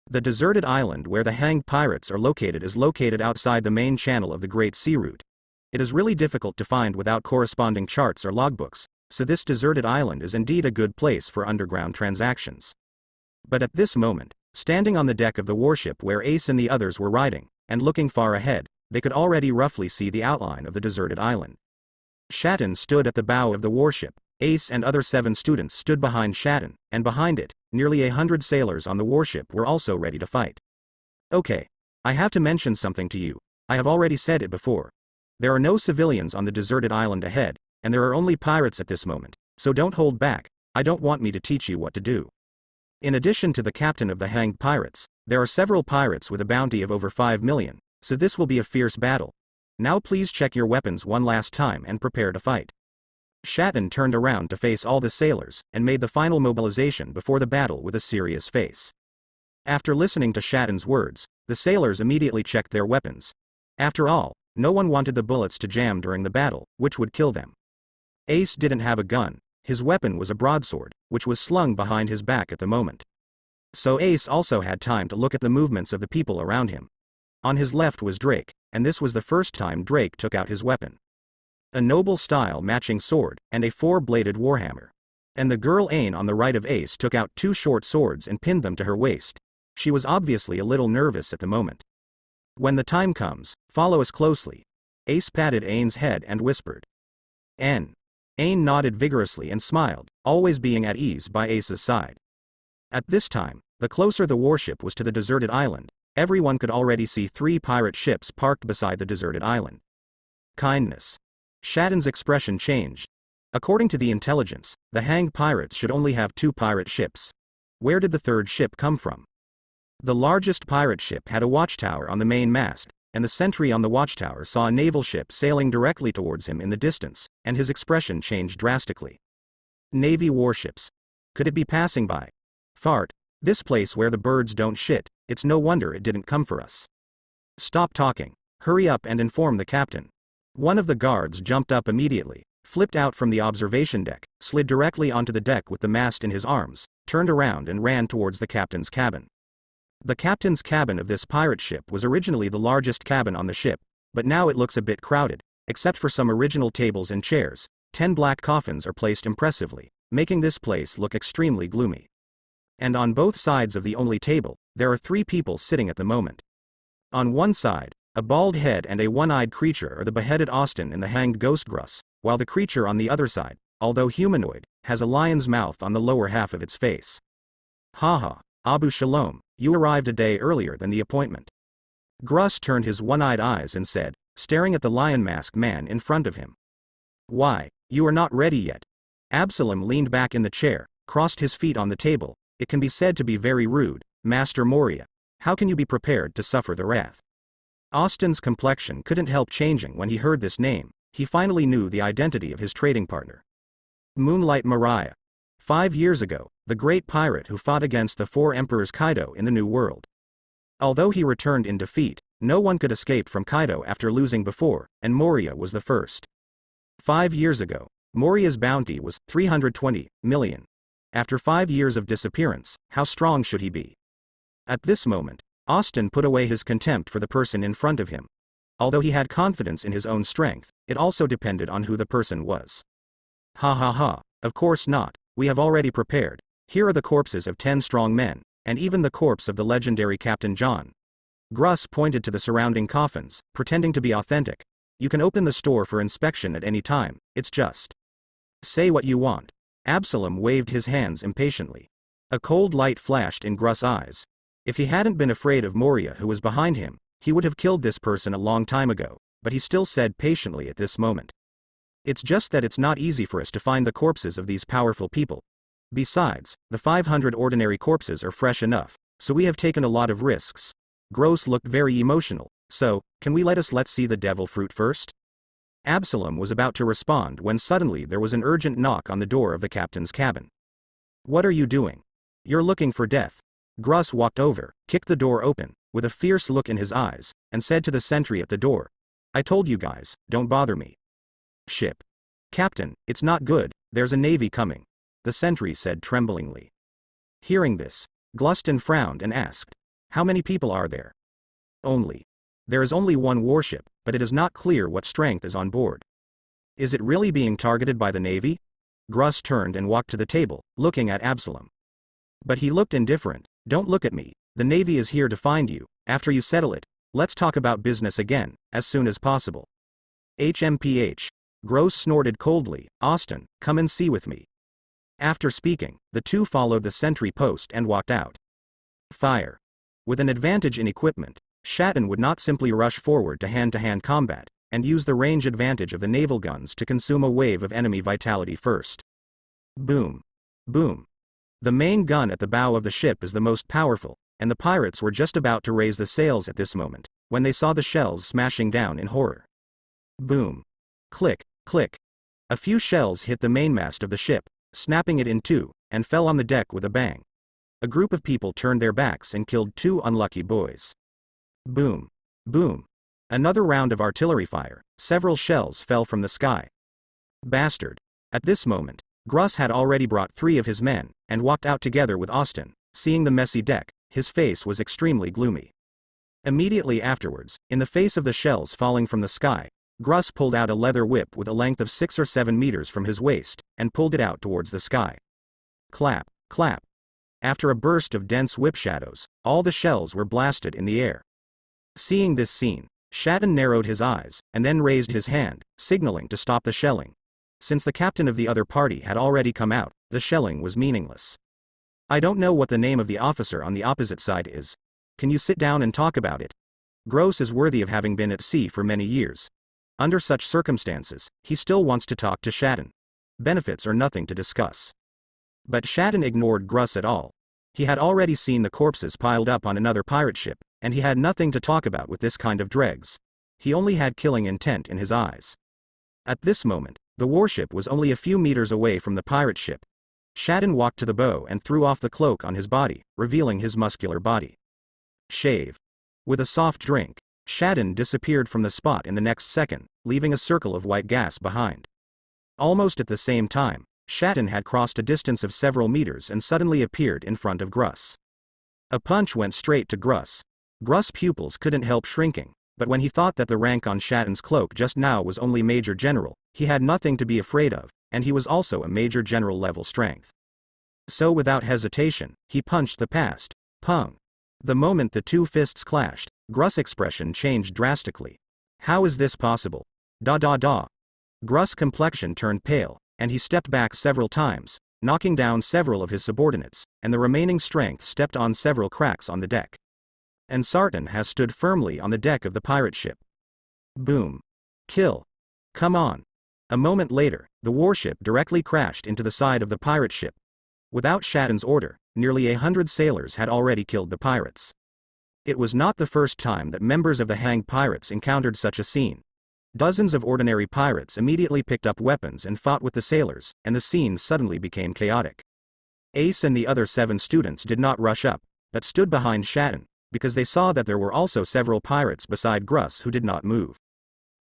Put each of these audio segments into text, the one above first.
The deserted island where the hanged pirates are located is located outside the main channel of the Great Sea Route. It is really difficult to find without corresponding charts or logbooks, so this deserted island is indeed a good place for underground transactions. But at this moment, standing on the deck of the warship where Ace and the others were riding, and looking far ahead, they could already roughly see the outline of the deserted island. Shatton stood at the bow of the warship. Ace and other 7 students stood behind Shatton, and behind it, nearly 100 sailors on the warship were also ready to fight. Okay. I have to mention something to you. I have already said it before. There are no civilians on the deserted island ahead, and there are only pirates at this moment, so don't hold back. I don't want me to teach you what to do. In addition to the captain of the hanged pirates, there are several pirates with a bounty of over 5 million, so this will be a fierce battle. Now please check your weapons one last time and prepare to fight. Shatton turned around to face all the sailors, and made the final mobilization before the battle with a serious face. After listening to Shatton's words, the sailors immediately checked their weapons. After all, no one wanted the bullets to jam during the battle, which would kill them. Ace didn't have a gun. His weapon was a broadsword, which was slung behind his back at the moment. So Ace also had time to look at the movements of the people around him. On his left was Drake, and this was the first time Drake took out his weapon. A noble style matching sword, and a 4-bladed warhammer. And the girl Ain on the right of Ace took out 2 short swords and pinned them to her waist. She was obviously a little nervous at the moment. When the time comes, follow us closely. Ace patted Ain's head and whispered. N. Ain nodded vigorously and smiled, always being at ease by Ace's side. At this time, the closer the warship was to the deserted island, everyone could already see 3 pirate ships parked beside the deserted island. Kindness. Shatton's expression changed. According to the intelligence, the hanged pirates should only have 2 pirate ships. Where did the 3rd ship come from? The largest pirate ship had a watchtower on the main mast, and the sentry on the watchtower saw a naval ship sailing directly towards him in the distance, and his expression changed drastically. Navy warships. Could it be passing by? Fart. This place where the birds don't shit, it's no wonder it didn't come for us. Stop talking. Hurry up and inform the captain. One of the guards jumped up immediately, flipped out from the observation deck, slid directly onto the deck with the mast in his arms, turned around and ran towards the captain's cabin. The captain's cabin of this pirate ship was originally the largest cabin on the ship, but now it looks a bit crowded. Except for some original tables and chairs, 10 black coffins are placed impressively, making this place look extremely gloomy. And on both sides of the only table, there are 3 people sitting at the moment. On one side, a bald head and a one-eyed creature are the beheaded Austin and the hanged ghost Gruss, while the creature on the other side, although humanoid, has a lion's mouth on the lower half of its face. Haha, Abu Shalom, you arrived a day earlier than the appointment. Gruss turned his one-eyed eyes and said, staring at the lion-masked man in front of him. Why, you are not ready yet. Absalom leaned back in the chair, crossed his feet on the table. It can be said to be very rude, Master Moria. How can you be prepared to suffer the wrath? Austin's complexion couldn't help changing when he heard this name. He finally knew the identity of his trading partner. Moonlight Moria. 5 years ago, the great pirate who fought against the 4 emperors Kaido in the New World. Although he returned in defeat, no one could escape from Kaido after losing before, and Moria was the first. 5 years ago, Moria's bounty was 320 million. After 5 years of disappearance, how strong should he be? At this moment, Austin put away his contempt for the person in front of him. Although he had confidence in his own strength, it also depended on who the person was. Ha ha ha, of course not, we have already prepared. Here are the corpses of 10 strong men, and even the corpse of the legendary Captain John. Gruss pointed to the surrounding coffins, pretending to be authentic. You can open the store for inspection at any time, it's just. Say what you want. Absalom waved his hands impatiently. A cold light flashed in Gruss' eyes. If he hadn't been afraid of Moria who was behind him, he would have killed this person a long time ago, but he still said patiently at this moment. It's just that it's not easy for us to find the corpses of these powerful people. Besides, the 500 ordinary corpses are fresh enough, so we have taken a lot of risks. Gross looked very emotional. So, can we let's see the devil fruit first? Absalom was about to respond when suddenly there was an urgent knock on the door of the captain's cabin. What are you doing? You're looking for death. Gruss walked over, kicked the door open, with a fierce look in his eyes, and said to the sentry at the door. I told you guys, don't bother me. Ship. Captain, it's not good, there's a navy coming. The sentry said tremblingly. Hearing this, Gluston frowned and asked. How many people are there? Only. There is only one warship, but it is not clear what strength is on board. Is it really being targeted by the Navy? Gruss turned and walked to the table, looking at Absalom. But he looked indifferent. Don't look at me. The Navy is here to find you. After you settle it, let's talk about business again, as soon as possible. HMPH. Gross snorted coldly. Austin, come and see with me. After speaking, the two followed the sentry post and walked out. Fire. With an advantage in equipment, Shatton would not simply rush forward to hand-to-hand combat, and use the range advantage of the naval guns to consume a wave of enemy vitality first. Boom. Boom. The main gun at the bow of the ship is the most powerful, and the pirates were just about to raise the sails at this moment, when they saw the shells smashing down in horror. Boom. Click, click. A few shells hit the mainmast of the ship, snapping it in two, and fell on the deck with a bang. A group of people turned their backs and killed two unlucky boys. Boom. Boom. Another round of artillery fire. Several shells fell from the sky. Bastard. At this moment, Gruss had already brought 3 of his men, and walked out together with Austin. Seeing the messy deck, his face was extremely gloomy. Immediately afterwards, in the face of the shells falling from the sky, Gruss pulled out a leather whip with a length of 6 or 7 meters from his waist, and pulled it out towards the sky. Clap, clap. After a burst of dense whip shadows, all the shells were blasted in the air. Seeing this scene, Shatton narrowed his eyes, and then raised his hand, signaling to stop the shelling. Since the captain of the other party had already come out, the shelling was meaningless. I don't know what the name of the officer on the opposite side is. Can you sit down and talk about it? Gross is worthy of having been at sea for many years. Under such circumstances, he still wants to talk to Shatton. Benefits are nothing to discuss. But Shatton ignored Gruss at all. He had already seen the corpses piled up on another pirate ship, and he had nothing to talk about with this kind of dregs. He only had killing intent in his eyes. At this moment, the warship was only a few meters away from the pirate ship. Shatton walked to the bow and threw off the cloak on his body, revealing his muscular body. Shave. With a soft drink, Shatton disappeared from the spot in the next second, leaving a circle of white gas behind. Almost at the same time, Shatton had crossed a distance of several meters and suddenly appeared in front of Gruss. A punch went straight to Gruss. Gruss' pupils couldn't help shrinking, but when he thought that the rank on Shatton's cloak just now was only Major General, he had nothing to be afraid of, and he was also a Major General level strength. So without hesitation, he punched the past. Pung. The moment the two fists clashed, Gruss' expression changed drastically. How is this possible? Da da da. Gruss' complexion turned pale, and he stepped back several times, knocking down several of his subordinates, and the remaining strength stepped on several cracks on the deck. And Sarton has stood firmly on the deck of the pirate ship. Boom. Kill. Come on. A moment later, the warship directly crashed into the side of the pirate ship. Without Shatton's order, nearly 100 sailors had already killed the pirates. It was not the first time that members of the hanged pirates encountered such a scene. Dozens of ordinary pirates immediately picked up weapons and fought with the sailors, and the scene suddenly became chaotic. Ace and the other 7 students did not rush up, but stood behind Shatton, because they saw that there were also several pirates beside Gruss who did not move.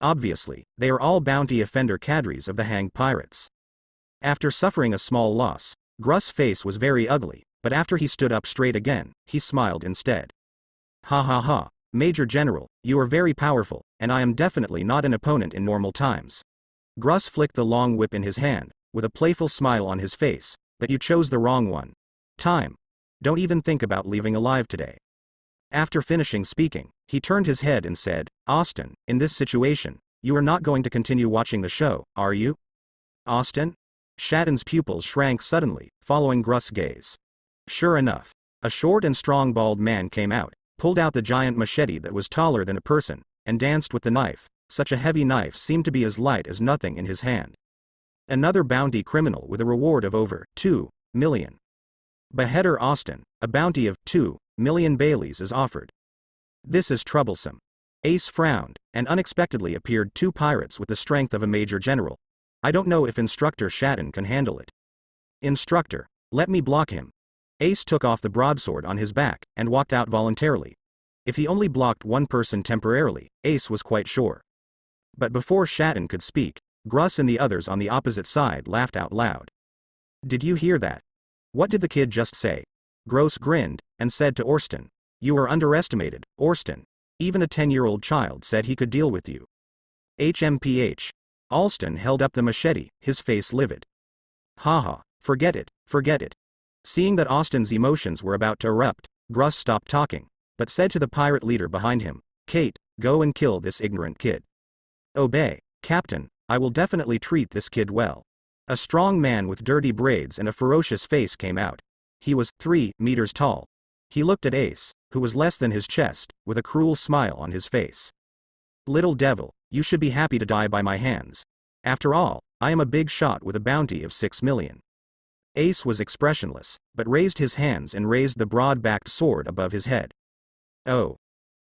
Obviously, they are all bounty offender cadres of the hanged pirates. After suffering a small loss, Gruss' face was very ugly, but after he stood up straight again, he smiled instead. Ha ha ha, Major General, you are very powerful, and I am definitely not an opponent in normal times. Gruss flicked the long whip in his hand, with a playful smile on his face, but you chose the wrong one. Time. Don't even think about leaving alive today. After finishing speaking, he turned his head and said, Austin, in this situation, you are not going to continue watching the show, are you? Austin? Shatton's pupils shrank suddenly, following Gruss' gaze. Sure enough, a short and strong bald man came out, pulled out the giant machete that was taller than a person, and danced with the knife. Such a heavy knife seemed to be as light as nothing in his hand. Another bounty criminal with a reward of over 2 million. Beheader Austin, a bounty of 2 million Baileys is offered. This is troublesome. Ace frowned, and unexpectedly appeared 2 pirates with the strength of a Major General. I don't know if Instructor Shatton can handle it. Instructor, let me block him. Ace took off the broadsword on his back, and walked out voluntarily. If he only blocked one person temporarily, Ace was quite sure. But before Shatton could speak, Gruss and the others on the opposite side laughed out loud. Did you hear that? What did the kid just say? Gross grinned, and said to Orston, You are underestimated, Orsten. Even a 10-year-old child said he could deal with you. HMPH. Alston held up the machete, his face livid. Haha, forget it, forget it. Seeing that Austin's emotions were about to erupt, Gruss stopped talking, but said to the pirate leader behind him, Kate, go and kill this ignorant kid. Obey, Captain, I will definitely treat this kid well. A strong man with dirty braids and a ferocious face came out. He was 3 meters tall. He looked at Ace, who was less than his chest, with a cruel smile on his face. Little devil, you should be happy to die by my hands. After all, I am a big shot with a bounty of 6 million. Ace was expressionless, but raised his hands and raised the broad-backed sword above his head. Oh.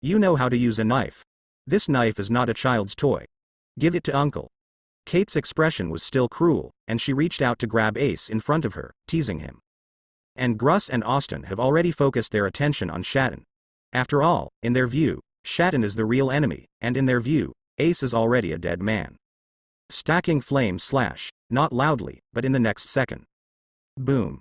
You know how to use a knife. This knife is not a child's toy. Give it to Uncle. Kate's expression was still cruel, and she reached out to grab Ace in front of her, teasing him. And Gruss and Austin have already focused their attention on Shatton. After all, in their view, Shatton is the real enemy, and in their view, Ace is already a dead man. Stacking flame slash, not loudly, but in the next second. Boom.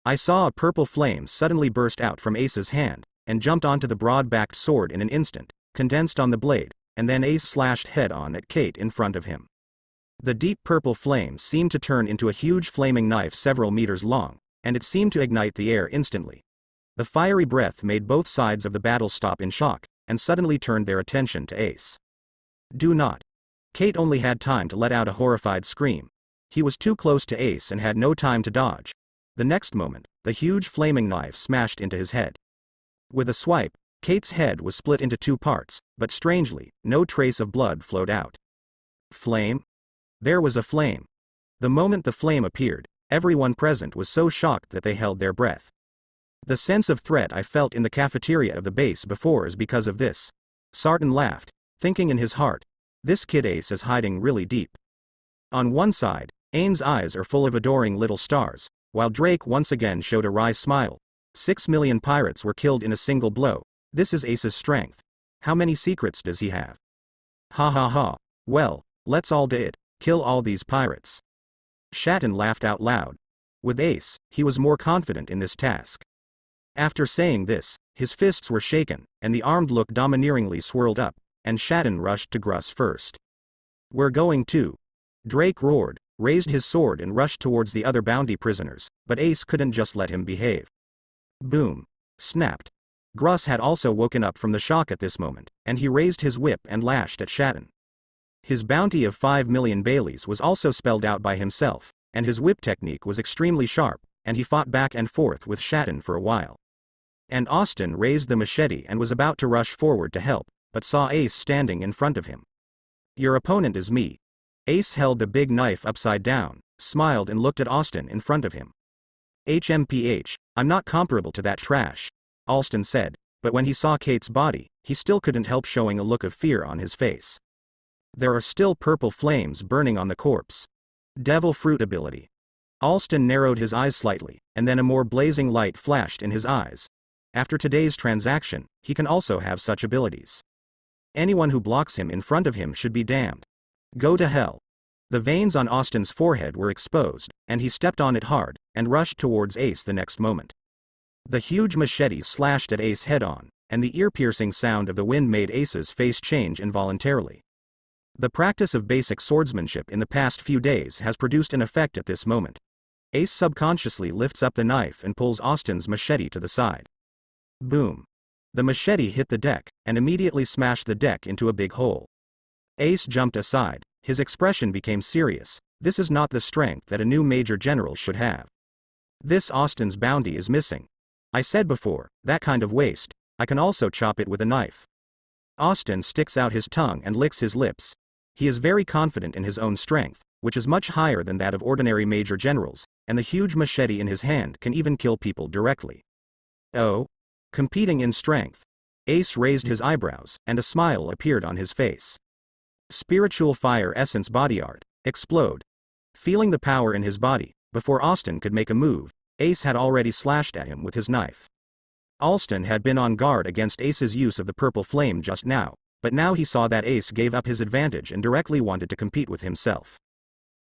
I saw a purple flame suddenly burst out from Ace's hand, and jumped onto the broad-backed sword in an instant, condensed on the blade, and then Ace slashed head-on at Kate in front of him. The deep purple flame seemed to turn into a huge flaming knife several meters long, and it seemed to ignite the air instantly. The fiery breath made both sides of the battle stop in shock, and suddenly turned their attention to Ace. Do not. Kate only had time to let out a horrified scream. He was too close to Ace and had no time to dodge. The next moment, the huge flaming knife smashed into his head. With a swipe, Kate's head was split into 2 parts, but strangely, no trace of blood flowed out. Flame? There was a flame. The moment the flame appeared, everyone present was so shocked that they held their breath. The sense of threat I felt in the cafeteria of the base before is because of this. Sarton laughed, thinking in his heart, this kid Ace is hiding really deep. On one side, Ane's eyes are full of adoring little stars, while Drake once again showed a wry smile. 6 million pirates were killed in a single blow. This is Ace's strength. How many secrets does he have? Ha ha ha. Well, let's all do it. Kill all these pirates. Shatton laughed out loud. With Ace, he was more confident in this task. After saying this, his fists were shaken, and the armed look domineeringly swirled up, and Shatton rushed to Gruss first. We're going to. Drake roared, raised his sword and rushed towards the other bounty prisoners, but Ace couldn't just let him behave. Boom. Snapped. Gruss had also woken up from the shock at this moment, and he raised his whip and lashed at Shatton. His bounty of 5 million Baileys was also spelled out by himself, and his whip technique was extremely sharp, and he fought back and forth with Shatton for a while. And Austin raised the machete and was about to rush forward to help, but saw Ace standing in front of him. Your opponent is me. Ace held the big knife upside down, smiled and looked at Austin in front of him. HMPH, I'm not comparable to that trash, Alston said, but when he saw Kate's body, he still couldn't help showing a look of fear on his face. There are still purple flames burning on the corpse. Devil fruit ability. Alston narrowed his eyes slightly, and then a more blazing light flashed in his eyes. After today's transaction, he can also have such abilities. Anyone who blocks him in front of him should be damned. Go to hell. The veins on Austin's forehead were exposed, and he stepped on it hard, and rushed towards Ace the next moment. The huge machete slashed at Ace head-on, and the ear-piercing sound of the wind made Ace's face change involuntarily. The practice of basic swordsmanship in the past few days has produced an effect at this moment. Ace subconsciously lifts up the knife and pulls Austin's machete to the side. Boom. The machete hit the deck, and immediately smashed the deck into a big hole. Ace jumped aside, his expression became serious. This is not the strength that a new major general should have. This Austin's bounty is missing. I said before, that kind of waste, I can also chop it with a knife. Austin sticks out his tongue and licks his lips. He is very confident in his own strength, which is much higher than that of ordinary major generals, and the huge machete in his hand can even kill people directly. Oh? Competing in strength. Ace raised his eyebrows, and a smile appeared on his face. Spiritual fire essence body art. Explode. Feeling the power in his body, before Austin could make a move, Ace had already slashed at him with his knife. Alston had been on guard against Ace's use of the purple flame just now, but now he saw that Ace gave up his advantage and directly wanted to compete with himself.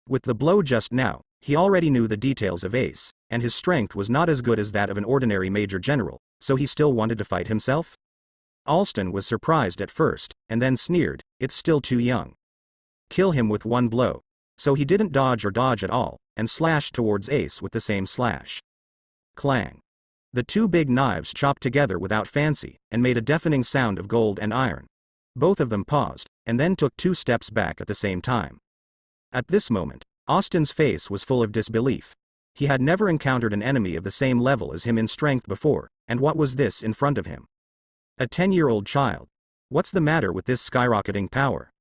With the blow just now, he already knew the details of Ace, and his strength was not as good as that of an ordinary major general, so he still wanted to fight himself? Alston was surprised at first, and then sneered, "It's still too young. Kill him with one blow." So he didn't dodge or dodge at all, and slashed towards Ace with the same slash. Clang. The two big knives chopped together without fancy, and made a deafening sound of gold and iron. Both of them paused, and then took 2 steps back at the same time. At this moment, Austin's face was full of disbelief. He had never encountered an enemy of the same level as him in strength before, and what was this in front of him? A 10-year-old child. What's the matter with this skyrocketing power?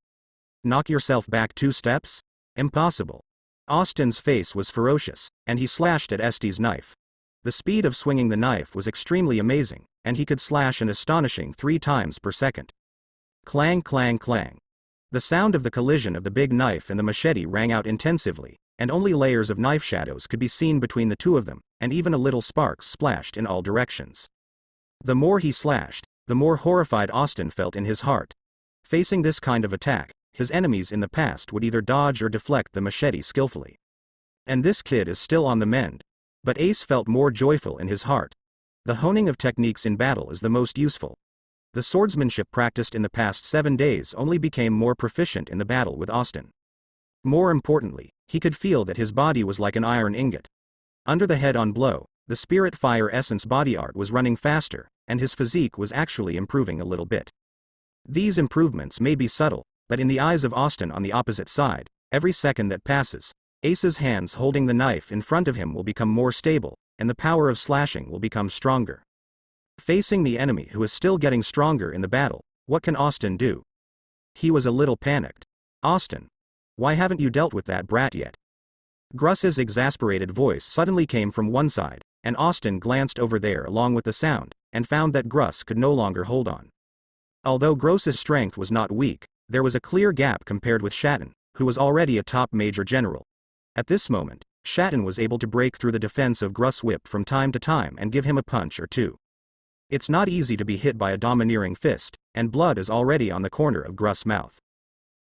Knock yourself back 2 steps? Impossible. Austin's face was ferocious, and he slashed at Este's knife. The speed of swinging the knife was extremely amazing, and he could slash an astonishing 3 times per second. Clang clang clang. The sound of the collision of the big knife and the machete rang out intensively, and only layers of knife shadows could be seen between the two of them, and even a little sparks splashed in all directions. The more he slashed, the more horrified Austin felt in his heart. Facing this kind of attack, his enemies in the past would either dodge or deflect the machete skillfully. And this kid is still on the mend. But Ace felt more joyful in his heart. The honing of techniques in battle is the most useful. The swordsmanship practiced in the past 7 days only became more proficient in the battle with Austin. More importantly, he could feel that his body was like an iron ingot. Under the head-on blow, the spirit fire essence body art was running faster, and his physique was actually improving a little bit. These improvements may be subtle, but in the eyes of Austin on the opposite side, every second that passes, Ace's hands holding the knife in front of him will become more stable, and the power of slashing will become stronger. Facing the enemy who is still getting stronger in the battle, what can Austin do? He was a little panicked. "Austin, why haven't you dealt with that brat yet?" Gruss's exasperated voice suddenly came from one side, and Austin glanced over there along with the sound, and found that Gruss could no longer hold on. Although Gross's strength was not weak, there was a clear gap compared with Shatton, who was already a top major general. At this moment, Shatton was able to break through the defense of Gruss' whip from time to time and give him a punch or two. It's not easy to be hit by a domineering fist, and blood is already on the corner of Gruss' mouth.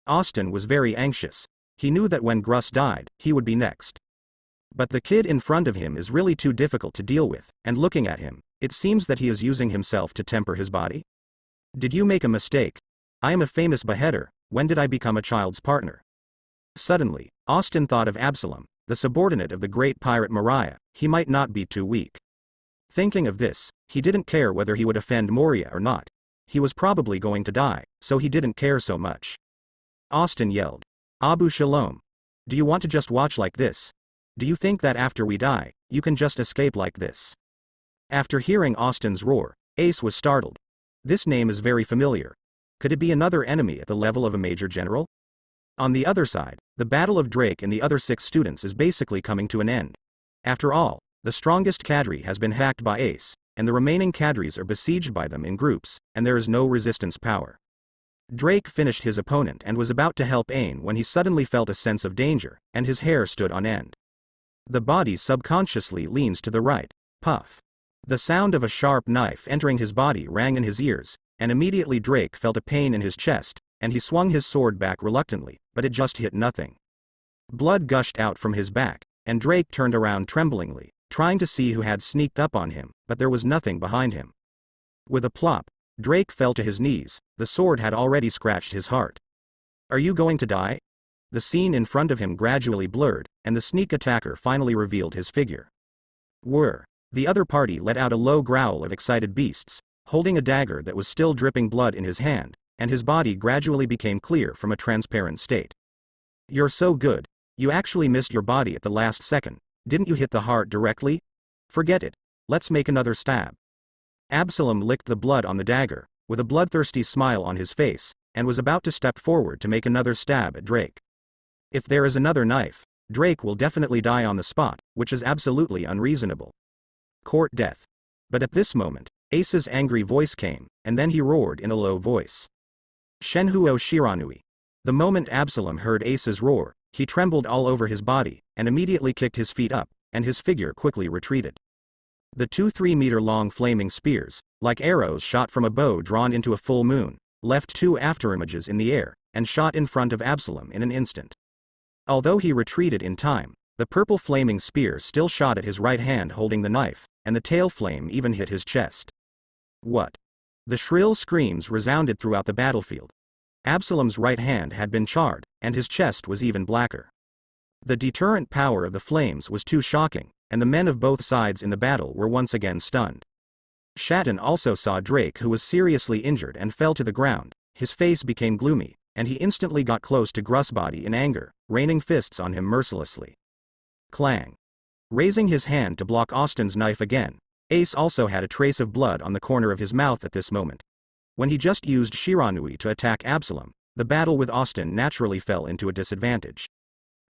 Austin was very anxious. He knew that when Gruss died, he would be next. But the kid in front of him is really too difficult to deal with, and looking at him, it seems that he is using himself to temper his body. Did you make a mistake? I am a famous beheader. When did I become a child's partner? Suddenly, Austin thought of Absalom, the subordinate of the great pirate Moria. He might not be too weak. Thinking of this, he didn't care whether he would offend Moria or not. He was probably going to die, so he didn't care so much. Austin yelled, "Abu Shalom. Do you want to just watch like this? Do you think that after we die, you can just escape like this?" After hearing Austin's roar, Ace was startled. This name is very familiar. Could it be another enemy at the level of a major general? On the other side, the battle of Drake and the other 6 students is basically coming to an end. After all, the strongest cadre has been hacked by Ace, and the remaining cadres are besieged by them in groups, and there is no resistance power. Drake finished his opponent and was about to help Ain when he suddenly felt a sense of danger, and his hair stood on end. The body subconsciously leans to the right. Puff. The sound of a sharp knife entering his body rang in his ears, and immediately Drake felt a pain in his chest, and he swung his sword back reluctantly, but it just hit nothing. Blood gushed out from his back, and Drake turned around tremblingly, trying to see who had sneaked up on him, but there was nothing behind him. With a plop, Drake fell to his knees. The sword had already scratched his heart. "Are you going to die?" The scene in front of him gradually blurred, and the sneak attacker finally revealed his figure. Whir. The other party let out a low growl of excited beasts, holding a dagger that was still dripping blood in his hand, and his body gradually became clear from a transparent state. "You're so good. You actually missed your body at the last second. Didn't you hit the heart directly? Forget it. Let's make another stab." Absalom licked the blood on the dagger, with a bloodthirsty smile on his face, and was about to step forward to make another stab at Drake. If there is another knife, Drake will definitely die on the spot, which is absolutely unreasonable. Court death. But at this moment, Ace's angry voice came, and then he roared in a low voice. Shenhuo Shiranui. The moment Absalom heard Ace's roar, he trembled all over his body, and immediately kicked his feet up, and his figure quickly retreated. The 2 3-meter-long flaming spears, like arrows shot from a bow drawn into a full moon, left 2 afterimages in the air, and shot in front of Absalom in an instant. Although he retreated in time, the purple flaming spear still shot at his right hand holding the knife, and the tail flame even hit his chest. What? The shrill screams resounded throughout the battlefield. Absalom's right hand had been charred, and his chest was even blacker. The deterrent power of the flames was too shocking, and the men of both sides in the battle were once again stunned. Shatton also saw Drake, who was seriously injured and fell to the ground. His face became gloomy, and he instantly got close to Grussbody in anger, raining fists on him mercilessly. Clang. Raising his hand to block Austin's knife again, Ace also had a trace of blood on the corner of his mouth at this moment. When he just used Shiranui to attack Absalom, the battle with Austin naturally fell into a disadvantage.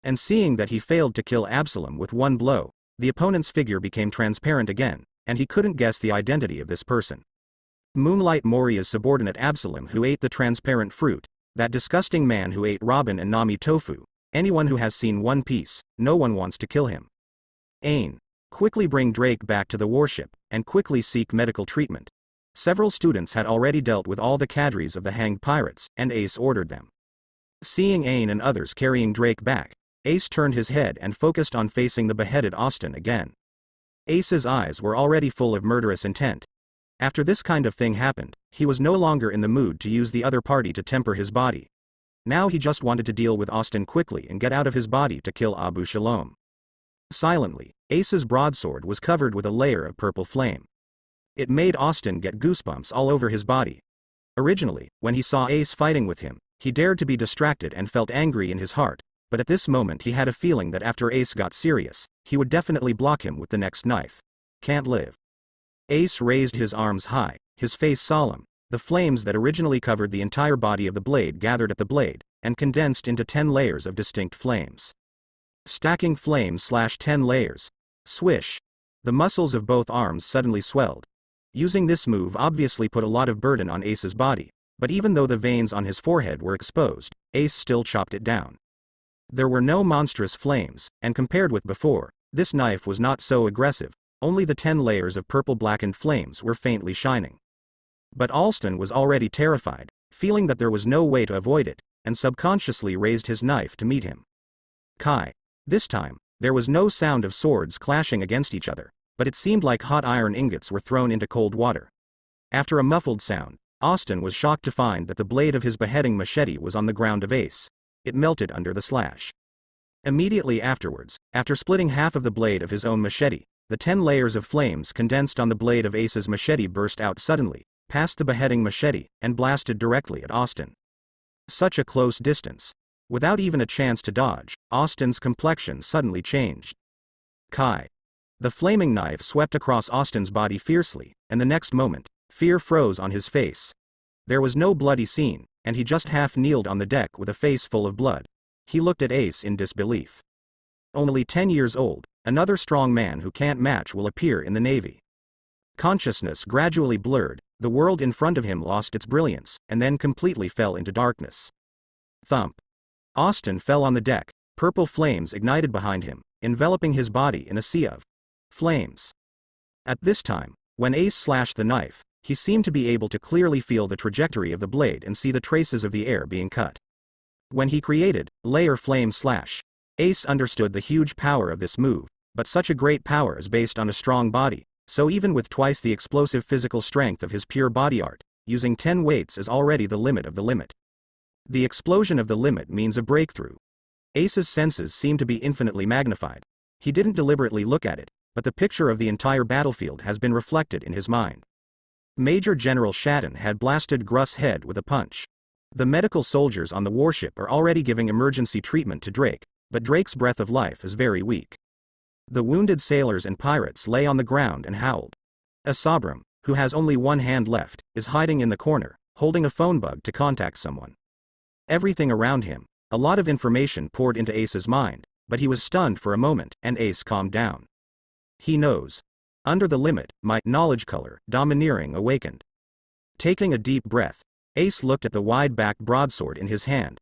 And seeing that he failed to kill Absalom with one blow, the opponent's figure became transparent again, and he couldn't guess the identity of this person. Moonlight Moria's subordinate Absalom, who ate the transparent fruit, that disgusting man who ate Robin and Nami tofu. Anyone who has seen One Piece, no one wants to kill him. Ain. Quickly bring Drake back to the warship, and quickly seek medical treatment. Several students had already dealt with all the cadres of the hanged pirates, and Ace ordered them. Seeing Ain and others carrying Drake back, Ace turned his head and focused on facing the beheaded Austin again. Ace's eyes were already full of murderous intent. After this kind of thing happened, he was no longer in the mood to use the other party to temper his body. Now he just wanted to deal with Austin quickly and get out of his body to kill Abu Shalom. Silently, Ace's broadsword was covered with a layer of purple flame. It made Austin get goosebumps all over his body. Originally, when he saw Ace fighting with him, he dared to be distracted and felt angry in his heart, but at this moment he had a feeling that after Ace got serious, he would definitely block him with the next knife. Can't live. Ace raised his arms high, his face solemn. The flames that originally covered the entire body of the blade gathered at the blade, and condensed into 10 layers of distinct flames. Stacking flames / 10 layers. Swish. The muscles of both arms suddenly swelled. Using this move obviously put a lot of burden on Ace's body, but even though the veins on his forehead were exposed, Ace still chopped it down. There were no monstrous flames, and compared with before, this knife was not so aggressive, only the 10 layers of purple blackened flames were faintly shining. But Alston was already terrified, feeling that there was no way to avoid it, and subconsciously raised his knife to meet him. Kai. This time, there was no sound of swords clashing against each other, but it seemed like hot iron ingots were thrown into cold water. After a muffled sound, Austin was shocked to find that the blade of his beheading machete was on the ground of Ace. It melted under the slash. Immediately afterwards, after splitting half of the blade of his own machete, the 10 layers of flames condensed on the blade of Ace's machete burst out suddenly, past the beheading machete, and blasted directly at Austin. Such a close distance. Without even a chance to dodge, Austin's complexion suddenly changed. Kai. The flaming knife swept across Austin's body fiercely, and the next moment, fear froze on his face. There was no bloody scene, and he just half-kneeled on the deck with a face full of blood. He looked at Ace in disbelief. Only 10 years old, another strong man who can't match will appear in the Navy. Consciousness gradually blurred, the world in front of him lost its brilliance, and then completely fell into darkness. Thump. Austin fell on the deck, purple flames ignited behind him, enveloping his body in a sea of flames. At this time, when Ace slashed the knife, he seemed to be able to clearly feel the trajectory of the blade and see the traces of the air being cut. When he created layer flame slash, Ace understood the huge power of this move, but such a great power is based on a strong body, so even with twice the explosive physical strength of his pure body art, using 10 weights is already the limit of the limit. The explosion of the limit means a breakthrough. Ace's senses seemed to be infinitely magnified. He didn't deliberately look at it, but the picture of the entire battlefield has been reflected in his mind. Major General Shatton had blasted Gruss' head with a punch. The medical soldiers on the warship are already giving emergency treatment to Drake, but Drake's breath of life is very weak. The wounded sailors and pirates lay on the ground and howled. Asabram, who has only one hand left, is hiding in the corner, holding a phone bug to contact someone. Everything around him, a lot of information poured into Ace's mind, but he was stunned for a moment, and Ace calmed down. He knows. Under the limit, my knowledge color, domineering, awakened. Taking a deep breath, Ace looked at the wide-backed broadsword in his hand.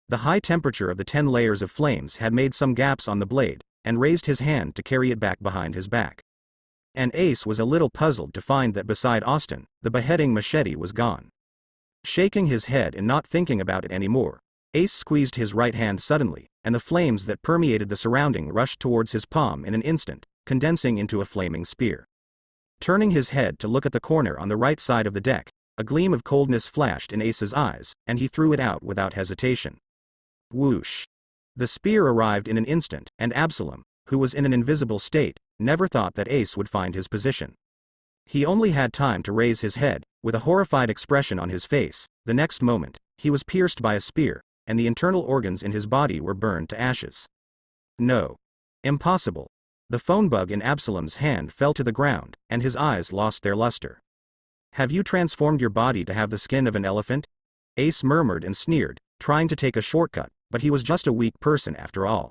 The high temperature of the 10 layers of flames had made some gaps on the blade, and raised his hand to carry it back behind his back. And Ace was a little puzzled to find that beside Austin, the beheading machete was gone. Shaking his head and not thinking about it anymore, Ace squeezed his right hand suddenly, and the flames that permeated the surrounding rushed towards his palm in an instant, condensing into a flaming spear. Turning his head to look at the corner on the right side of the deck, a gleam of coldness flashed in Ace's eyes, and he threw it out without hesitation. Whoosh! The spear arrived in an instant, and Absalom, who was in an invisible state, never thought that Ace would find his position. He only had time to raise his head, with a horrified expression on his face. The next moment, he was pierced by a spear, and the internal organs in his body were burned to ashes. No. Impossible. The phone bug in Absalom's hand fell to the ground, and his eyes lost their luster. Have you transformed your body to have the skin of an elephant? Ace murmured and sneered, trying to take a shortcut, but he was just a weak person after all.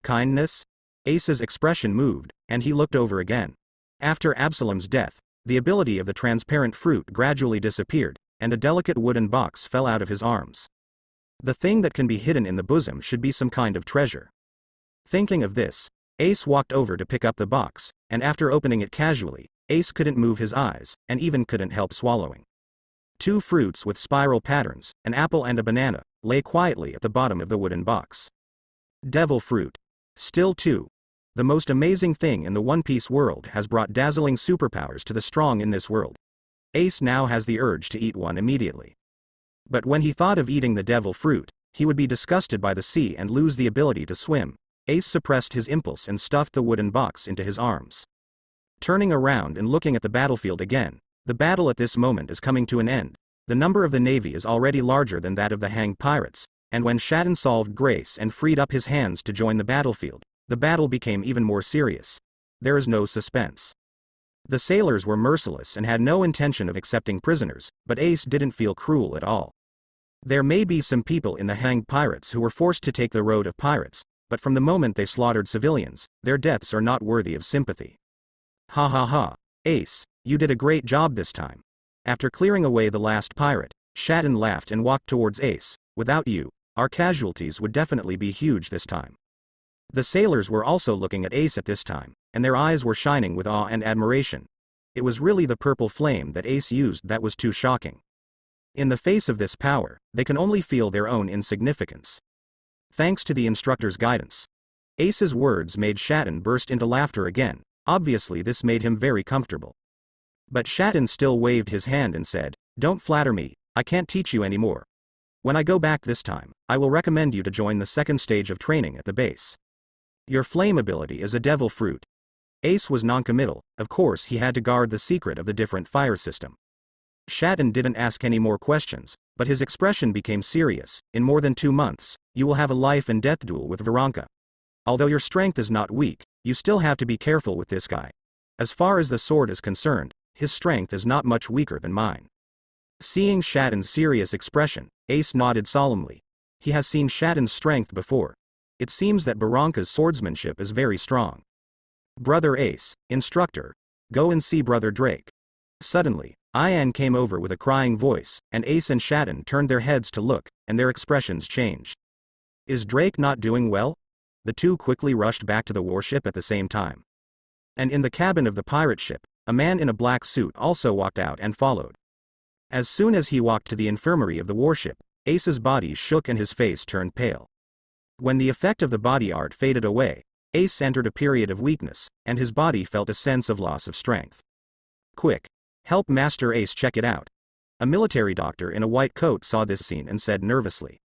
Kindness? Ace's expression moved, and he looked over again. After Absalom's death, the ability of the transparent fruit gradually disappeared, and a delicate wooden box fell out of his arms. The thing that can be hidden in the bosom should be some kind of treasure. Thinking of this, Ace walked over to pick up the box, and after opening it casually, Ace couldn't move his eyes, and even couldn't help swallowing. 2 fruits with spiral patterns, an apple and a banana, lay quietly at the bottom of the wooden box. Devil fruit. Still 2. The most amazing thing in the One Piece world has brought dazzling superpowers to the strong in this world. Ace now has the urge to eat one immediately. But when he thought of eating the devil fruit, he would be disgusted by the sea and lose the ability to swim. Ace suppressed his impulse and stuffed the wooden box into his arms. Turning around and looking at the battlefield again, the battle at this moment is coming to an end. The number of the navy is already larger than that of the hanged pirates, and when Shatton solved grace and freed up his hands to join the battlefield, the battle became even more serious. There is no suspense. The sailors were merciless and had no intention of accepting prisoners, but Ace didn't feel cruel at all. There may be some people in the hanged pirates who were forced to take the road of pirates, but from the moment they slaughtered civilians, their deaths are not worthy of sympathy. Ha ha ha. Ace, you did a great job this time. After clearing away the last pirate, Shatton laughed and walked towards Ace. Without you, our casualties would definitely be huge this time. The sailors were also looking at Ace at this time, and their eyes were shining with awe and admiration. It was really the purple flame that Ace used that was too shocking. In the face of this power, they can only feel their own insignificance. Thanks to the instructor's guidance. Ace's words made Shatton burst into laughter again. Obviously this made him very comfortable. But Shatton still waved his hand and said, "Don't flatter me, I can't teach you anymore. When I go back this time, I will recommend you to join the second stage of training at the base. Your flame ability is a devil fruit." Ace was noncommittal. Of course he had to guard the secret of the different fire system. Shatton didn't ask any more questions, but his expression became serious. In more than 2 months, you will have a life and death duel with Baranka. Although your strength is not weak, you still have to be careful with this guy. As far as the sword is concerned, his strength is not much weaker than mine. Seeing Shatton's serious expression, Ace nodded solemnly. He has seen Shatton's strength before. It seems that Baranka's swordsmanship is very strong. Brother Ace, instructor, go and see Brother Drake. Suddenly, Ian came over with a crying voice, and Ace and Shatton turned their heads to look, and their expressions changed. Is Drake not doing well? The two quickly rushed back to the warship at the same time. And in the cabin of the pirate ship, a man in a black suit also walked out and followed. As soon as he walked to the infirmary of the warship, Ace's body shook and his face turned pale. When the effect of the body art faded away, Ace entered a period of weakness, and his body felt a sense of loss of strength. Quick! Help Master Ace check it out. A military doctor in a white coat saw this scene and said nervously.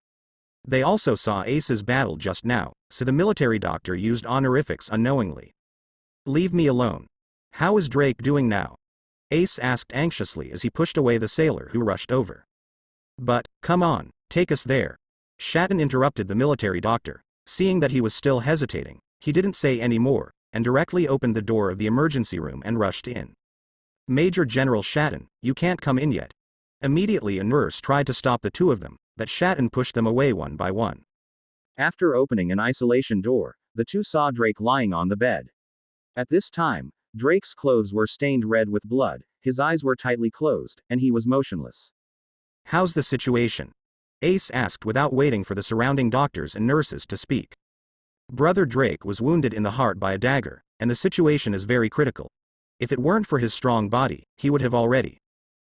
They also saw Ace's battle just now, so the military doctor used honorifics unknowingly. Leave me alone. How is Drake doing now? Ace asked anxiously as he pushed away the sailor who rushed over. But, come on, take us there. Shatton interrupted the military doctor. Seeing that he was still hesitating, he didn't say any more, and directly opened the door of the emergency room and rushed in. Major General Shatton, you can't come in yet. Immediately a nurse tried to stop the two of them, but Shatton pushed them away one by one. After opening an isolation door, the two saw Drake lying on the bed. At this time, Drake's clothes were stained red with blood, his eyes were tightly closed, and he was motionless. How's the situation? Ace asked without waiting for the surrounding doctors and nurses to speak. Brother Drake was wounded in the heart by a dagger, and the situation is very critical. If it weren't for his strong body, he would have already.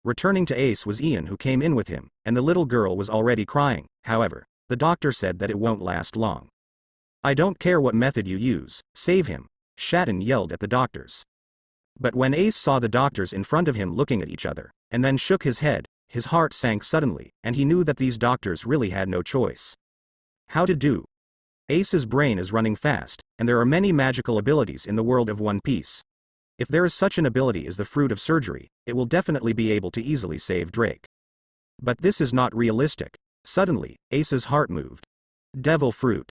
Returning to Ace was Ian, who came in with him, and the little girl was already crying. However, the doctor said that it won't last long. I don't care what method you use, save him, Shatton yelled at the doctors. But when Ace saw the doctors in front of him looking at each other, and then shook his head, his heart sank suddenly, and he knew that these doctors really had no choice. How to do? Ace's brain is running fast, and there are many magical abilities in the world of One Piece. If there is such an ability as the Fruit of Surgery, it will definitely be able to easily save Drake. But this is not realistic. Suddenly, Ace's heart moved. Devil Fruit.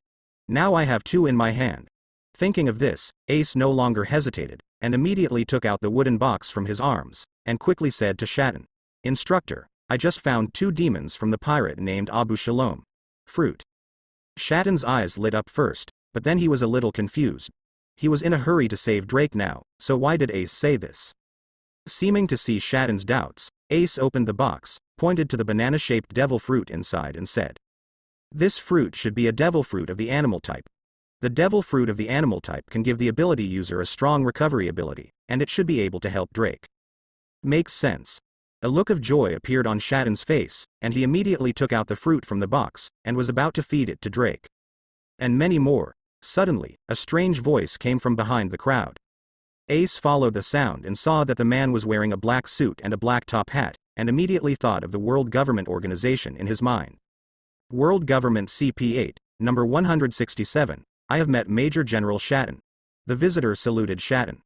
Now I have 2 in my hand. Thinking of this, Ace no longer hesitated, and immediately took out the wooden box from his arms, and quickly said to Shatten, "Instructor, I just found 2 demons from the pirate named Abu Shalom. Fruit." Shatten's eyes lit up first, but then he was a little confused. He was in a hurry to save Drake now, so why did Ace say this? Seeming to see Shatten's doubts, Ace opened the box, pointed to the banana-shaped devil fruit inside and said, "This fruit should be a devil fruit of the animal type. The devil fruit of the animal type can give the ability user a strong recovery ability, and it should be able to help Drake." Makes sense. A look of joy appeared on Shatten's face, and he immediately took out the fruit from the box, and was about to feed it to Drake. And many more. Suddenly, a strange voice came from behind the crowd. Ace followed the sound and saw that the man was wearing a black suit and a black top hat, and immediately thought of the World Government Organization in his mind. World Government CP8, number 167, I have met Major General Shatten. The visitor saluted Shatten.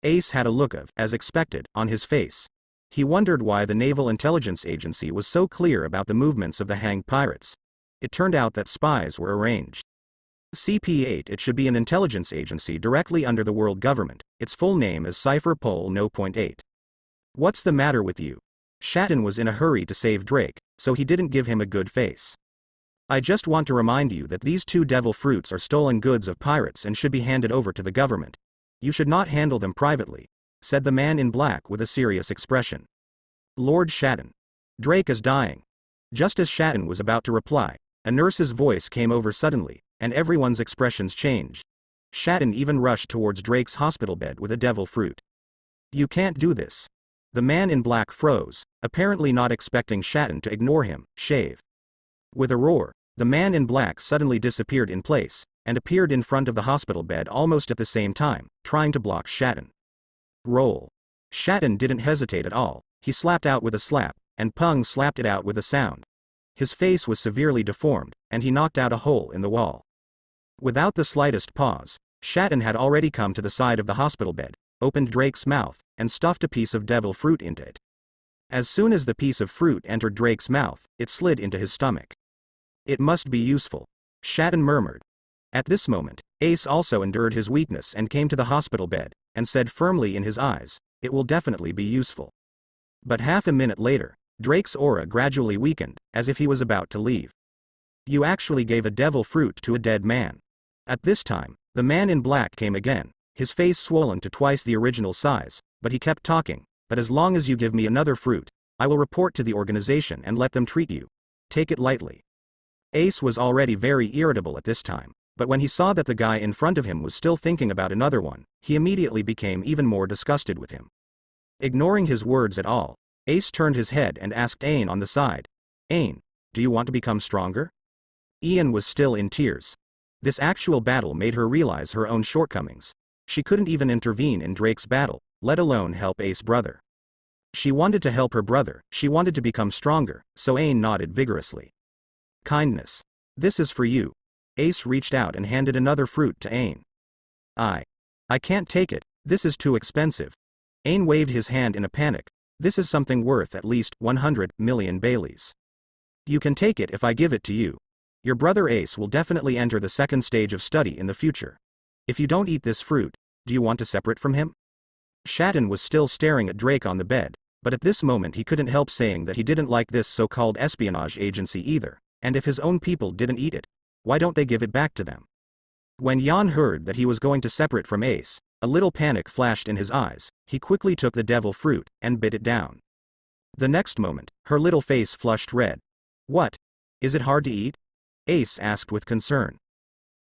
Ace had a look of, as expected, on his face. He wondered why the Naval Intelligence Agency was so clear about the movements of the hanged pirates. It turned out that spies were arranged. CP8 It should be an intelligence agency directly under the world government. Its full name is Cipher Pol No.8. What's the matter with you? Shatten was in a hurry to save Drake, so he didn't give him a good face. I just want to remind you that these 2 devil fruits are stolen goods of pirates and should be handed over to the government. You should not handle them privately, said the man in black with a serious expression. Lord Shatten. Drake is dying. Just as Shatten was about to reply, a nurse's voice came over suddenly, and everyone's expressions changed. Shatten even rushed towards Drake's hospital bed with a devil fruit. You can't do this. The man in black froze, apparently not expecting Shatten to ignore him. Shave. With a roar, the man in black suddenly disappeared in place, and appeared in front of the hospital bed almost at the same time, trying to block Shatten. Roll. Shatten didn't hesitate at all. He slapped out with a slap, and Pung slapped it out with a sound. His face was severely deformed, and he knocked out a hole in the wall. Without the slightest pause, Shatten had already come to the side of the hospital bed, opened Drake's mouth, and stuffed a piece of devil fruit into it. As soon as the piece of fruit entered Drake's mouth, it slid into his stomach. It must be useful, Shatten murmured. At this moment, Ace also endured his weakness and came to the hospital bed, and said firmly in his eyes, "It will definitely be useful." But half a minute later, Drake's aura gradually weakened, as if he was about to leave. You actually gave a devil fruit to a dead man. At this time, the man in black came again, his face swollen to twice the original size, but he kept talking, "But as long as you give me another fruit, I will report to the organization and let them treat you. Take it lightly." Ace was already very irritable at this time, but when he saw that the guy in front of him was still thinking about another one, he immediately became even more disgusted with him. Ignoring his words at all, Ace turned his head and asked Ain on the side, "Ain, do you want to become stronger?" Ian was still in tears. This actual battle made her realize her own shortcomings. She couldn't even intervene in Drake's battle, let alone help Ace's brother. She wanted to help her brother, she wanted to become stronger, so Ain nodded vigorously. "Kindness. This is for you." Ace reached out and handed another fruit to Ain. I can't take it, this is too expensive." Ain waved his hand in a panic. "This is something worth at least 100 million Baileys. You can take it if I give it to you. Your brother Ace will definitely enter the second stage of study in the future. If you don't eat this fruit, do you want to separate from him?" Shatten was still staring at Drake on the bed, but at this moment he couldn't help saying that he didn't like this so-called espionage agency either, and if his own people didn't eat it, why don't they give it back to them? When Yan heard that he was going to separate from Ace, a little panic flashed in his eyes. He quickly took the devil fruit and bit it down. The next moment, her little face flushed red. "What? Is it hard to eat?" Ace asked with concern.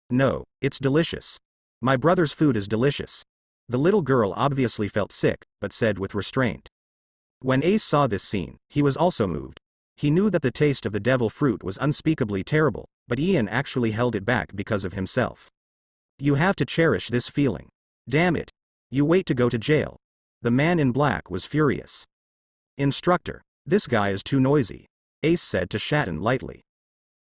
"No, it's delicious. My brother's food is delicious." The little girl obviously felt sick, but said with restraint. When Ace saw this scene, he was also moved. He knew that the taste of the devil fruit was unspeakably terrible, but Ian actually held it back because of himself. "You have to cherish this feeling. Damn it. You wait to go to jail." The man in black was furious. Instructor, this guy is too noisy, Ace said to Shatten lightly.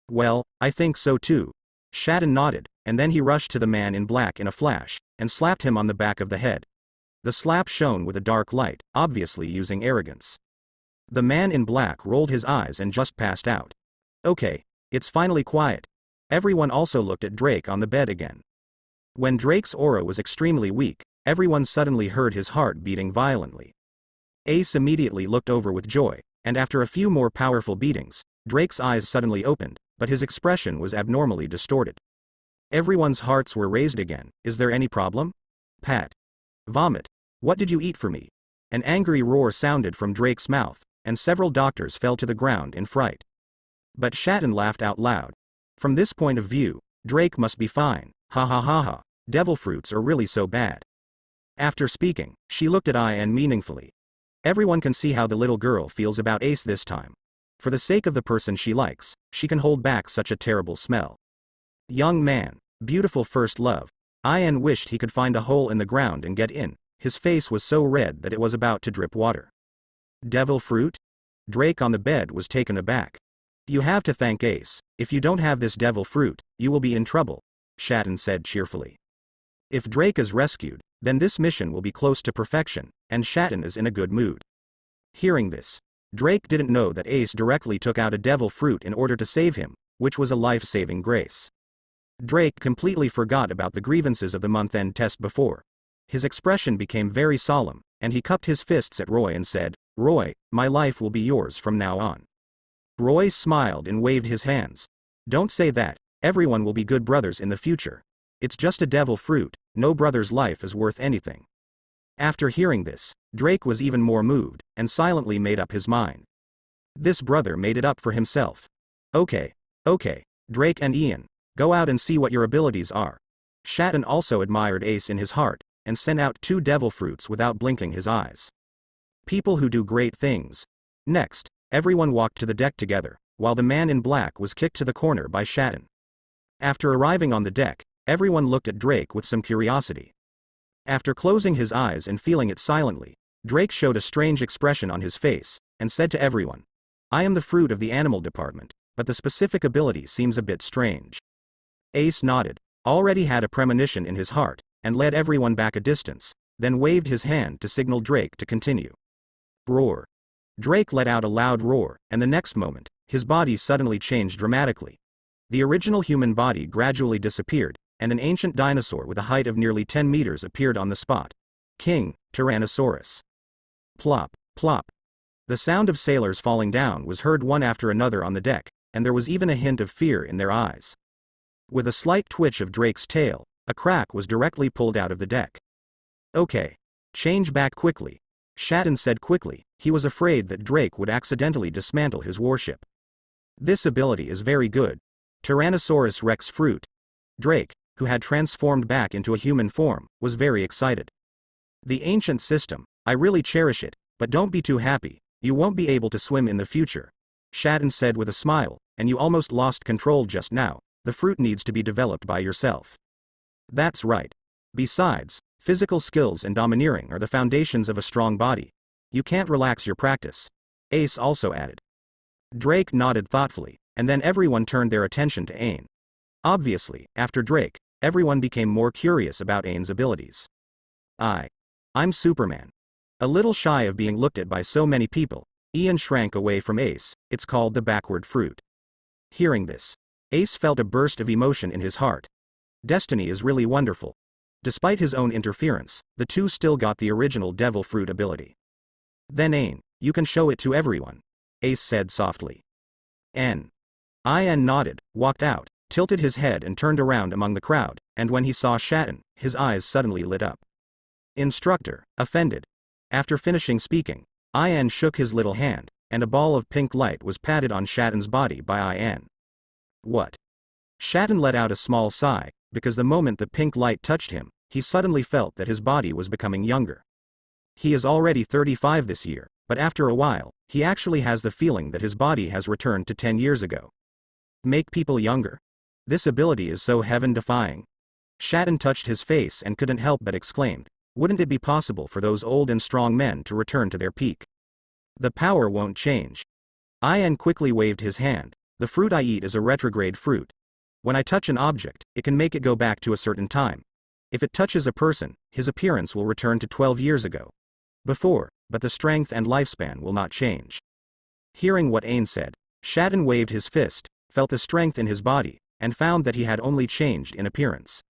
Well, I think so too. Shatten nodded, and then he rushed to the man in black in a flash, and slapped him on the back of the head. The slap shone with a dark light, obviously using arrogance. The man in black rolled his eyes and just passed out. Okay, it's finally quiet. Everyone also looked at Drake on the bed again. When Drake's aura was extremely weak, everyone suddenly heard his heart beating violently. Ace immediately looked over with joy, and after a few more powerful beatings, Drake's eyes suddenly opened, but his expression was abnormally distorted. Everyone's hearts were raised again. Is there any problem? Pat. Vomit. What did you eat for me? An angry roar sounded from Drake's mouth, and several doctors fell to the ground in fright. But Shatten laughed out loud. From this point of view, Drake must be fine. Ha ha ha ha. Devil fruits are really so bad. After speaking, she looked at Ian meaningfully. Everyone can see how the little girl feels about Ace this time. For the sake of the person she likes, she can hold back such a terrible smell. Young man, beautiful first love. Ian wished he could find a hole in the ground and get in. His face was so red that it was about to drip water. Devil fruit? Drake on the bed was taken aback. You have to thank Ace. If you don't have this devil fruit, you will be in trouble, Shatten said cheerfully. If Drake is rescued, then this mission will be close to perfection, and Shatten is in a good mood. Hearing this, Drake didn't know that Ace directly took out a devil fruit in order to save him, which was a life-saving grace. Drake completely forgot about the grievances of the month-end test before. His expression became very solemn, and he cupped his fists at Roy and said, Roy, my life will be yours from now on. Roy smiled and waved his hands. Don't say that, everyone will be good brothers in the future. It's just a devil fruit, no brother's life is worth anything. After hearing this, Drake was even more moved, and silently made up his mind. This brother made it up for himself. Okay, Drake and Ian, go out and see what your abilities are. Shatten also admired Ace in his heart, and sent out 2 devil fruits without blinking his eyes. People who do great things. Next, everyone walked to the deck together, while the man in black was kicked to the corner by Shatten. After arriving on the deck, everyone looked at Drake with some curiosity. After closing his eyes and feeling it silently, Drake showed a strange expression on his face, and said to everyone, I am the fruit of the animal department, but the specific ability seems a bit strange. Ace nodded, already had a premonition in his heart, and led everyone back a distance, then waved his hand to signal Drake to continue. Roar. Drake let out a loud roar, and the next moment, his body suddenly changed dramatically. The original human body gradually disappeared, and an ancient dinosaur with a height of nearly 10 meters appeared on the spot. King, Tyrannosaurus. Plop, plop. The sound of sailors falling down was heard one after another on the deck, and there was even a hint of fear in their eyes. With a slight twitch of Drake's tail, a crack was directly pulled out of the deck. Okay. Change back quickly. Shatten said quickly. He was afraid that Drake would accidentally dismantle his warship. This ability is very good. Tyrannosaurus Rex fruit. Drake, who had transformed back into a human form, was very excited. The ancient system, I really cherish it, but don't be too happy, you won't be able to swim in the future. Shatten said with a smile, and you almost lost control just now, the fruit needs to be developed by yourself. That's right. Besides, physical skills and domineering are the foundations of a strong body. You can't relax your practice. Ace also added. Drake nodded thoughtfully, and then everyone turned their attention to Ain. Obviously, after Drake, everyone became more curious about Ain's abilities. I'm Superman. A little shy of being looked at by so many people, Ian shrank away from Ace. It's called the backward fruit. Hearing this, Ace felt a burst of emotion in his heart. Destiny is really wonderful. Despite his own interference, the two still got the original devil fruit ability. Then Ain, you can show it to everyone, Ace said softly. Ian nodded, walked out, tilted his head and turned around among the crowd, and when he saw Shatten, his eyes suddenly lit up. Instructor, offended. After finishing speaking, Ian shook his little hand, and a ball of pink light was patted on Shatten's body by Ian. What? Shatten let out a small sigh, because the moment the pink light touched him, he suddenly felt that his body was becoming younger. He is already 35 this year, but after a while, he actually has the feeling that his body has returned to 10 years ago. Make people younger? This ability is so heaven-defying. Shatten touched his face and couldn't help but exclaimed, Wouldn't it be possible for those old and strong men to return to their peak? The power won't change. Ian quickly waved his hand. The fruit I eat is a retrograde fruit. When I touch an object, it can make it go back to a certain time. If it touches a person, his appearance will return to 12 years ago. Before, but the strength and lifespan will not change. Hearing what Ain said, Shadden waved his fist, felt the strength in his body, and found that he had only changed in appearance.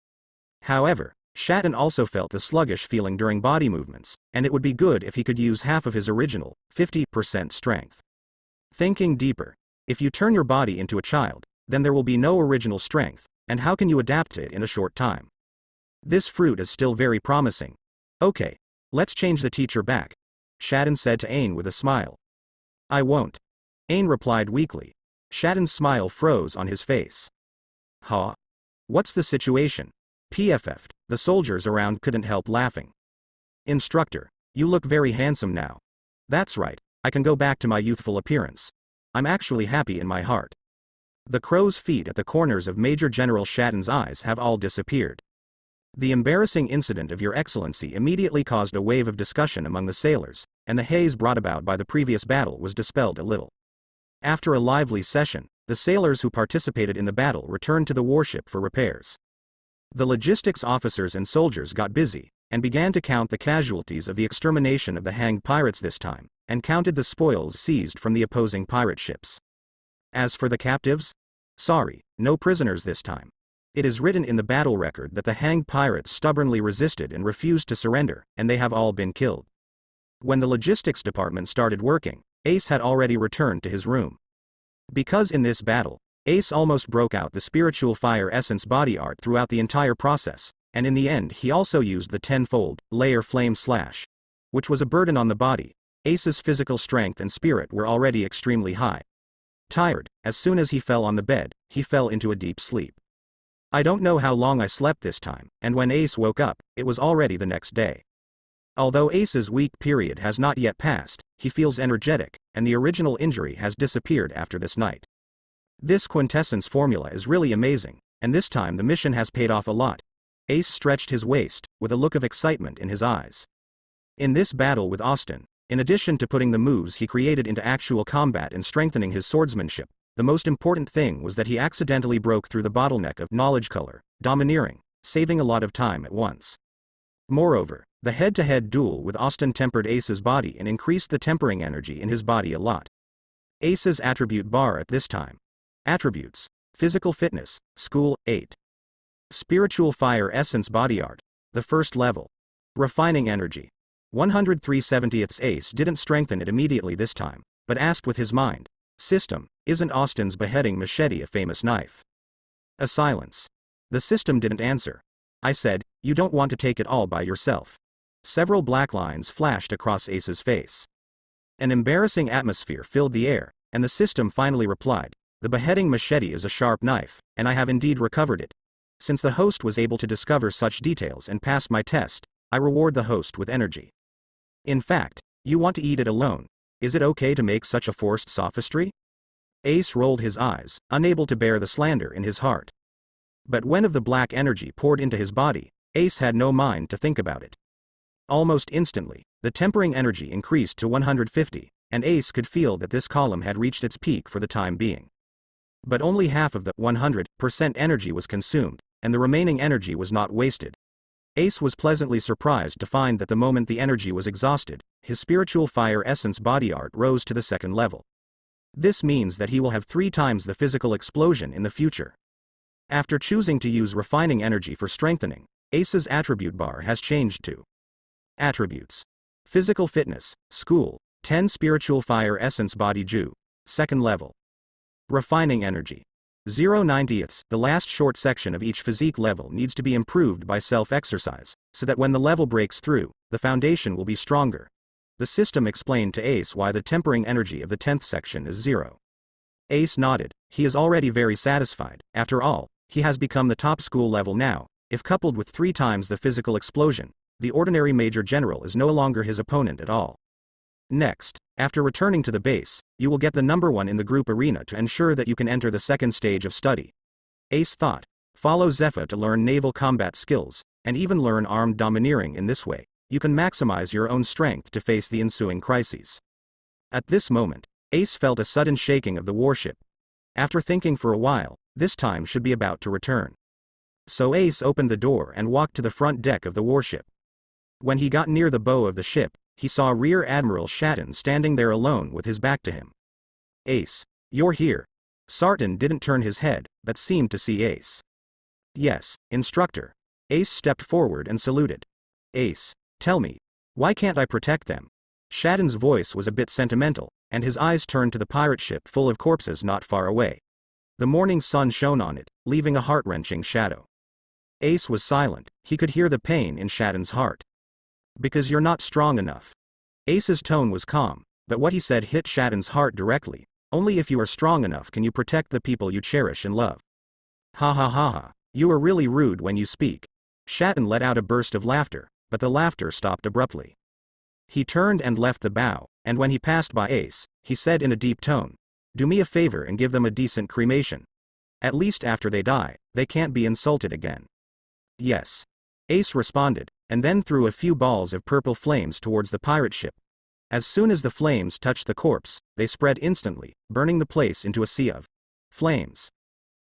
However, Shadden also felt the sluggish feeling during body movements, and it would be good if he could use half of his original, 50% strength. Thinking deeper, if you turn your body into a child, then there will be no original strength, and how can you adapt to it in a short time? This fruit is still very promising. Okay, let's change the teacher back, Shadden said to Ain with a smile. I won't. Ain replied weakly. Shadden's smile froze on his face. Huh? What's the situation? PFF'd, the soldiers around couldn't help laughing. Instructor, you look very handsome now. That's right, I can go back to my youthful appearance. I'm actually happy in my heart. The crow's feet at the corners of Major General Shadden's eyes have all disappeared. The embarrassing incident of Your Excellency immediately caused a wave of discussion among the sailors, and the haze brought about by the previous battle was dispelled a little. After a lively session, the sailors who participated in the battle returned to the warship for repairs. The logistics officers and soldiers got busy, and began to count the casualties of the extermination of the hanged pirates this time, and counted the spoils seized from the opposing pirate ships. As for the captives? Sorry, no prisoners this time. It is written in the battle record that the hanged pirates stubbornly resisted and refused to surrender, and they have all been killed. When the logistics department started working, Ace had already returned to his room. Because in this battle, Ace almost broke out the spiritual fire essence body art throughout the entire process, and in the end he also used the tenfold layer flame slash, which was a burden on the body. Ace's physical strength and spirit were already extremely high. Tired, as soon as he fell on the bed, he fell into a deep sleep. I don't know how long I slept this time, and when Ace woke up, it was already the next day. Although Ace's weak period has not yet passed, he feels energetic, and the original injury has disappeared after this night. This quintessence formula is really amazing, and this time the mission has paid off a lot. Ace stretched his waist, with a look of excitement in his eyes. In this battle with Austin, in addition to putting the moves he created into actual combat and strengthening his swordsmanship, the most important thing was that he accidentally broke through the bottleneck of knowledge color, domineering, saving a lot of time at once. Moreover, the head-to-head duel with Austin tempered Ace's body and increased the tempering energy in his body a lot. Ace's attribute bar at this time. Attributes: Physical Fitness, School, 8. Spiritual Fire Essence Body Art, the first level. Refining Energy. 103/70. Ace didn't strengthen it immediately this time, but asked with his mind, System, isn't Austin's beheading machete a famous knife? A silence. The system didn't answer. I said, you don't want to take it all by yourself. Several black lines flashed across Ace's face. An embarrassing atmosphere filled the air, and the system finally replied, the beheading machete is a sharp knife, and I have indeed recovered it. Since the host was able to discover such details and passed my test, I reward the host with energy. In fact, you want to eat it alone. Is it okay to make such a forced sophistry? Ace rolled his eyes, unable to bear the slander in his heart. But when of the black energy poured into his body, Ace had no mind to think about it. Almost instantly, the tempering energy increased to 150, and Ace could feel that this column had reached its peak for the time being. But only half of the 100% energy was consumed, and the remaining energy was not wasted. Ace was pleasantly surprised to find that the moment the energy was exhausted, his spiritual fire essence body art rose to the second level. This means that he will have 3 times the physical explosion in the future. After choosing to use refining energy for strengthening, Ace's attribute bar has changed to Attributes: Physical Fitness, School, 10 Spiritual Fire Essence Body Ju, second level. Refining Energy. 0/90. The last short section of each physique level needs to be improved by self-exercise, so that when the level breaks through, the foundation will be stronger. The system explained to Ace why the tempering energy of the 10th section is 0. Ace nodded. He is already very satisfied. After all, he has become the top school level now. If coupled with 3 times the physical explosion, the ordinary Major General is no longer his opponent at all. Next, after returning to the base, you will get the number 1 in the group arena to ensure that you can enter the second stage of study. Ace thought. Follow Zephyr to learn naval combat skills, and even learn armed domineering in this way. you can maximize your own strength to face the ensuing crises. At this moment, Ace felt a sudden shaking of the warship. After thinking for a while, this time should be about to return. So Ace opened the door and walked to the front deck of the warship. When he got near the bow of the ship, he saw Rear Admiral Shatton standing there alone with his back to him. Ace, you're here. Sarton didn't turn his head, but seemed to see Ace. Yes, instructor. Ace stepped forward and saluted. Ace, tell me, why can't I protect them? Shatton's voice was a bit sentimental, and his eyes turned to the pirate ship full of corpses not far away. The morning sun shone on it, leaving a heart-wrenching shadow. Ace was silent. He could hear the pain in Shatton's heart. Because you're not strong enough. Ace's tone was calm, but what he said hit Shatton's heart directly. Only if you are strong enough can you protect the people you cherish and love. Ha ha ha ha, you are really rude when you speak. Shatton let out a burst of laughter, but the laughter stopped abruptly. He turned and left the bow, and when he passed by Ace, he said in a deep tone, do me a favor and give them a decent cremation. At least after they die, they can't be insulted again. Yes. Ace responded, and then threw a few balls of purple flames towards the pirate ship. As soon as the flames touched the corpse, they spread instantly, burning the place into a sea of flames.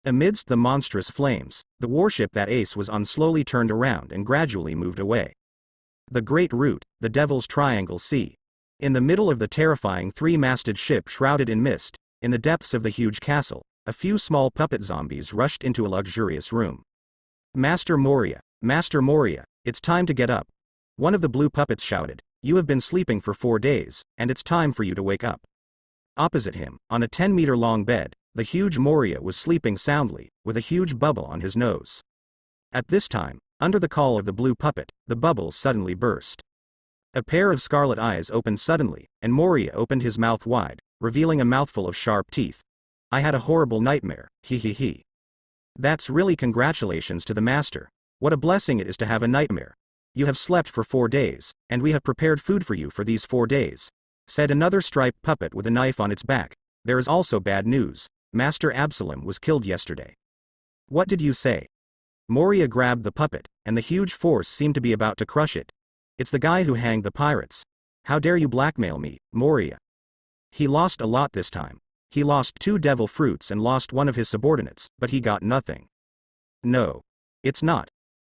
Amidst the monstrous flames, the warship that Ace was on slowly turned around and gradually moved away. The Great Root, the Devil's Triangle Sea. In the middle of the terrifying three-masted ship shrouded in mist, in the depths of the huge castle, a few small puppet zombies rushed into a luxurious room. Master Moria, it's time to get up. One of the blue puppets shouted. You have been sleeping for 4 days, and it's time for you to wake up. Opposite him, on a 10-meter-long bed, the huge Moria was sleeping soundly, with a huge bubble on his nose. At this time, under the call of the blue puppet, the bubble suddenly burst. A pair of scarlet eyes opened suddenly, and Moria opened his mouth wide, revealing a mouthful of sharp teeth. I had a horrible nightmare, he he he. That's really congratulations to the master. What a blessing it is to have a nightmare. You have slept for 4 days, and we have prepared food for you for these 4 days, said another striped puppet with a knife on its back. There is also bad news. Master Absalom was killed yesterday. What did you say? Moria grabbed the puppet, and the huge force seemed to be about to crush it. It's the guy who hanged the pirates. How dare you blackmail me, Moria? He lost a lot this time. He lost 2 devil fruits and lost one of his subordinates, but he got nothing. No. It's not.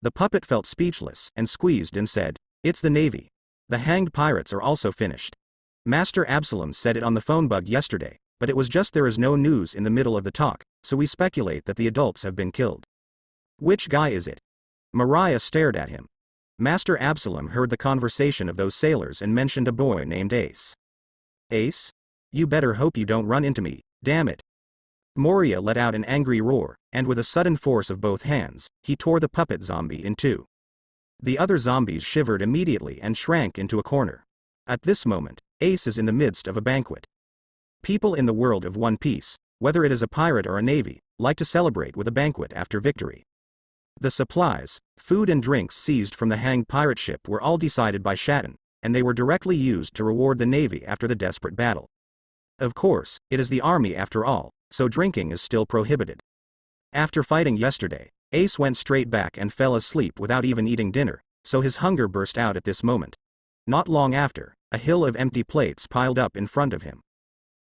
The puppet felt speechless and squeezed and said, it's the Navy. The hanged pirates are also finished. Master Absalom said it on the phone bug yesterday, but it was just there is no news in the middle of the talk, so we speculate that the adults have been killed. Which guy is it? Moria stared at him. Master Absalom heard the conversation of those sailors and mentioned a boy named Ace. Ace? You better hope you don't run into me, damn it. Moria let out an angry roar, and with a sudden force of both hands, he tore the puppet zombie in 2. The other zombies shivered immediately and shrank into a corner. At this moment, Ace is in the midst of a banquet. People in the world of One Piece, whether it is a pirate or a navy, like to celebrate with a banquet after victory. The supplies, food and drinks seized from the hanged pirate ship were all decided by Shatton, and they were directly used to reward the navy after the desperate battle. Of course, it is the army after all, so drinking is still prohibited. After fighting yesterday, Ace went straight back and fell asleep without even eating dinner, so his hunger burst out at this moment. Not long after, a hill of empty plates piled up in front of him.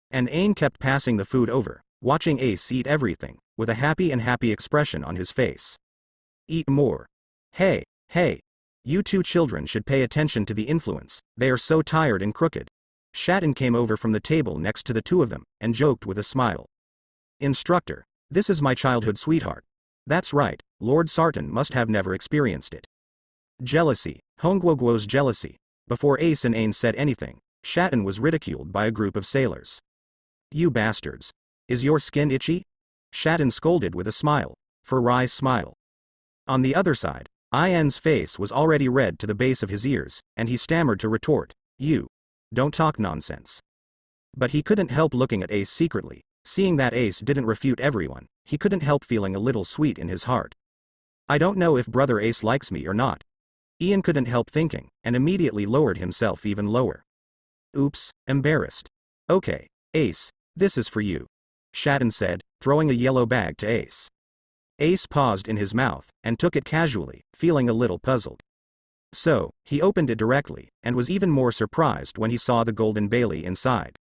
And Ain kept passing the food over, watching Ace eat everything, with a happy expression on his face. Eat more. Hey, you 2 children should pay attention to the influence, they are so tired and crooked. Shatton came over from the table next to the 2 of them, and joked with a smile. Instructor, this is my childhood sweetheart. That's right, Lord Sarton must have never experienced it. Jealousy, Hongguoguo's jealousy. Before Ace and Ain said anything, Shatton was ridiculed by a group of sailors. You bastards. Is your skin itchy? Shatton scolded with a smile. Wry's smile. On the other side, Ian's face was already red to the base of his ears, and he stammered to retort, you. Don't talk nonsense. But he couldn't help looking at Ace secretly. Seeing that Ace didn't refute everyone, he couldn't help feeling a little sweet in his heart. I don't know if Brother Ace likes me or not. Ian couldn't help thinking, and immediately lowered himself even lower. Oops, embarrassed. Okay, Ace, this is for you. Shatton said, throwing a yellow bag to Ace. Ace paused in his mouth, and took it casually, feeling a little puzzled. So, he opened it directly, and was even more surprised when he saw the golden Bailey inside.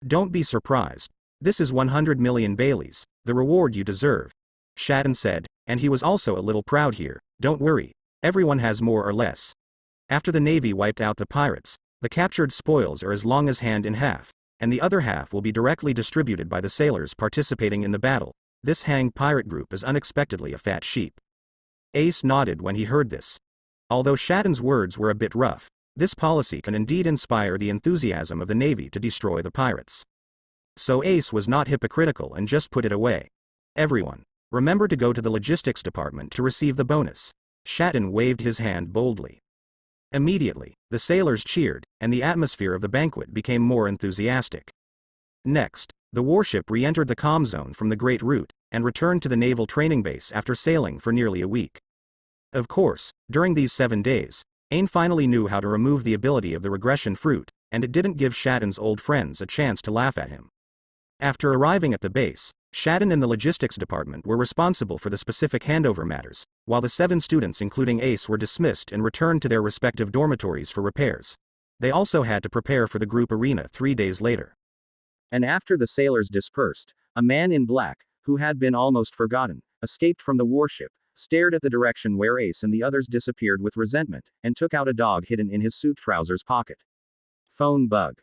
Don't be surprised. This is 100 million Baileys, the reward you deserve, Shatton said, and he was also a little proud here. Don't worry, everyone has more or less. After the Navy wiped out the pirates, the captured spoils are as long as hand in half, and the other half will be directly distributed by the sailors participating in the battle. This hanged pirate group is unexpectedly a fat sheep. Ace nodded when he heard this. Although Shatton's words were a bit rough, this policy can indeed inspire the enthusiasm of the Navy to destroy the pirates. So Ace was not hypocritical and just put it away. Everyone, remember to go to the logistics department to receive the bonus. Shatton waved his hand boldly. Immediately, the sailors cheered, and the atmosphere of the banquet became more enthusiastic. Next, the warship re-entered the comm zone from the Great Route, and returned to the naval training base after sailing for nearly a week. Of course, during these 7 days, Ain finally knew how to remove the ability of the regression fruit, and it didn't give Shatton's old friends a chance to laugh at him. After arriving at the base, Shatton and the logistics department were responsible for the specific handover matters, while the 7 students including Ace were dismissed and returned to their respective dormitories for repairs. They also had to prepare for the group arena 3 days later. And after the sailors dispersed, a man in black, who had been almost forgotten, escaped from the warship, stared at the direction where Ace and the others disappeared with resentment, and took out a dog hidden in his suit trousers pocket. Phone bug.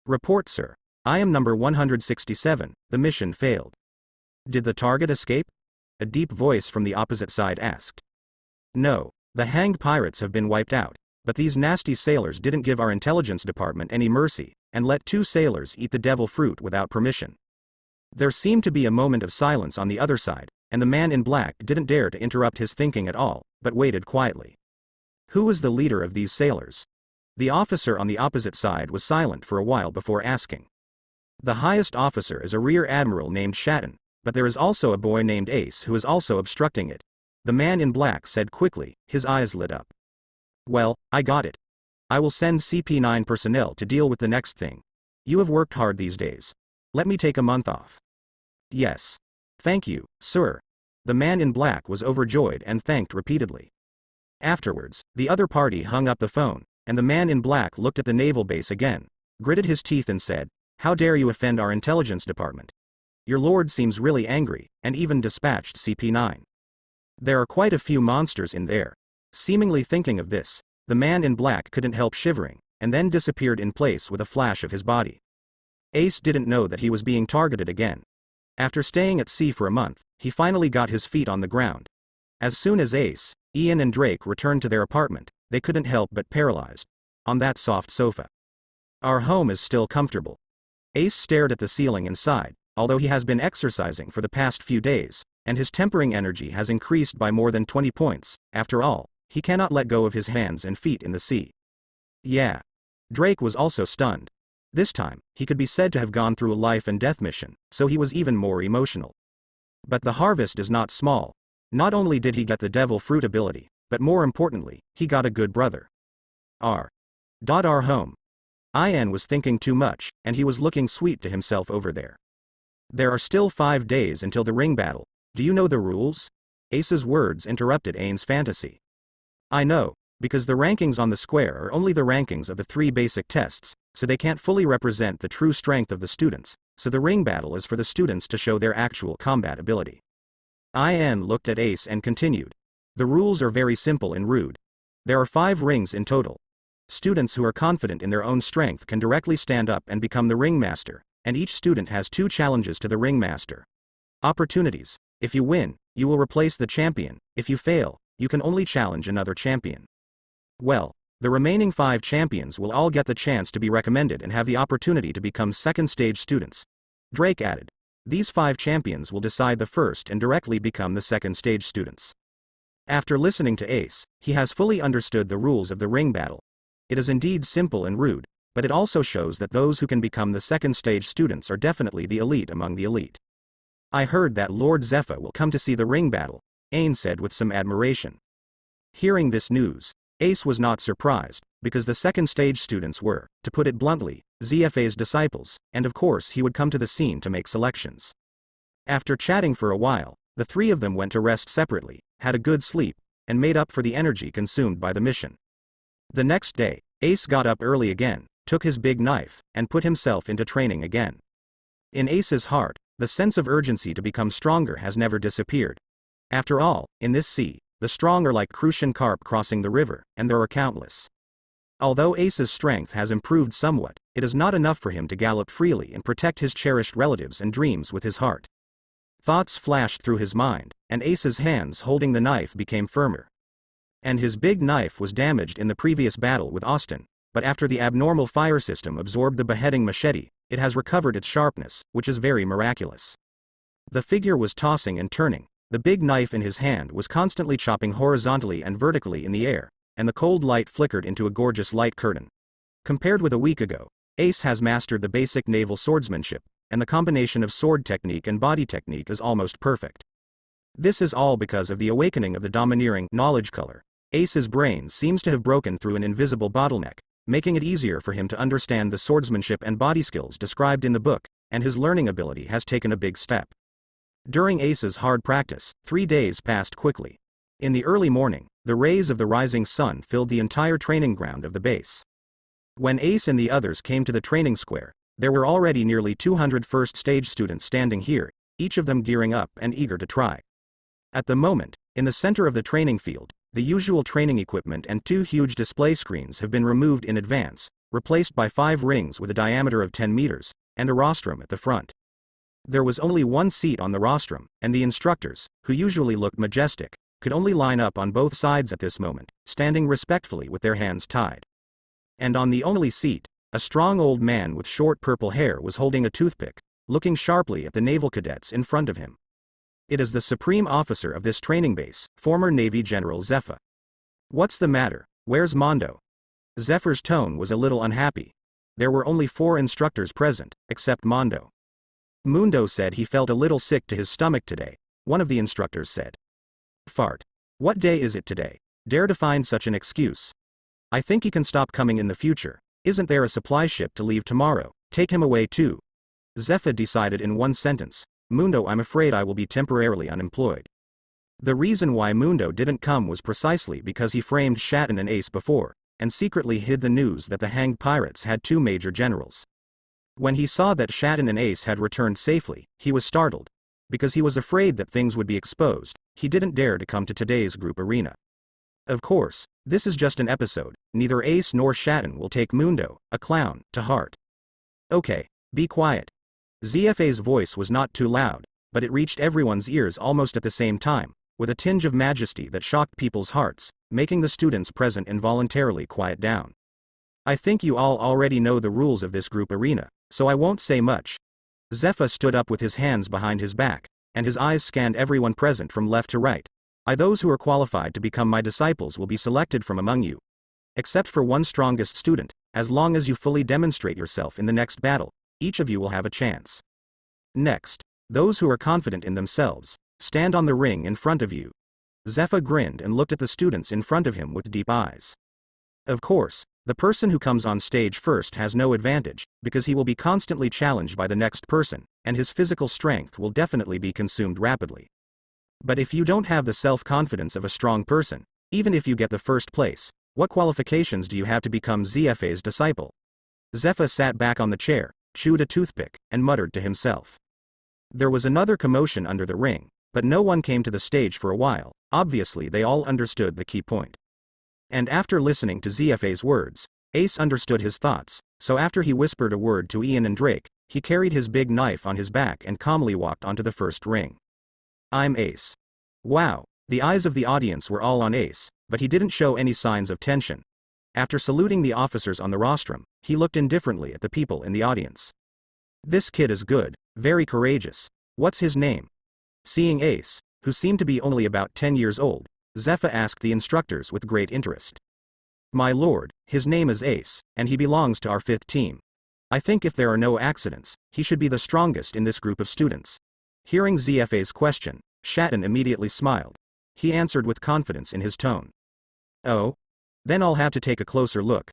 Report, sir. I am number 167, the mission failed. Did the target escape? A deep voice from the opposite side asked. No, the hanged pirates have been wiped out, but these nasty sailors didn't give our intelligence department any mercy, and let 2 sailors eat the devil fruit without permission. There seemed to be a moment of silence on the other side, and the man in black didn't dare to interrupt his thinking at all, but waited quietly. Who was the leader of these sailors? The officer on the opposite side was silent for a while before asking. The highest officer is a rear admiral named Shatton, but there is also a boy named Ace who is also obstructing it. The man in black said quickly, his eyes lit up. Well, I got it. I will send CP9 personnel to deal with the next thing. You have worked hard these days. Let me take a month off. Yes. Thank you, sir. The man in black was overjoyed and thanked repeatedly. Afterwards, the other party hung up the phone, and the man in black looked at the naval base again, gritted his teeth and said, How dare you offend our intelligence department? Your lord seems really angry, and even dispatched CP9. There are quite a few monsters in there. Seemingly thinking of this, the man in black couldn't help shivering, and then disappeared in place with a flash of his body. Ace didn't know that he was being targeted again. After staying at sea for a month, he finally got his feet on the ground. As soon as Ace, Ian and Drake returned to their apartment, they couldn't help but paralyzed. On that soft sofa. Our home is still comfortable. Ace stared at the ceiling and sighed, although he has been exercising for the past few days, and his tempering energy has increased by more than 20 points, after all, he cannot let go of his hands and feet in the sea. Yeah. Drake was also stunned. This time, he could be said to have gone through a life and death mission, so he was even more emotional. But the harvest is not small. Not only did he get the devil fruit ability, but more importantly, he got a good brother. Our home. Ian was thinking too much, and he was looking sweet to himself over there. There are still 5 days until the ring battle. Do you know the rules? Ace's words interrupted Ain's fantasy. I know, because the rankings on the square are only the rankings of the 3 basic tests, so they can't fully represent the true strength of the students, so the ring battle is for the students to show their actual combat ability. Ian looked at Ace and continued. The rules are very simple and rude. There are 5 rings in total. Students who are confident in their own strength can directly stand up and become the ringmaster, and each student has 2 challenges to the ringmaster. Opportunities. If you win, you will replace the champion. If you fail, you can only challenge another champion. Well, the remaining 5 champions will all get the chance to be recommended and have the opportunity to become second stage students. Drake added. These 5 champions will decide the first and directly become the second stage students. After listening to Ace, he has fully understood the rules of the ring battle. It is indeed simple and rude, but it also shows that those who can become the second stage students are definitely the elite among the elite. I heard that Lord Zephyr will come to see the ring battle, Ain said with some admiration. Hearing this news, Ace was not surprised, because the second stage students were, to put it bluntly, ZFA's disciples, and of course he would come to the scene to make selections. After chatting for a while, the 3 of them went to rest separately, had a good sleep, and made up for the energy consumed by the mission. The next day, Ace got up early again, took his big knife, and put himself into training again. In Ace's heart, the sense of urgency to become stronger has never disappeared. After all, in this sea, the strong are like crucian carp crossing the river, and there are countless. Although Ace's strength has improved somewhat, it is not enough for him to gallop freely and protect his cherished relatives and dreams with his heart. Thoughts flashed through his mind, and Ace's hands holding the knife became firmer. And his big knife was damaged in the previous battle with Austin, but after the abnormal fire system absorbed the beheading machete, it has recovered its sharpness, which is very miraculous. The figure was tossing and turning, the big knife in his hand was constantly chopping horizontally and vertically in the air, and the cold light flickered into a gorgeous light curtain. Compared with a week ago, Ace has mastered the basic naval swordsmanship, and the combination of sword technique and body technique is almost perfect. This is all because of the awakening of the domineering knowledge color. Ace's brain seems to have broken through an invisible bottleneck, making it easier for him to understand the swordsmanship and body skills described in the book, and his learning ability has taken a big step. During Ace's hard practice, 3 days passed quickly. In the early morning, the rays of the rising sun filled the entire training ground of the base. When Ace and the others came to the training square, there were already nearly 200 first stage students standing here, each of them gearing up and eager to try. At the moment, in the center of the training field, the usual training equipment and 2 huge display screens have been removed in advance, replaced by 5 rings with a diameter of 10 meters, and a rostrum at the front. There was only 1 seat on the rostrum, and the instructors, who usually looked majestic, could only line up on both sides at this moment, standing respectfully with their hands tied. And on the only seat, a strong old man with short purple hair was holding a toothpick, looking sharply at the naval cadets in front of him. It is the supreme officer of this training base, former Navy General Zephyr. What's the matter? Where's Mondo? Zephyr's tone was a little unhappy. There were only 4 instructors present, except Mondo. Mundo said he felt a little sick to his stomach today, one of the instructors said. Fart. What day is it today? Dare to find such an excuse. I think he can stop coming in the future. Isn't there a supply ship to leave tomorrow? Take him away too. Zephyr decided in one sentence. Mundo, I'm afraid I will be temporarily unemployed. The reason why Mundo didn't come was precisely because he framed Shatton and Ace before, and secretly hid the news that the hanged pirates had 2 major generals. When he saw that Shatton and Ace had returned safely, he was startled. Because he was afraid that things would be exposed, he didn't dare to come to today's group arena. Of course, this is just an episode, neither Ace nor Shatton will take Mundo, a clown, to heart. Okay, be quiet. Zepha's voice was not too loud, but it reached everyone's ears almost at the same time, with a tinge of majesty that shocked people's hearts, making the students present involuntarily quiet down. I think you all already know the rules of this group arena, so I won't say much. Zephyr stood up with his hands behind his back, and his eyes scanned everyone present from left to right. Those who are qualified to become my disciples will be selected from among you. Except for one strongest student, as long as you fully demonstrate yourself in the next battle, each of you will have a chance. Next, those who are confident in themselves, stand on the ring in front of you. Zephyr grinned and looked at the students in front of him with deep eyes. Of course, the person who comes on stage first has no advantage, because he will be constantly challenged by the next person, and his physical strength will definitely be consumed rapidly. But if you don't have the self-confidence of a strong person, even if you get the first place, what qualifications do you have to become Zepha's disciple? Zephyr sat back on the chair, chewed a toothpick, and muttered to himself. There was another commotion under the ring, but no one came to the stage for a while. Obviously they all understood the key point. And after listening to Zepha's words, Ace understood his thoughts, so after he whispered a word to Ian and Drake, he carried his big knife on his back and calmly walked onto the first ring. I'm Ace. Wow, the eyes of the audience were all on Ace, but he didn't show any signs of tension. After saluting the officers on the rostrum, he looked indifferently at the people in the audience. This kid is good, very courageous. What's his name? Seeing Ace, who seemed to be only about 10 years old, Zephyr asked the instructors with great interest. My lord, his name is Ace, and he belongs to our 5th team. I think if there are no accidents, he should be the strongest in this group of students. Hearing Zepha's question, Shatton immediately smiled. He answered with confidence in his tone. Oh? Then I'll have to take a closer look.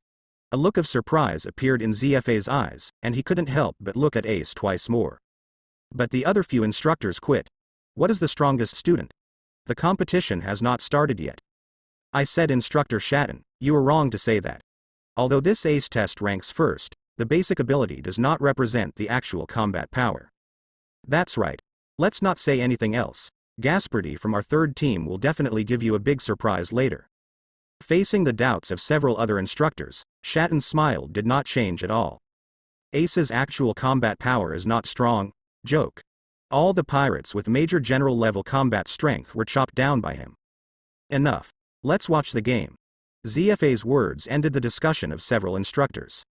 A look of surprise appeared in Zepha's eyes, and he couldn't help but look at Ace twice more. But the other few instructors quit. What is the strongest student? The competition has not started yet. I said, Instructor Shatton, you were wrong to say that. Although this ace test ranks first, the basic ability does not represent the actual combat power. That's right. Let's not say anything else. Gaspardy from our third team will definitely give you a big surprise later. Facing the doubts of several other instructors, Shatton's smile did not change at all. Ace's actual combat power is not strong. Joke. All the pirates with major general level combat strength were chopped down by him. Enough. Let's watch the game. Zephy's words ended the discussion of several instructors.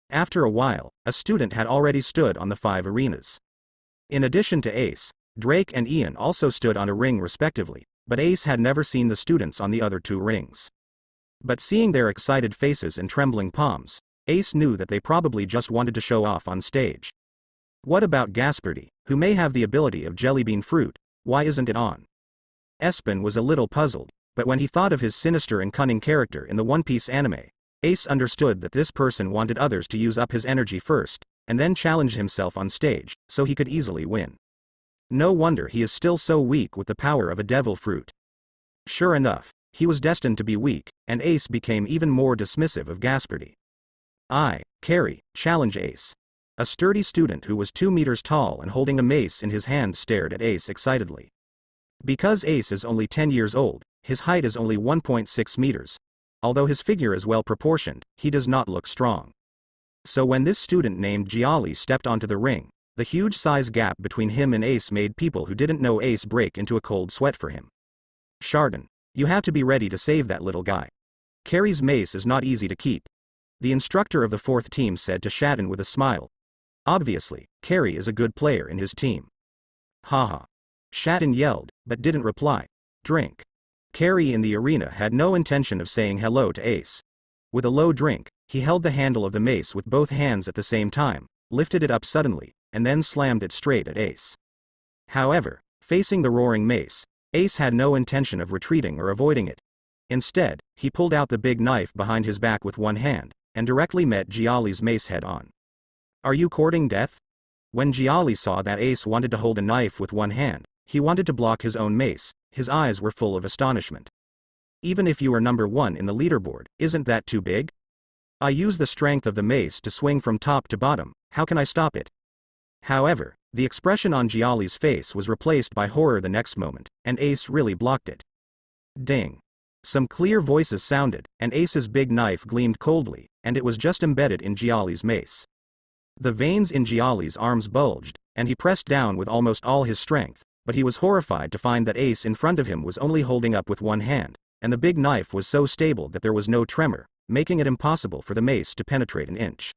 After a while, a student had already stood on the 5 arenas. In addition to Ace, Drake and Ian also stood on a ring respectively, but Ace had never seen the students on the other 2 rings. But seeing their excited faces and trembling palms, Ace knew that they probably just wanted to show off on stage. What about Gaspardy, who may have the ability of jellybean fruit? Why isn't it on? Espen was a little puzzled, but when he thought of his sinister and cunning character in the One Piece anime, Ace understood that this person wanted others to use up his energy first, and then challenge himself on stage, so he could easily win. No wonder he is still so weak with the power of a devil fruit. Sure enough, he was destined to be weak, and Ace became even more dismissive of Gaspardy. Carry, challenge Ace. A sturdy student who was 2 meters tall and holding a mace in his hand stared at Ace excitedly. Because Ace is only 10 years old, his height is only 1.6 meters. Although his figure is well proportioned, he does not look strong. So when this student named Giali stepped onto the ring, the huge size gap between him and Ace made people who didn't know Ace break into a cold sweat for him. Sharden, you have to be ready to save that little guy. Carry's mace is not easy to keep. The instructor of the 4th team said to Shatton with a smile. Obviously, Carry is a good player in his team. Haha. Shatton yelled, but didn't reply. Drink. Carry in the arena had no intention of saying hello to Ace. With a low drink, he held the handle of the mace with both hands at the same time, lifted it up suddenly, and then slammed it straight at Ace. However, facing the roaring mace, Ace had no intention of retreating or avoiding it. Instead, he pulled out the big knife behind his back with one hand, and directly met Giali's mace head-on. Are you courting death? When Giali saw that Ace wanted to hold a knife with one hand, he wanted to block his own mace. His eyes were full of astonishment. Even if you are number 1 in the leaderboard, isn't that too big? I use the strength of the mace to swing from top to bottom, how can I stop it? However, the expression on Giali's face was replaced by horror the next moment, and Ace really blocked it. Ding. Some clear voices sounded, and Ace's big knife gleamed coldly, and it was just embedded in Giali's mace. The veins in Giali's arms bulged, and he pressed down with almost all his strength, but he was horrified to find that Ace in front of him was only holding up with one hand, and the big knife was so stable that there was no tremor, making it impossible for the mace to penetrate an inch.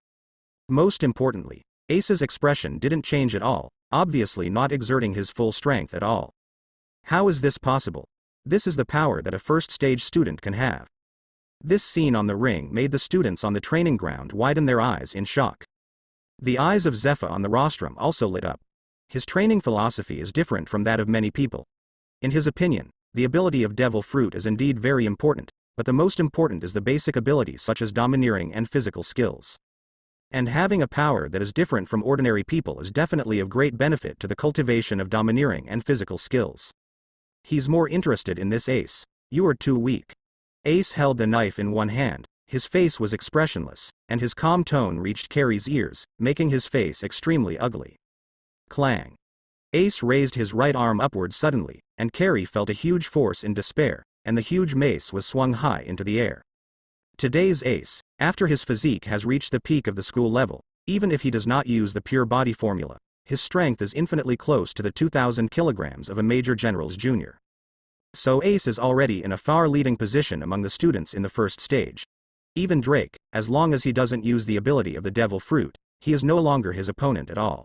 Most importantly, Ace's expression didn't change at all, obviously not exerting his full strength at all. How is this possible? This is the power that a first-stage student can have. This scene on the ring made the students on the training ground widen their eyes in shock. The eyes of Zephyr on the rostrum also lit up. His training philosophy is different from that of many people. In his opinion, the ability of devil fruit is indeed very important, but the most important is the basic abilities such as domineering and physical skills. And having a power that is different from ordinary people is definitely of great benefit to the cultivation of domineering and physical skills. He's more interested in this Ace. You are too weak. Ace held the knife in one hand, his face was expressionless, and his calm tone reached Carry's ears, making his face extremely ugly. Clang. Ace raised his right arm upward suddenly, and Carry felt a huge force in despair, and the huge mace was swung high into the air. Today's Ace, after his physique has reached the peak of the school level, even if he does not use the pure body formula, his strength is infinitely close to the 2,000 kilograms of a Major General's junior. So Ace is already in a far leading position among the students in the first stage. Even Drake, as long as he doesn't use the ability of the devil fruit, he is no longer his opponent at all.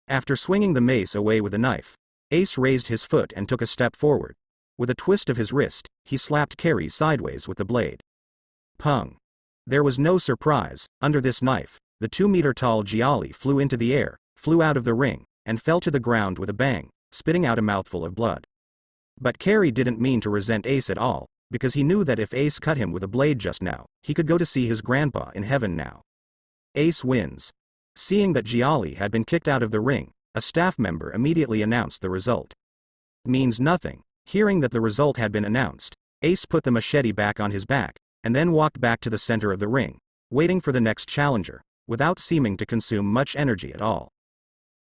After swinging the mace away with a knife, Ace raised his foot and took a step forward. With a twist of his wrist, he slapped Carry sideways with the blade. Pung. There was no surprise. Under this knife, the 2-meter-tall Giali flew into the air, flew out of the ring, and fell to the ground with a bang, spitting out a mouthful of blood. But Carry didn't mean to resent Ace at all, because he knew that if Ace cut him with a blade just now, he could go to see his grandpa in heaven now. Ace wins. Seeing that Giali had been kicked out of the ring, a staff member immediately announced the result. Means nothing. Hearing that the result had been announced, Ace put the machete back on his back, and then walked back to the center of the ring, waiting for the next challenger, without seeming to consume much energy at all.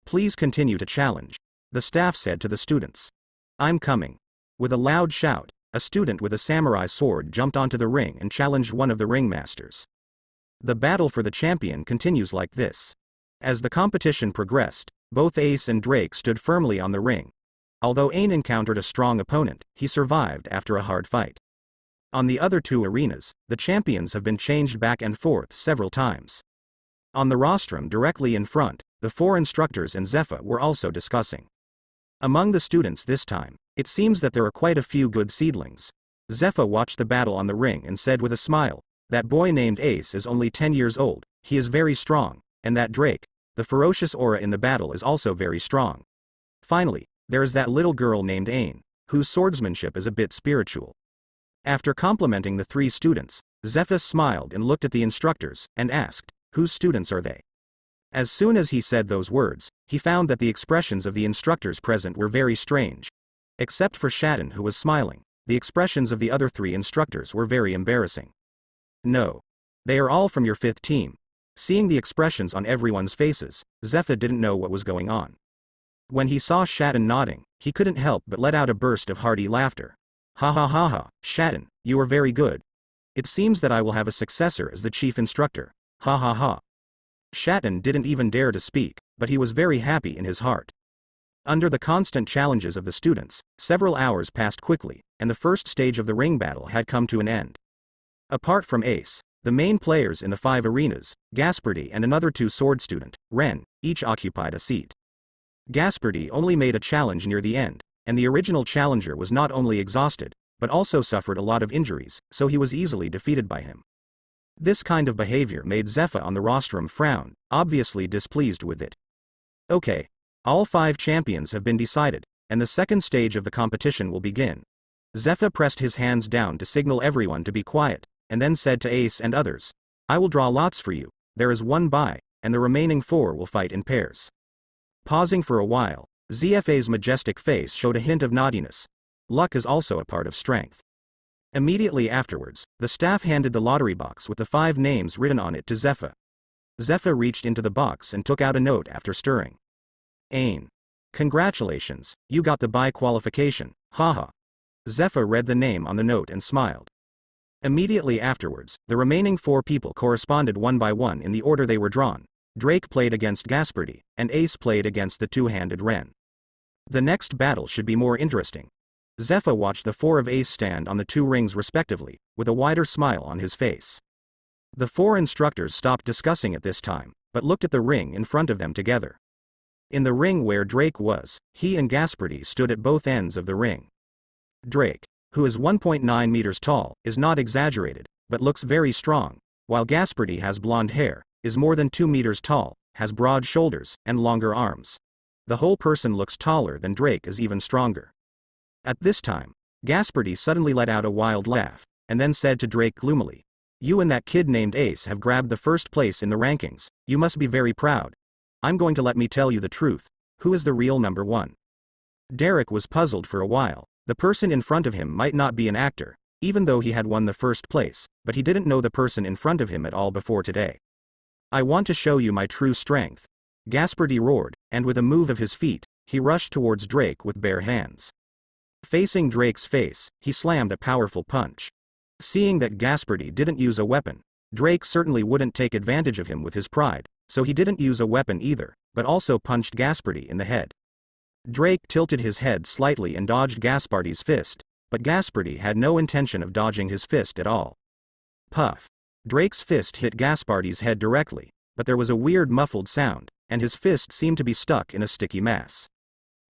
Please continue to challenge, the staff said to the students. I'm coming. With a loud shout, a student with a samurai sword jumped onto the ring and challenged one of the ringmasters. The battle for the champion continues like this. As the competition progressed, both Ace and Drake stood firmly on the ring. Although Ain encountered a strong opponent, he survived after a hard fight. On the other two arenas, the champions have been changed back and forth several times. On the rostrum directly in front, the four instructors and Zephyr were also discussing. Among the students this time, it seems that there are quite a few good seedlings. Zephyr watched the battle on the ring and said with a smile, that boy named Ace is only 10 years old, he is very strong, and that Drake, the ferocious aura in the battle is also very strong. Finally, there is that little girl named Ain, whose swordsmanship is a bit spiritual. After complimenting the three students, Zephyr smiled and looked at the instructors, and asked, whose students are they? As soon as he said those words, he found that the expressions of the instructors present were very strange. Except for Shatten who was smiling, the expressions of the other three instructors were very embarrassing. No. They are all from your 5th team. Seeing the expressions on everyone's faces, Zephyr didn't know what was going on. When he saw Shatten nodding, he couldn't help but let out a burst of hearty laughter. Ha ha ha ha, Shatten, you are very good. It seems that I will have a successor as the chief instructor. Ha ha ha. Shatten didn't even dare to speak, but he was very happy in his heart. Under the constant challenges of the students, several hours passed quickly, and the first stage of the ring battle had come to an end. Apart from Ace, the main players in the 5 arenas, Gaspardy and another 2 sword student, Ren, each occupied a seat. Gaspardy only made a challenge near the end, and the original challenger was not only exhausted, but also suffered a lot of injuries, so he was easily defeated by him. This kind of behavior made Zephyr on the rostrum frown, obviously displeased with it. Okay. All 5 champions have been decided, and the second stage of the competition will begin. Zephyr pressed his hands down to signal everyone to be quiet, and then said to Ace and others, I will draw lots for you, there is 1 bye, and the remaining 4 will fight in pairs. Pausing for a while, Zephy's majestic face showed a hint of naughtiness. Luck is also a part of strength. Immediately afterwards, the staff handed the lottery box with the 5 names written on it to Zephyr. Zephyr reached into the box and took out a note after stirring. Ain. Congratulations, you got the bye qualification, haha. Zephyr read the name on the note and smiled. Immediately afterwards, the remaining 4 people corresponded one by one in the order they were drawn. Drake played against Gaspardy, and Ace played against the 2-handed Ren. The next battle should be more interesting. Zephyr watched the 4 of Ace stand on the 2 rings respectively, with a wider smile on his face. The 4 instructors stopped discussing at this time, but looked at the ring in front of them together. In the ring where Drake was, he and Gaspardy stood at both ends of the ring. Drake, who is 1.9 meters tall, is not exaggerated, but looks very strong, while Gaspardy has blonde hair, is more than 2 meters tall, has broad shoulders, and longer arms. The whole person looks taller than Drake is even stronger. At this time, Gaspardy suddenly let out a wild laugh, and then said to Drake gloomily, you and that kid named Ace have grabbed the first place in the rankings, you must be very proud. I'm going to let me tell you the truth, who is the real number 1? Derek was puzzled for a while. The person in front of him might not be an actor, even though he had won the first place, but he didn't know the person in front of him at all before today. I want to show you my true strength. Gaspardy roared, and with a move of his feet, he rushed towards Drake with bare hands. Facing Drake's face, he slammed a powerful punch. Seeing that Gaspardy didn't use a weapon, Drake certainly wouldn't take advantage of him with his pride, so he didn't use a weapon either, but also punched Gaspardy in the head. Drake tilted his head slightly and dodged Gaspardy's fist, but Gaspardy had no intention of dodging his fist at all. Puff. Drake's fist hit Gaspardy's head directly, but there was a weird muffled sound, and his fist seemed to be stuck in a sticky mass.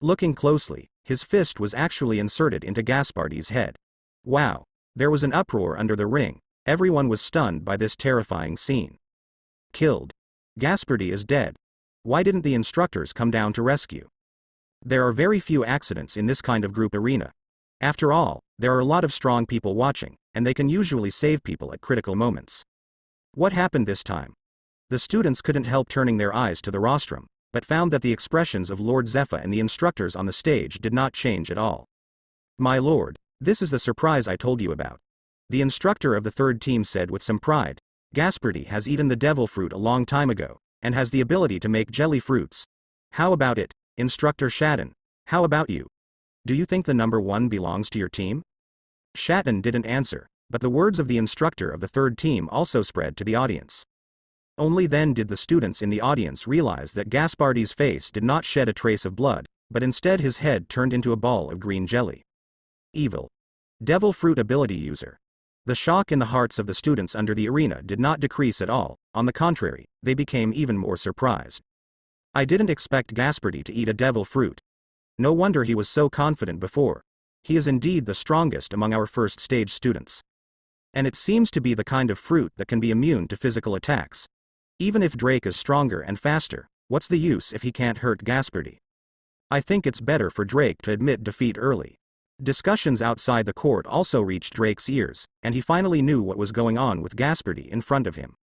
Looking closely, his fist was actually inserted into Gaspardy's head. Wow. There was an uproar under the ring. Everyone was stunned by this terrifying scene. Killed. Gaspardy is dead. Why didn't the instructors come down to rescue? There are very few accidents in this kind of group arena. After all, there are a lot of strong people watching, and they can usually save people at critical moments. What happened this time? The students couldn't help turning their eyes to the rostrum, but found that the expressions of Lord Zephyr and the instructors on the stage did not change at all. My lord, This is the surprise I told you about. The instructor of the third team said with some pride. Gaspardy has eaten the devil fruit a long time ago, and has the ability to make jelly fruits. How about it, Instructor Shadden? How about you? Do you think the number 1 belongs to your team? Shadden didn't answer, but the words of the instructor of the third team also spread to the audience. Only then did the students in the audience realize that Gaspardy's face did not shed a trace of blood, but instead his head turned into a ball of green jelly. Evil. Devil fruit ability user. The shock in the hearts of the students under the arena did not decrease at all, on the contrary, they became even more surprised. I didn't expect Gaspardy to eat a devil fruit. No wonder he was so confident before. He is indeed the strongest among our first stage students. And it seems to be the kind of fruit that can be immune to physical attacks. Even if Drake is stronger and faster, what's the use if he can't hurt Gaspardy? I think it's better for Drake to admit defeat early. Discussions outside the court also reached Drake's ears, and he finally knew what was going on with Gaspardy in front of him.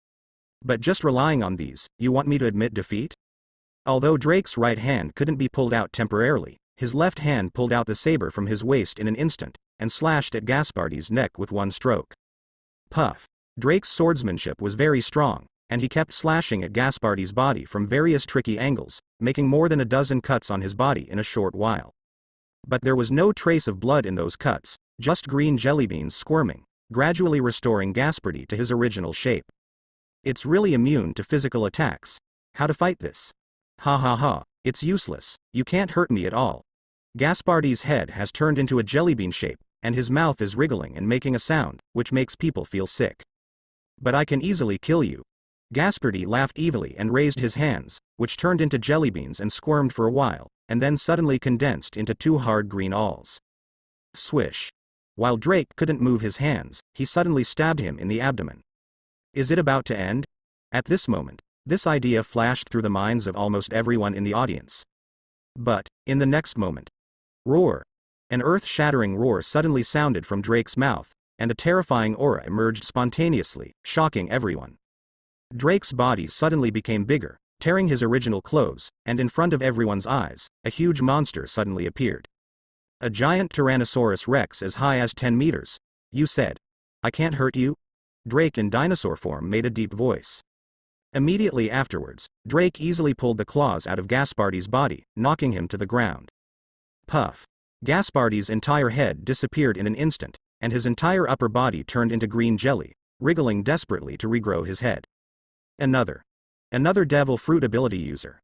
But just relying on these, you want me to admit defeat? Although Drake's right hand couldn't be pulled out temporarily, his left hand pulled out the saber from his waist in an instant, and slashed at Gaspardy's neck with one stroke. Puff. Drake's swordsmanship was very strong, and he kept slashing at Gaspardy's body from various tricky angles, making more than a dozen cuts on his body in a short while. But there was no trace of blood in those cuts, just green jellybeans squirming, gradually restoring Gaspardy to his original shape. It's really immune to physical attacks. How to fight this? Ha ha ha, it's useless, you can't hurt me at all. Gaspardy's head has turned into a jellybean shape, and his mouth is wriggling and making a sound, which makes people feel sick. But I can easily kill you. Gaspardy laughed evilly and raised his hands, which turned into jellybeans and squirmed for a while, and then suddenly condensed into 2 hard green awls. Swish. While Drake couldn't move his hands, he suddenly stabbed him in the abdomen. Is it about to end? At this moment, this idea flashed through the minds of almost everyone in the audience. But, in the next moment, roar. An earth-shattering roar suddenly sounded from Drake's mouth, and a terrifying aura emerged spontaneously, shocking everyone. Drake's body suddenly became bigger, tearing his original clothes, and in front of everyone's eyes, a huge monster suddenly appeared. A giant Tyrannosaurus Rex as high as 10 meters. You said, I can't hurt you? Drake in dinosaur form made a deep voice. Immediately afterwards, Drake easily pulled the claws out of Gaspardy's body, knocking him to the ground. Puff. Gaspardy's entire head disappeared in an instant, and his entire upper body turned into green jelly, wriggling desperately to regrow his head. Another devil fruit ability user.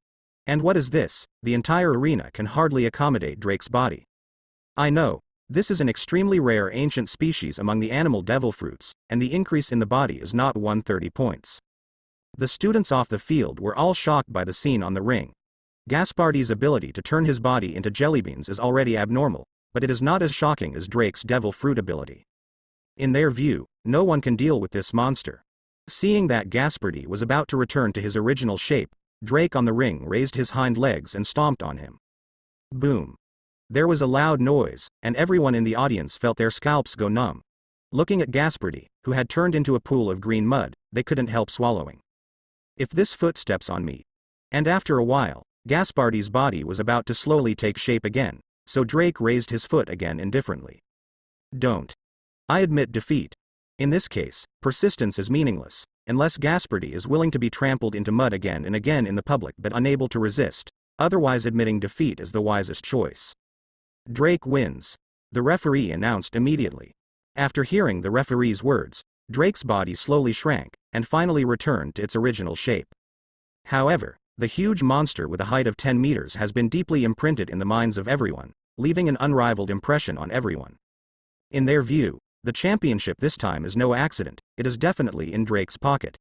And what is this? The entire arena can hardly accommodate Drake's body. I know, this is an extremely rare ancient species among the animal devil fruits, and the increase in the body is not 130 points. The students off the field were all shocked by the scene on the ring. Gaspardy's ability to turn his body into jellybeans is already abnormal, but it is not as shocking as Drake's devil fruit ability. In their view, no one can deal with this monster. Seeing that Gaspardy was about to return to his original shape, Drake on the ring raised his hind legs and stomped on him. Boom. There was a loud noise, and everyone in the audience felt their scalps go numb. Looking at Gaspardy, who had turned into a pool of green mud, they couldn't help swallowing. If this foot steps on me. And after a while, Gaspardy's body was about to slowly take shape again, so Drake raised his foot again indifferently. Don't. I admit defeat. In this case, persistence is meaningless, unless Gaspardy is willing to be trampled into mud again and again in the public but unable to resist, otherwise admitting defeat is the wisest choice. Drake wins. The referee announced immediately. After hearing the referee's words, Drake's body slowly shrank, and finally returned to its original shape. However, the huge monster with a height of 10 meters has been deeply imprinted in the minds of everyone, leaving an unrivaled impression on everyone. In their view, the championship this time is no accident, it is definitely in Drake's pocket.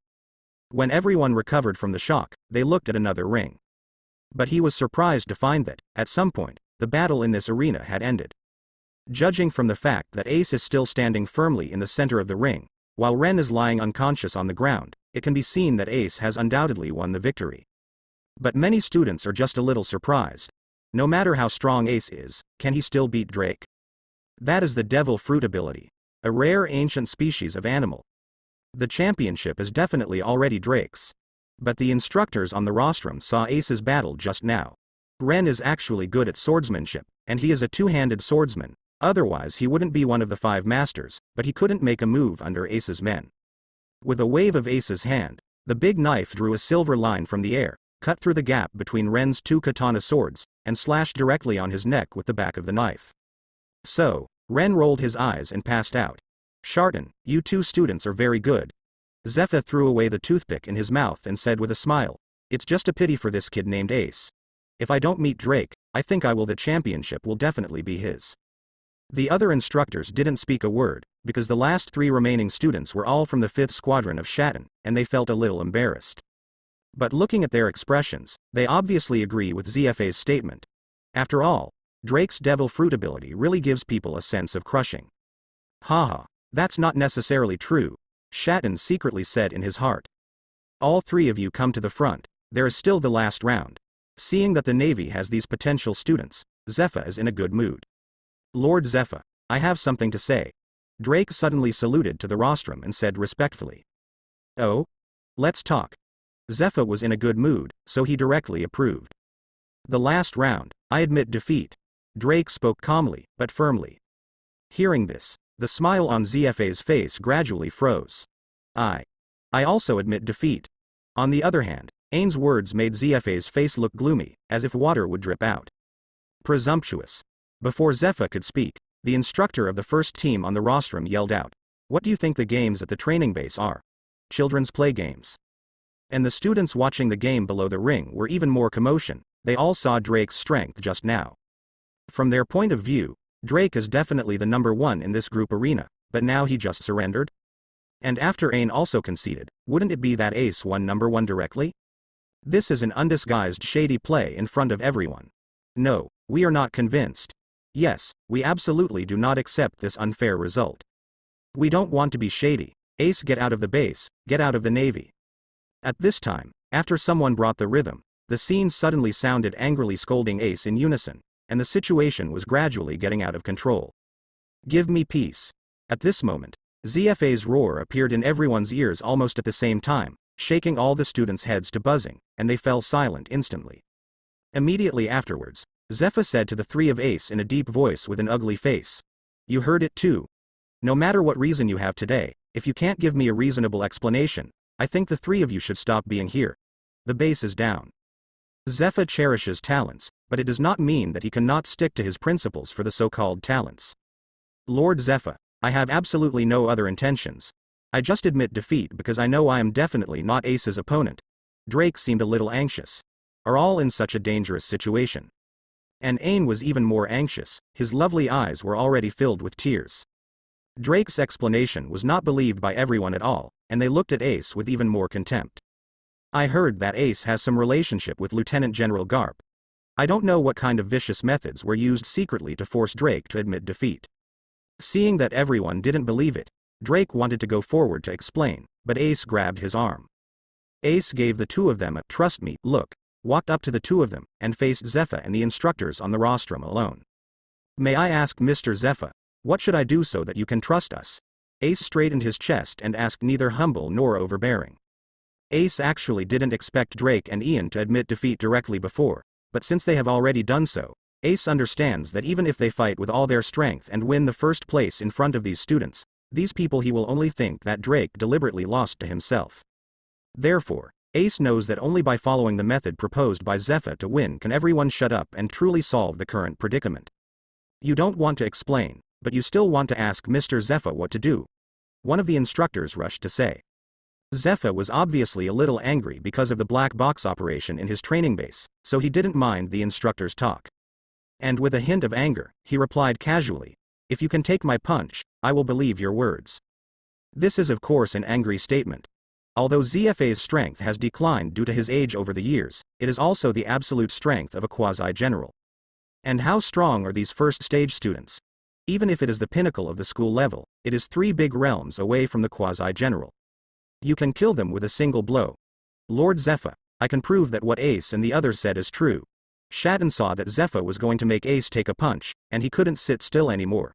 When everyone recovered from the shock, they looked at another ring. But he was surprised to find that, at some point, the battle in this arena had ended. Judging from the fact that Ace is still standing firmly in the center of the ring, while Ren is lying unconscious on the ground, it can be seen that Ace has undoubtedly won the victory. But many students are just a little surprised. No matter how strong Ace is, can he still beat Drake? That is the devil fruit ability, a rare ancient species of animal. The championship is definitely already Drake's. But the instructors on the rostrum saw Ace's battle just now. Ren is actually good at swordsmanship, and he is a two-handed swordsman, Otherwise he wouldn't be one of the 5 masters, but he couldn't make a move under Ace's men. With a wave of Ace's hand, the big knife drew a silver line from the air, cut through the gap between Ren's 2 katana swords, and slashed directly on his neck with the back of the knife. So, Ren rolled his eyes and passed out. Sharton, you 2 students are very good. Zephyr threw away the toothpick in his mouth and said with a smile, it's just a pity for this kid named Ace. If I don't meet Drake, I think the championship will definitely be his. The other instructors didn't speak a word, because the last 3 remaining students were all from the 5th Squadron of Shatton, and they felt a little embarrassed. But looking at their expressions, they obviously agree with Zephy's statement. After all, Drake's devil fruit ability really gives people a sense of crushing. Haha, that's not necessarily true, Shatton secretly said in his heart. All 3 of you come to the front, there is still the last round. Seeing that the Navy has these potential students, Zephyr is in a good mood. Lord Zephyr, I have something to say. Drake suddenly saluted to the rostrum and said respectfully. Oh? Let's talk. Zephyr was in a good mood, so he directly approved. The last round, I admit defeat. Drake spoke calmly, but firmly. Hearing this, the smile on Zephy's face gradually froze. I also admit defeat. On the other hand, Ain's words made Zephy's face look gloomy, as if water would drip out. Presumptuous. Before Zephyr could speak, the instructor of the first team on the rostrum yelled out, what do you think the games at the training base are? Children's play games. And the students watching the game below the ring were even more commotion, they all saw Drake's strength just now. From their point of view, Drake is definitely the number 1 in this group arena, but now he just surrendered? And after Ain also conceded, wouldn't it be that Ace won number 1 directly? This is an undisguised shady play in front of everyone. No, we are not convinced. Yes, we absolutely do not accept this unfair result. We don't want to be shady. Ace, get out of the base, get out of the Navy. At this time, after someone brought the rhythm, the scene suddenly sounded angrily scolding Ace in unison, and the situation was gradually getting out of control. Give me peace. At this moment, Zephy's roar appeared in everyone's ears almost at the same time, shaking all the students' heads to buzzing, and they fell silent instantly. Immediately afterwards, Zephyr said to the 3 of Ace in a deep voice with an ugly face. You heard it too. No matter what reason you have today, if you can't give me a reasonable explanation, I think the 3 of you should stop being here. The base is down. Zephyr cherishes talents, but it does not mean that he cannot stick to his principles for the so-called talents. Lord Zephyr, I have absolutely no other intentions. I just admit defeat because I know I am definitely not Ace's opponent. Drake seemed a little anxious. Are all in such a dangerous situation? And Ain was even more anxious, his lovely eyes were already filled with tears. Drake's explanation was not believed by everyone at all, and they looked at Ace with even more contempt. I heard that Ace has some relationship with Lieutenant General Garp. I don't know what kind of vicious methods were used secretly to force Drake to admit defeat. Seeing that everyone didn't believe it, Drake wanted to go forward to explain, but Ace grabbed his arm. Ace gave the 2 of them a "trust me" look, walked up to the 2 of them, and faced Zephyr and the instructors on the rostrum alone. May I ask Mr. Zephyr, what should I do so that you can trust us? Ace straightened his chest and asked, neither humble nor overbearing. Ace actually didn't expect Drake and Ian to admit defeat directly before, but since they have already done so, Ace understands that even if they fight with all their strength and win the first place in front of these students, these people he will only think that Drake deliberately lost to himself. Therefore, Ace knows that only by following the method proposed by Zephyr to win can everyone shut up and truly solve the current predicament. You don't want to explain, but you still want to ask Mr. Zephyr what to do. One of the instructors rushed to say. Zephyr was obviously a little angry because of the black box operation in his training base, so he didn't mind the instructor's talk. And with a hint of anger, he replied casually, if you can take my punch, I will believe your words. This is of course an angry statement. Although Zephy's strength has declined due to his age over the years, it is also the absolute strength of a quasi-general. And how strong are these first stage students? Even if it is the pinnacle of the school level, it is 3 big realms away from the quasi-general. You can kill them with a single blow. Lord Zephyr, I can prove that what Ace and the others said is true. Shatton saw that Zephyr was going to make Ace take a punch, and he couldn't sit still anymore.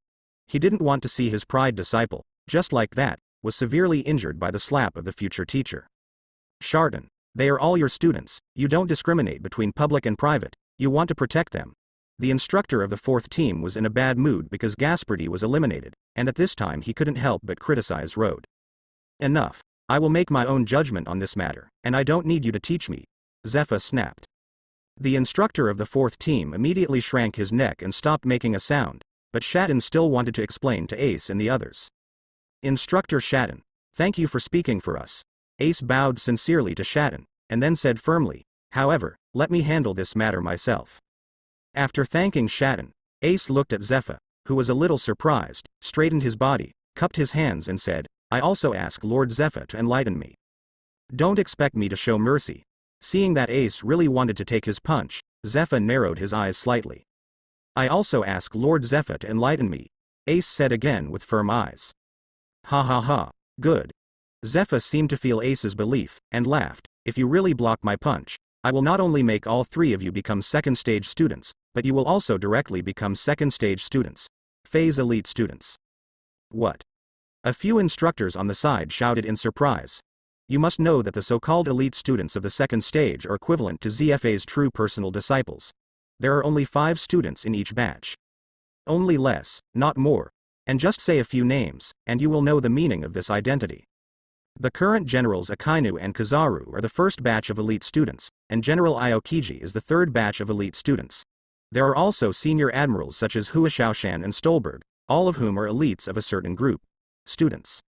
He didn't want to see his pride disciple, just like that, was severely injured by the slap of the future teacher. Shatton, they are all your students, you don't discriminate between public and private, you want to protect them. The instructor of the fourth team was in a bad mood because Gaspardi was eliminated, and at this time he couldn't help but criticize Rode. Enough. I will make my own judgment on this matter, and I don't need you to teach me, Zephyr snapped. The instructor of the fourth team immediately shrank his neck and stopped making a sound, but Shadden still wanted to explain to Ace and the others. Instructor Shadden, thank you for speaking for us. Ace bowed sincerely to Shadden, and then said firmly, however, let me handle this matter myself. After thanking Shadden, Ace looked at Zephyr, who was a little surprised, straightened his body, cupped his hands and said, I also ask Lord Zephyr to enlighten me. Don't expect me to show mercy. Seeing that Ace really wanted to take his punch, Zephyr narrowed his eyes slightly. I also ask Lord Zephyr to enlighten me, Ace said again with firm eyes. Ha ha ha, good. Zephyr seemed to feel Ace's belief, and laughed, if you really block my punch, I will not only make all three of you become second stage students, but you will also directly become second stage students. Phase elite students. What? A few instructors on the side shouted in surprise. You must know that the so-called elite students of the second stage are equivalent to ZFA's true personal disciples. There are only 5 students in each batch. Only less, not more. And just say a few names, and you will know the meaning of this identity. The current generals Akainu and Kizaru are the first batch of elite students, and General Aokiji is the third batch of elite students. There are also senior admirals such as Huashaoshan and Stolberg, all of whom are elites of a certain group. Students.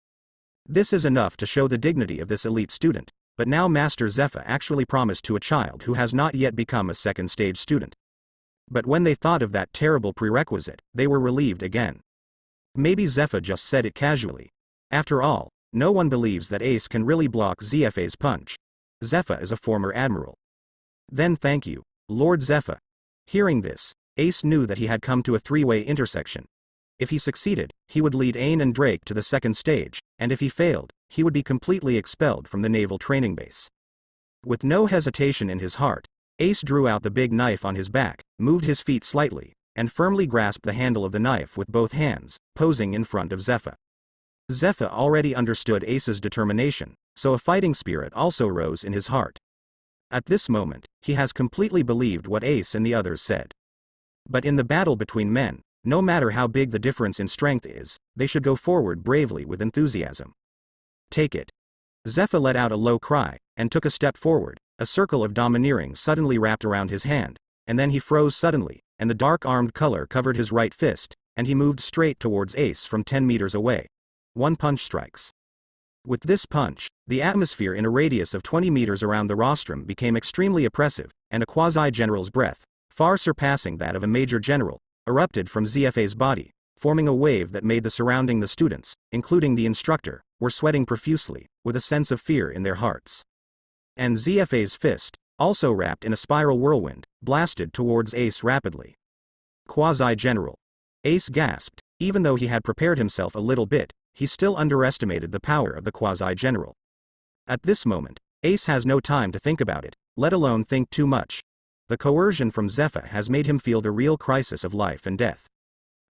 This is enough to show the dignity of this elite student, but now Master Zephyr actually promised to a child who has not yet become a second stage student. But when they thought of that terrible prerequisite, they were relieved again. Maybe Zephyr just said it casually. After all, no one believes that Ace can really block ZFA's punch. Zephyr is a former admiral. Then thank you, Lord Zephyr. Hearing this, Ace knew that he had come to a three-way intersection. If he succeeded, he would lead Ain and Drake to the second stage, and if he failed, he would be completely expelled from the naval training base. With no hesitation in his heart, Ace drew out the big knife on his back, moved his feet slightly, and firmly grasped the handle of the knife with both hands, posing in front of Zephyr. Zephyr already understood Ace's determination, so a fighting spirit also rose in his heart. At this moment, he has completely believed what Ace and the others said. But in the battle between men, no matter how big the difference in strength is, they should go forward bravely with enthusiasm. Take it. Zephyr let out a low cry, and took a step forward. A circle of domineering suddenly wrapped around his hand, and then he froze suddenly, and the dark armed color covered his right fist, and he moved straight towards Ace from 10 meters away. One punch strikes. With this punch, the atmosphere in a radius of 20 meters around the rostrum became extremely oppressive, and a quasi-general's breath, far surpassing that of a major general, erupted from ZFA's body, forming a wave that made the students, including the instructor, were sweating profusely, with a sense of fear in their hearts. And ZFA's fist, also wrapped in a spiral whirlwind, blasted towards Ace rapidly. Quasi-general. Ace gasped. Even though he had prepared himself a little bit, he still underestimated the power of the quasi-general. At this moment, Ace has no time to think about it, let alone think too much. The coercion from Zephyr has made him feel the real crisis of life and death.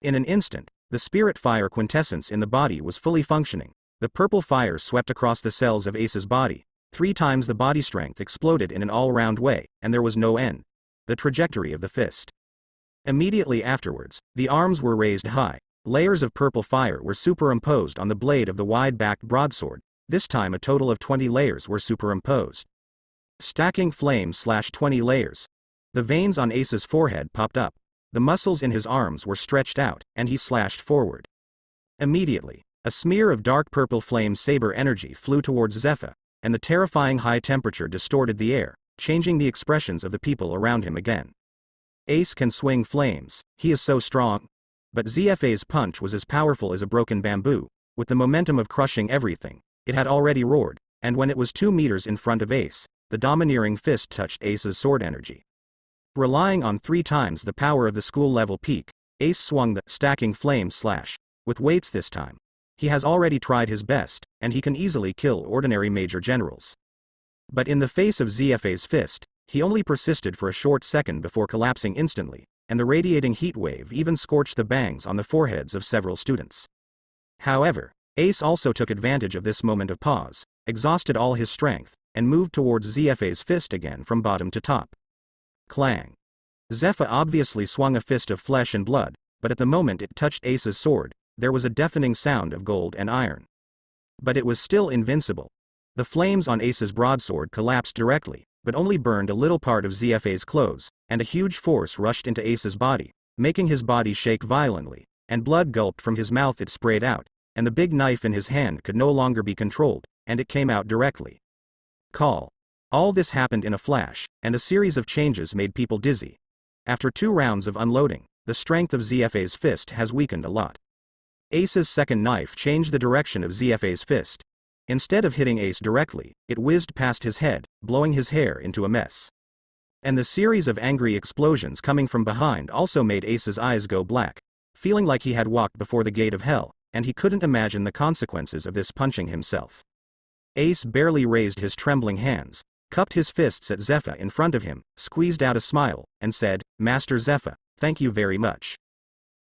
In an instant, the spirit fire quintessence in the body was fully functioning. The purple fire swept across the cells of Ace's body. 3 times the body strength exploded in an all-round way, and there was no end. The trajectory of the fist. Immediately afterwards, the arms were raised high. Layers of purple fire were superimposed on the blade of the wide-backed broadsword. This time a total of 20 layers were superimposed. Stacking flame/20 layers. The veins on Ace's forehead popped up. The muscles in his arms were stretched out, and he slashed forward. Immediately, a smear of dark purple flame saber energy flew towards Zephyr, and the terrifying high temperature distorted the air, changing the expressions of the people around him again. Ace can swing flames, he is so strong. But ZFA's punch was as powerful as a broken bamboo, with the momentum of crushing everything. It had already roared, and when it was 2 meters in front of Ace, the domineering fist touched Ace's sword energy. Relying on 3 times the power of the school-level peak, Ace swung the stacking flame slash, with weights this time. He has already tried his best, and he can easily kill ordinary major generals. But in the face of ZFA's fist, he only persisted for a short second before collapsing instantly, and the radiating heat wave even scorched the bangs on the foreheads of several students. However, Ace also took advantage of this moment of pause, exhausted all his strength, and moved towards ZFA's fist again from bottom to top. Clang. Zephyr obviously swung a fist of flesh and blood, but at the moment it touched Ace's sword, there was a deafening sound of gold and iron. But it was still invincible. The flames on Ace's broadsword collapsed directly, but only burned a little part of Zephy's clothes, and a huge force rushed into Ace's body, making his body shake violently, and blood gulped from his mouth. It sprayed out, and the big knife in his hand could no longer be controlled, and it came out directly. Call. All this happened in a flash, and a series of changes made people dizzy. After 2 rounds of unloading, the strength of Zephy's fist has weakened a lot. Ace's second knife changed the direction of Zephy's fist. Instead of hitting Ace directly, it whizzed past his head, blowing his hair into a mess. And the series of angry explosions coming from behind also made Ace's eyes go black, feeling like he had walked before the gate of hell, and he couldn't imagine the consequences of this punching himself. Ace barely raised his trembling hands, cupped his fists at Zephyr in front of him, squeezed out a smile, and said, "Master Zephyr, thank you very much."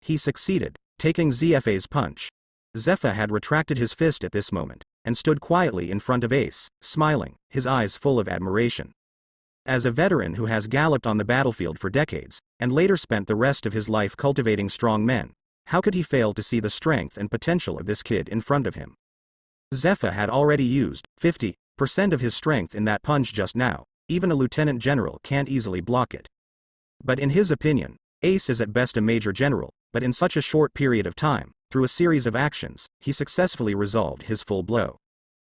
He succeeded, taking Zephy's punch. Zephyr had retracted his fist at this moment, and stood quietly in front of Ace, smiling, his eyes full of admiration. As a veteran who has galloped on the battlefield for decades, and later spent the rest of his life cultivating strong men, how could he fail to see the strength and potential of this kid in front of him? Zephyr had already used 50% of his strength in that punch just now. Even a lieutenant general can't easily block it. But in his opinion, Ace is at best a major general, but in such a short period of time, through a series of actions, he successfully resolved his full blow.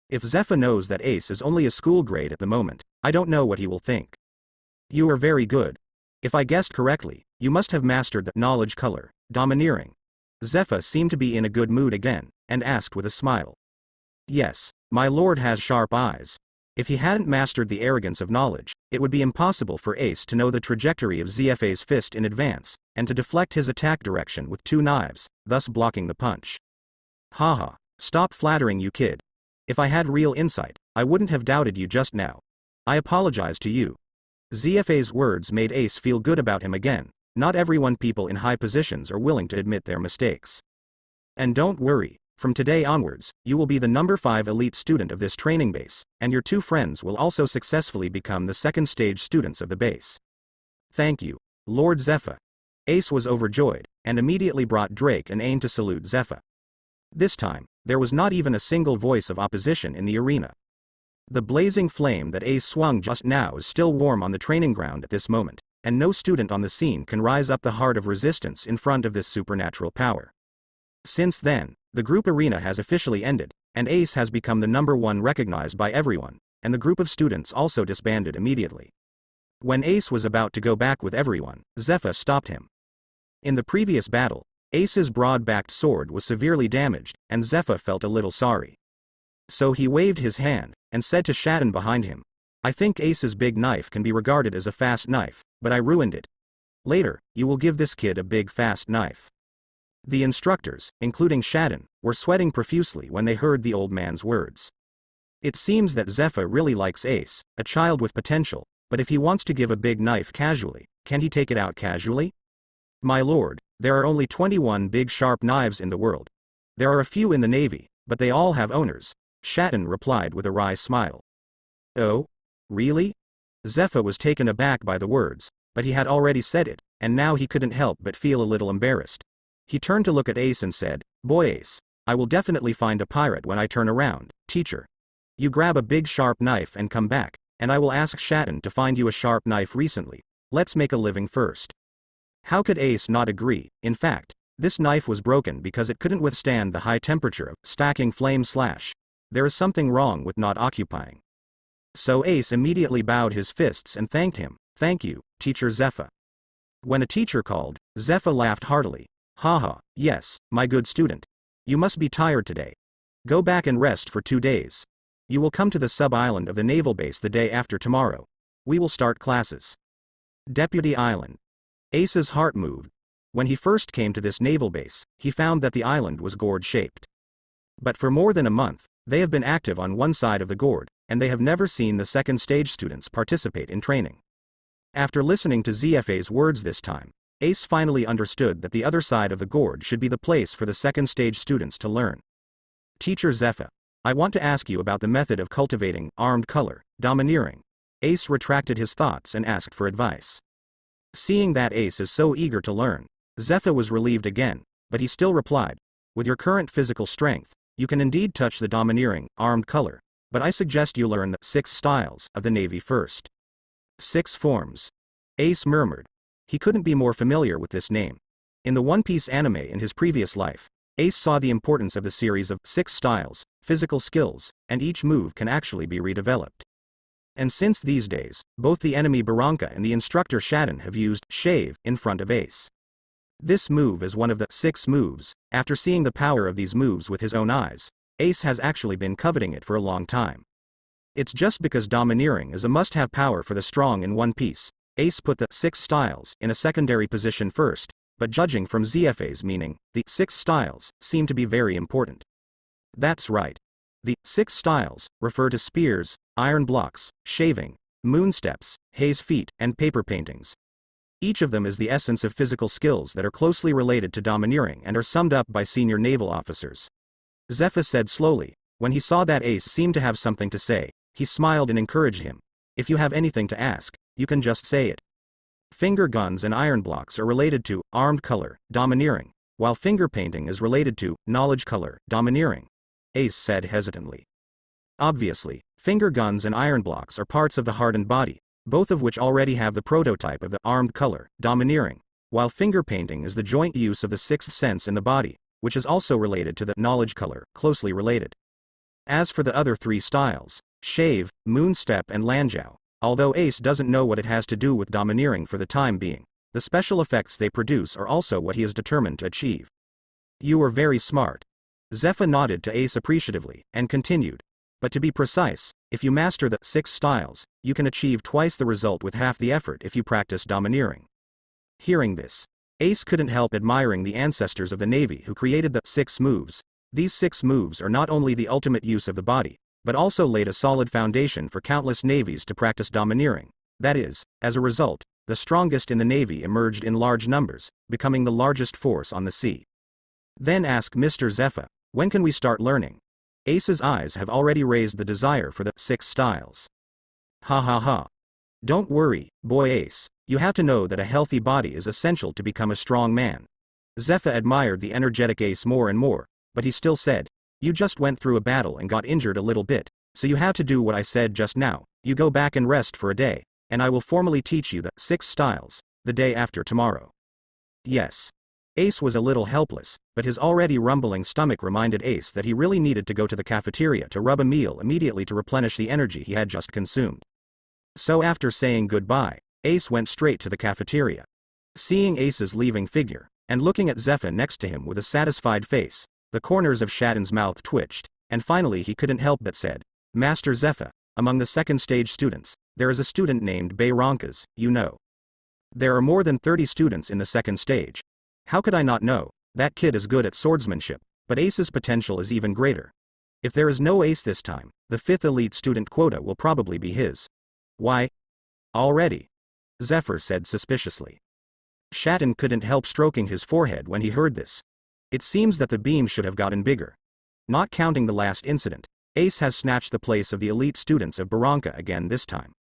If Zephyr knows that Ace is only a school grade at the moment, I don't know what he will think. You are very good. If I guessed correctly, you must have mastered the knowledge color, domineering. Zephyr seemed to be in a good mood again, and asked with a smile. Yes, my lord has sharp eyes. If he hadn't mastered the arrogance of knowledge, it would be impossible for Ace to know the trajectory of Zephy's fist in advance, and to deflect his attack direction with 2 knives, thus blocking the punch. Haha, stop flattering, you kid. If I had real insight, I wouldn't have doubted you just now. I apologize to you. Zephy's words made Ace feel good about him again. Not everyone people in high positions are willing to admit their mistakes. And don't worry, from today onwards, you will be the number 5 elite student of this training base, and your 2 friends will also successfully become the second stage students of the base. Thank you, Lord Zephyr. Ace was overjoyed, and immediately brought Drake and Ain to salute Zephyr. This time, there was not even a single voice of opposition in the arena. The blazing flame that Ace swung just now is still warm on the training ground at this moment, and no student on the scene can rise up the heart of resistance in front of this supernatural power. Since then, the group arena has officially ended, and Ace has become the number 1 recognized by everyone, and the group of students also disbanded immediately. When Ace was about to go back with everyone, Zephyr stopped him. In the previous battle, Ace's broad-backed sword was severely damaged, and Zephyr felt a little sorry. So he waved his hand, and said to Shatton behind him, "I think Ace's big knife can be regarded as a fast knife, but I ruined it. Later, you will give this kid a big fast knife." The instructors, including Shatton, were sweating profusely when they heard the old man's words. It seems that Zephyr really likes Ace, a child with potential, but if he wants to give a big knife casually, can he take it out casually? My lord, there are only 21 big sharp knives in the world. There are a few in the navy, but they all have owners, Shatton replied with a wry smile. Oh? Really? Zephyr was taken aback by the words, but he had already said it, and now he couldn't help but feel a little embarrassed. He turned to look at Ace and said, "Boy Ace, I will definitely find a pirate when I turn around, teacher. You grab a big sharp knife and come back, and I will ask Shatton to find you a sharp knife recently. Let's make a living first." How could Ace not agree? In fact, this knife was broken because it couldn't withstand the high temperature of stacking flame slash. There is something wrong with not occupying. So Ace immediately bowed his fists and thanked him. "Thank you, Teacher Zephyr." When a teacher called, Zephyr laughed heartily. "Haha, yes, my good student. You must be tired today. Go back and rest for 2 days. You will come to the sub-island of the naval base the day after tomorrow. We will start classes." Deputy Island. Ace's heart moved. When he first came to this naval base, he found that the island was gourd-shaped. But for more than a month, they have been active on one side of the gourd, and they have never seen the second stage students participate in training. After listening to Zephy's words this time, Ace finally understood that the other side of the gourd should be the place for the second stage students to learn. "Teacher Zephyr, I want to ask you about the method of cultivating armed color, domineering." Ace retracted his thoughts and asked for advice. Seeing that Ace is so eager to learn, Zephyr was relieved again, but he still replied, with your current physical strength, you can indeed touch the domineering, armed color, but I suggest you learn the 6 styles of the Navy first. 6 forms. Ace murmured. He couldn't be more familiar with this name. In the One Piece anime in his previous life, Ace saw the importance of the series of 6 styles, physical skills, and each move can actually be redeveloped. And since these days, both the enemy Baranka and the instructor Shaden have used shave in front of Ace. This move is one of the 6 moves. After seeing the power of these moves with his own eyes, Ace has actually been coveting it for a long time. It's just because domineering is a must-have power for the strong in One Piece, Ace put the 6 styles in a secondary position first, but judging from Zephy's meaning, the 6 styles seem to be very important. That's right. The 6 styles refer to spears, iron blocks, shaving, moon steps, haze feet, and paper paintings. Each of them is the essence of physical skills that are closely related to domineering and are summed up by senior naval officers. Zephyr said slowly. When he saw that Ace seemed to have something to say, he smiled and encouraged him. If you have anything to ask, you can just say it. Finger guns and iron blocks are related to armed color, domineering, while finger painting is related to knowledge color, domineering. Ace said hesitantly. Obviously, finger guns and iron blocks are parts of the hardened body, both of which already have the prototype of the armed color, domineering, while finger painting is the joint use of the 6th sense in the body, which is also related to the knowledge color, closely related. As for the other 3 styles, shave, moon step and lanjiao, although Ace doesn't know what it has to do with domineering for the time being, the special effects they produce are also what he is determined to achieve. You are very smart. Zephyr nodded to Ace appreciatively, and continued. But to be precise, if you master the 6 styles, you can achieve twice the result with half the effort if you practice domineering. Hearing this, Ace couldn't help admiring the ancestors of the Navy who created the 6 moves. These 6 moves are not only the ultimate use of the body, but also laid a solid foundation for countless navies to practice domineering. That is, as a result, the strongest in the Navy emerged in large numbers, becoming the largest force on the sea. Then ask Mr. Zephyr, when can we start learning? Ace's eyes have already raised the desire for the 6 styles. Ha ha ha. Don't worry, boy Ace, you have to know that a healthy body is essential to become a strong man. Zephyr admired the energetic Ace more and more, but he still said, you just went through a battle and got injured a little bit, so you have to do what I said just now, you go back and rest for a day, and I will formally teach you the 6 styles, the day after tomorrow. Yes. Ace was a little helpless, but his already rumbling stomach reminded Ace that he really needed to go to the cafeteria to rub a meal immediately to replenish the energy he had just consumed. So after saying goodbye, Ace went straight to the cafeteria. Seeing Ace's leaving figure, and looking at Zephyr next to him with a satisfied face, the corners of Shaden's mouth twitched, and finally he couldn't help but said, Master Zephyr, among the second stage students, there is a student named Baranka, you know. There are more than 30 students in the second stage. How could I not know? That kid is good at swordsmanship, but Ace's potential is even greater. If there is no Ace this time, the 5th elite student quota will probably be his. Why? Already? Zephyr said suspiciously. Shaden couldn't help stroking his forehead when he heard this. It seems that the beam should have gotten bigger. Not counting the last incident, Ace has snatched the place of the elite students of Baranka again this time.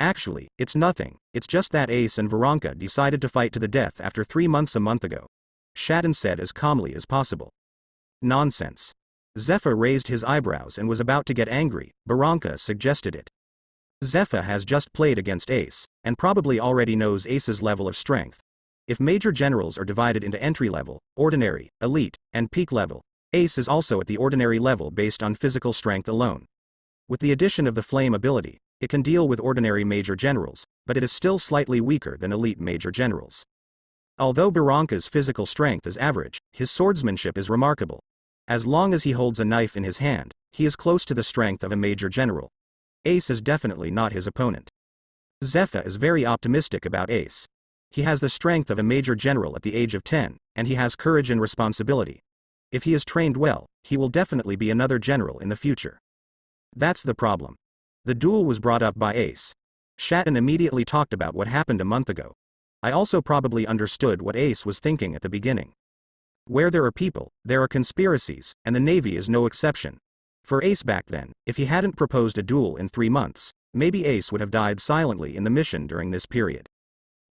Actually, it's nothing, it's just that Ace and Baranka decided to fight to the death after 3 months a month ago. Shaden said as calmly as possible. Nonsense. Zephyr raised his eyebrows and was about to get angry. Baranka suggested it. Zephyr has just played against Ace, and probably already knows Ace's level of strength. If major generals are divided into entry level, ordinary, elite, and peak level, Ace is also at the ordinary level based on physical strength alone. With the addition of the flame ability, it can deal with ordinary major generals, but it is still slightly weaker than elite major generals. Although Baranka's physical strength is average, his swordsmanship is remarkable. As long as he holds a knife in his hand, he is close to the strength of a major general. Ace is definitely not his opponent. Zephyr is very optimistic about Ace. He has the strength of a major general at the age of 10, and he has courage and responsibility. If he is trained well, he will definitely be another general in the future. That's the problem. The duel was brought up by Ace. Shaden immediately talked about what happened a month ago. I also probably understood what Ace was thinking at the beginning. Where there are people, there are conspiracies, and the Navy is no exception. For Ace back then, if he hadn't proposed a duel in 3 months, maybe Ace would have died silently in the mission during this period.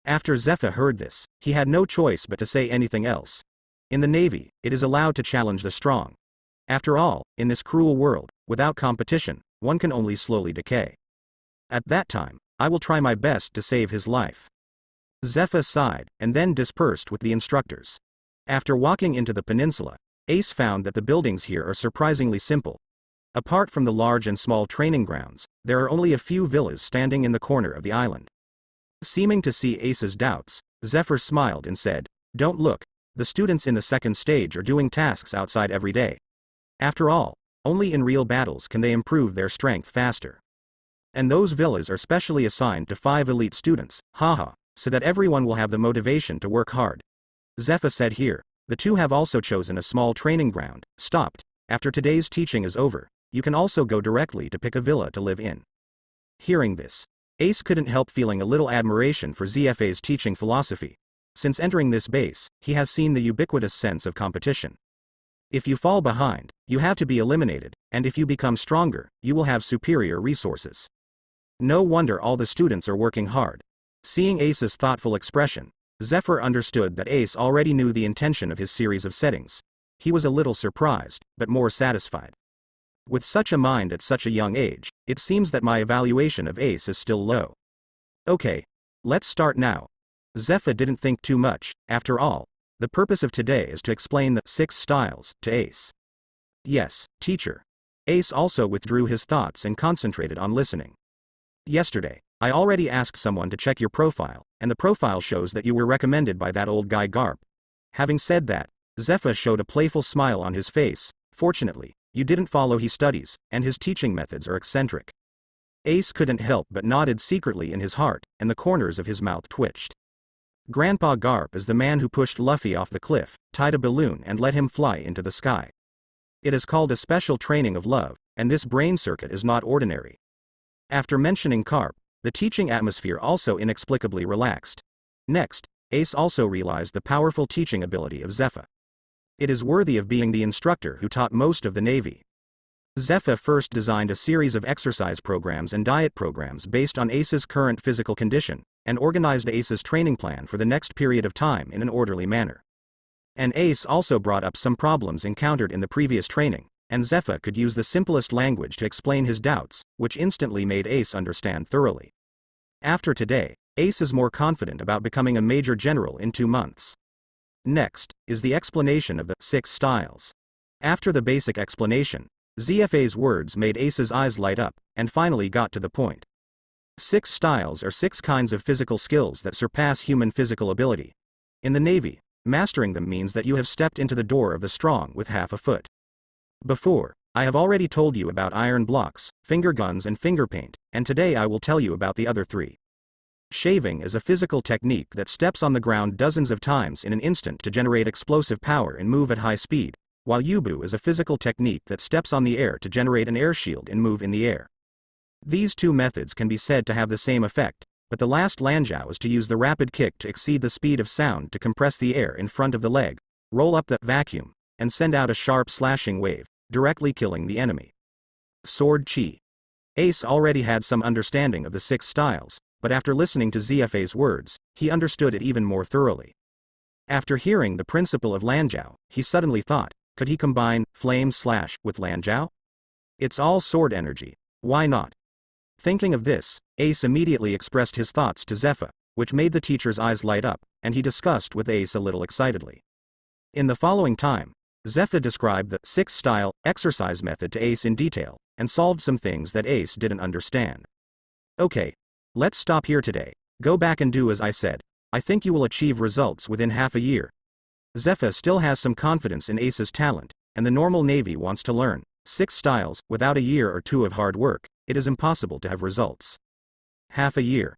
After Zephyr heard this, he had no choice but to say anything else. In the Navy, it is allowed to challenge the strong. After all, in this cruel world, without competition, one can only slowly decay. At that time, I will try my best to save his life. Zephyr sighed, and then dispersed with the instructors. After walking into the peninsula, Ace found that the buildings here are surprisingly simple. Apart from the large and small training grounds, there are only a few villas standing in the corner of the island. Seeming to see Ace's doubts, Zephyr smiled and said, "Don't look, the students in the second stage are doing tasks outside every day. After all, only in real battles can they improve their strength faster. And those villas are specially assigned to 5 elite students, haha, so that everyone will have the motivation to work hard." Zephyr said here, the two have also chosen a small training ground, stopped. After today's teaching is over, you can also go directly to pick a villa to live in. Hearing this, Ace couldn't help feeling a little admiration for Zephyr's teaching philosophy. Since entering this base, he has seen the ubiquitous sense of competition. If you fall behind, you have to be eliminated, and if you become stronger, you will have superior resources. No wonder all the students are working hard. Seeing Ace's thoughtful expression, Zephyr understood that Ace already knew the intention of his series of settings. He was a little surprised, but more satisfied. With such a mind at such a young age, it seems that my evaluation of Ace is still low. Okay, let's start now. Zephyr didn't think too much. After all, the purpose of today is to explain the 6 styles to Ace. Yes, teacher. Ace also withdrew his thoughts and concentrated on listening. Yesterday, I already asked someone to check your profile, and the profile shows that you were recommended by that old guy Garp. Having said that, Zephyr showed a playful smile on his face. Fortunately, you didn't follow his studies, and his teaching methods are eccentric. Ace couldn't help but nodded secretly in his heart, and the corners of his mouth twitched. Grandpa Garp is the man who pushed Luffy off the cliff, tied a balloon and let him fly into the sky. It is called a special training of love, and this brain circuit is not ordinary. After mentioning Garp, the teaching atmosphere also inexplicably relaxed. Next, Ace also realized the powerful teaching ability of Zephyr. It is worthy of being the instructor who taught most of the Navy. Zephyr first designed a series of exercise programs and diet programs based on Ace's current physical condition, and organized Ace's training plan for the next period of time in an orderly manner. And Ace also brought up some problems encountered in the previous training, and Zephyr could use the simplest language to explain his doubts, which instantly made Ace understand thoroughly. After today, Ace is more confident about becoming a major general in 2 months. Next, is the explanation of the 6 styles. After the basic explanation, Zephyr's words made Ace's eyes light up, and finally got to the point. 6 styles are 6 kinds of physical skills that surpass human physical ability. In the Navy, mastering them means that you have stepped into the door of the strong with half a foot. Before, I have already told you about iron blocks, finger guns and finger paint, and today I will tell you about the other 3. Shaving is a physical technique that steps on the ground dozens of times in an instant to generate explosive power and move at high speed, while Yubu is a physical technique that steps on the air to generate an air shield and move in the air. These 2 methods can be said to have the same effect, but the last Lanjiao is to use the rapid kick to exceed the speed of sound to compress the air in front of the leg, roll up the vacuum, and send out a sharp slashing wave, directly killing the enemy. Sword Chi. Ace already had some understanding of the 6 styles, but after listening to Zephyr's words, he understood it even more thoroughly. After hearing the principle of Lanjiao, he suddenly thought, could he combine Flame Slash with Lanjiao? It's all sword energy, why not? Thinking of this, Ace immediately expressed his thoughts to Zephyr, which made the teacher's eyes light up, and he discussed with Ace a little excitedly. In the following time, Zephyr described the 6-style exercise method to Ace in detail, and solved some things that Ace didn't understand. Okay, let's stop here today, go back and do as I said. I think you will achieve results within half a year. Zephyr still has some confidence in Ace's talent, and the normal Navy wants to learn 6 styles. Without a year or 2 of hard work, it is impossible to have results. Half a year.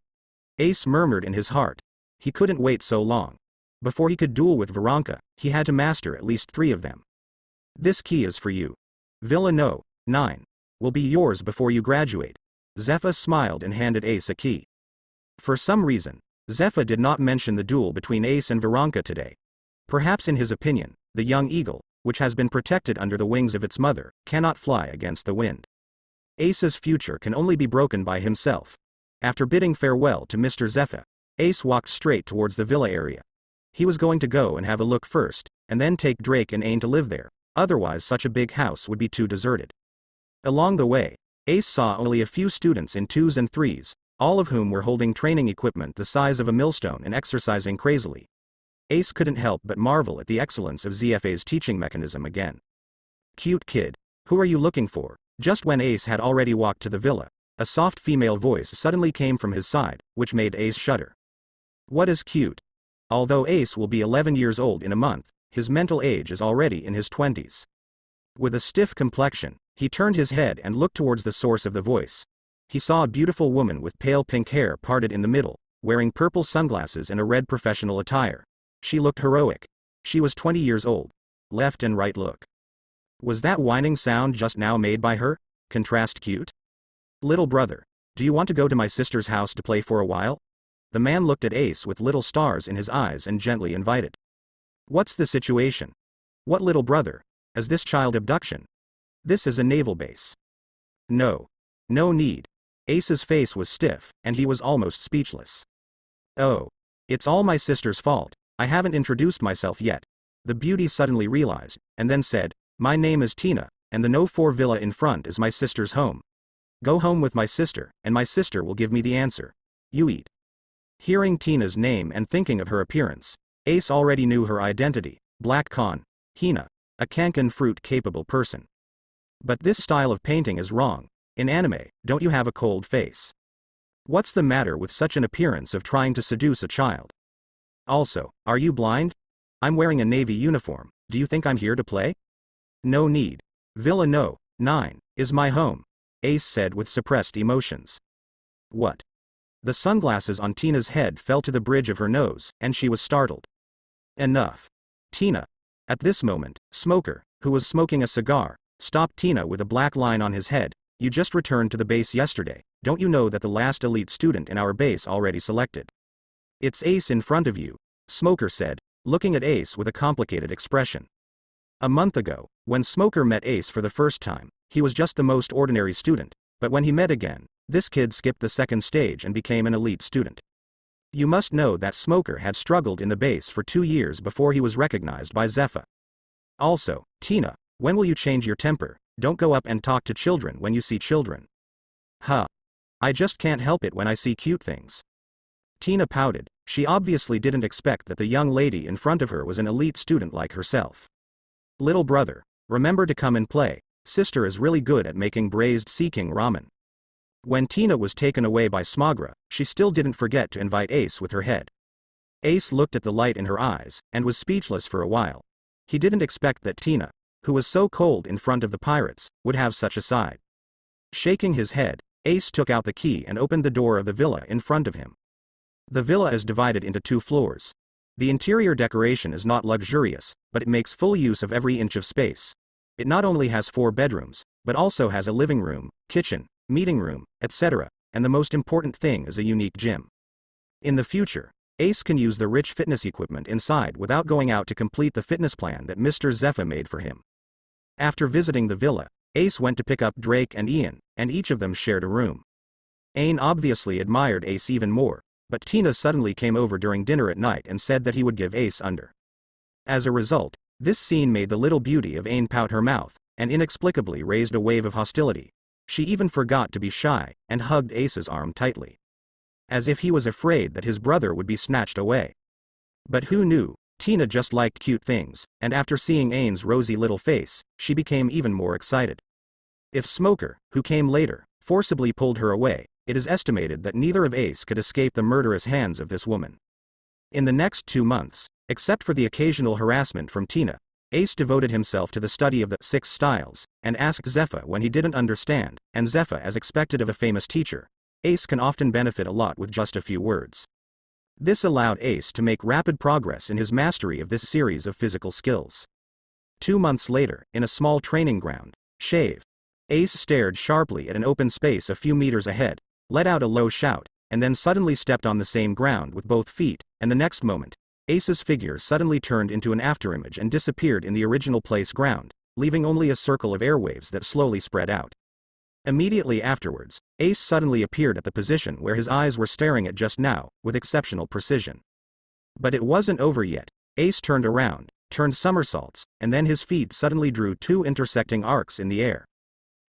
Ace murmured in his heart. He couldn't wait so long. Before he could duel with Baranka, he had to master at least 3 of them. This key is for you. Villa No. 9 will be yours before you graduate. Zephyr smiled and handed Ace a key. For some reason, Zephyr did not mention the duel between Ace and Baranka today. Perhaps in his opinion, the young eagle, which has been protected under the wings of its mother, cannot fly against the wind. Ace's future can only be broken by himself. After bidding farewell to Mr. Zephyr, Ace walked straight towards the villa area. He was going to go and have a look first, and then take Drake and Ain to live there, otherwise such a big house would be too deserted. Along the way, Ace saw only a few students in 2s and 3s, all of whom were holding training equipment the size of a millstone and exercising crazily. Ace couldn't help but marvel at the excellence of Zephy's teaching mechanism again. "Cute kid. Who are you looking for?" Just when Ace had already walked to the villa, a soft female voice suddenly came from his side, which made Ace shudder. What is cute? Although Ace will be 11 years old in a month, his mental age is already in his 20s. With a stiff complexion, he turned his head and looked towards the source of the voice. He saw a beautiful woman with pale pink hair parted in the middle, wearing purple sunglasses and a red professional attire. She looked heroic. She was 20 years old. Left and right look. Was that whining sound just now made by her? Contrast cute? Little brother, do you want to go to my sister's house to play for a while? The man looked at Ace with little stars in his eyes and gently invited. What's the situation? What little brother? Is this child abduction? This is a naval base. No. No need. Ace's face was stiff, and he was almost speechless. Oh. It's all my sister's fault. I haven't introduced myself yet. The beauty suddenly realized, and then said, my name is Tina, and the No 4 villa in front is my sister's home. Go home with my sister, and my sister will give me the answer. You eat. Hearing Tina's name and thinking of her appearance, Ace already knew her identity, Black Con, Hina, a kankan fruit-capable person. But this style of painting is wrong. In anime, don't you have a cold face? What's the matter with such an appearance of trying to seduce a child? Also, are you blind? I'm wearing a navy uniform, do you think I'm here to play? No need. Villa No. 9 is my home, Ace said with suppressed emotions. What? The sunglasses on Tina's head fell to the bridge of her nose, and she was startled. Enough. Tina. At this moment, Smoker, who was smoking a cigar, stopped Tina with a black line on his head. You just returned to the base yesterday, don't you know that the last elite student in our base already selected? It's Ace in front of you, Smoker said, looking at Ace with a complicated expression. A month ago, when Smoker met Ace for the first time, he was just the most ordinary student, but when he met again, this kid skipped the second stage and became an elite student. You must know that Smoker had struggled in the base for 2 years before he was recognized by Zephyr. Also, Tina, when will you change your temper? Don't go up and talk to children when you see children. Huh. I just can't help it when I see cute things. Tina pouted. She obviously didn't expect that the young lady in front of her was an elite student like herself. Little brother, remember to come and play. Sister is really good at making braised sea king ramen. When Tina was taken away by Smogra, she still didn't forget to invite Ace with her head. Ace looked at the light in her eyes, and was speechless for a while. He didn't expect that Tina, who was so cold in front of the pirates, would have such a side. Shaking his head, Ace took out the key and opened the door of the villa in front of him. The villa is divided into 2 floors. The interior decoration is not luxurious, but it makes full use of every inch of space. It not only has 4 bedrooms, but also has a living room, kitchen, meeting room, etc., and the most important thing is a unique gym. In the future, Ace can use the rich fitness equipment inside without going out to complete the fitness plan that Mr. Zephyr made for him. After visiting the villa, Ace went to pick up Drake and Ian, and each of them shared a room. Ain obviously admired Ace even more, but Tina suddenly came over during dinner at night and said that he would give Ace under. As a result, this scene made the little beauty of Ain pout her mouth, and inexplicably raised a wave of hostility. She even forgot to be shy, and hugged Ace's arm tightly. As if he was afraid that his brother would be snatched away. But who knew, Tina just liked cute things, and after seeing Ain's rosy little face, she became even more excited. If Smoker, who came later, forcibly pulled her away, it is estimated that neither of Ace could escape the murderous hands of this woman. In the next 2 months, except for the occasional harassment from Tina, Ace devoted himself to the study of the 6 styles, and asked Zephyr when he didn't understand, and Zephyr, as expected of a famous teacher, Ace can often benefit a lot with just a few words. This allowed Ace to make rapid progress in his mastery of this series of physical skills. 2 months later, in a small training ground, Shave, Ace stared sharply at an open space a few meters ahead, let out a low shout, and then suddenly stepped on the same ground with both feet, and the next moment, Ace's figure suddenly turned into an afterimage and disappeared in the original place ground, leaving only a circle of airwaves that slowly spread out. Immediately afterwards, Ace suddenly appeared at the position where his eyes were staring at just now, with exceptional precision. But it wasn't over yet. Ace turned around, turned somersaults, and then his feet suddenly drew two intersecting arcs in the air.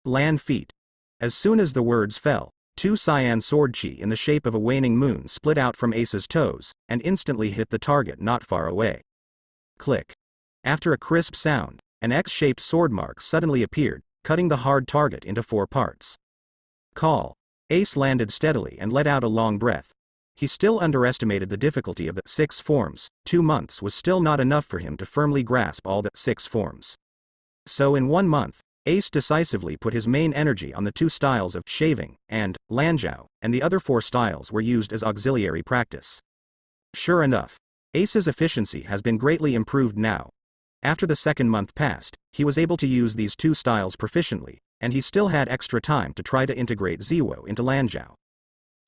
Land feet. As soon as the words fell, two cyan sword chi in the shape of a waning moon split out from Ace's toes, and instantly hit the target not far away. Click. After a crisp sound, an X-shaped sword mark suddenly appeared, cutting the hard target into 4 parts. Call. Ace landed steadily and let out a long breath. He still underestimated the difficulty of the 6 forms. 2 months was still not enough for him to firmly grasp all the 6 forms. So in 1 month, Ace decisively put his main energy on the 2 styles of shaving and lanjiao, and the other 4 styles were used as auxiliary practice. Sure enough, Ace's efficiency has been greatly improved now. After the 2nd month passed, he was able to use these 2 styles proficiently, and he still had extra time to try to integrate Ziwo into lanjiao.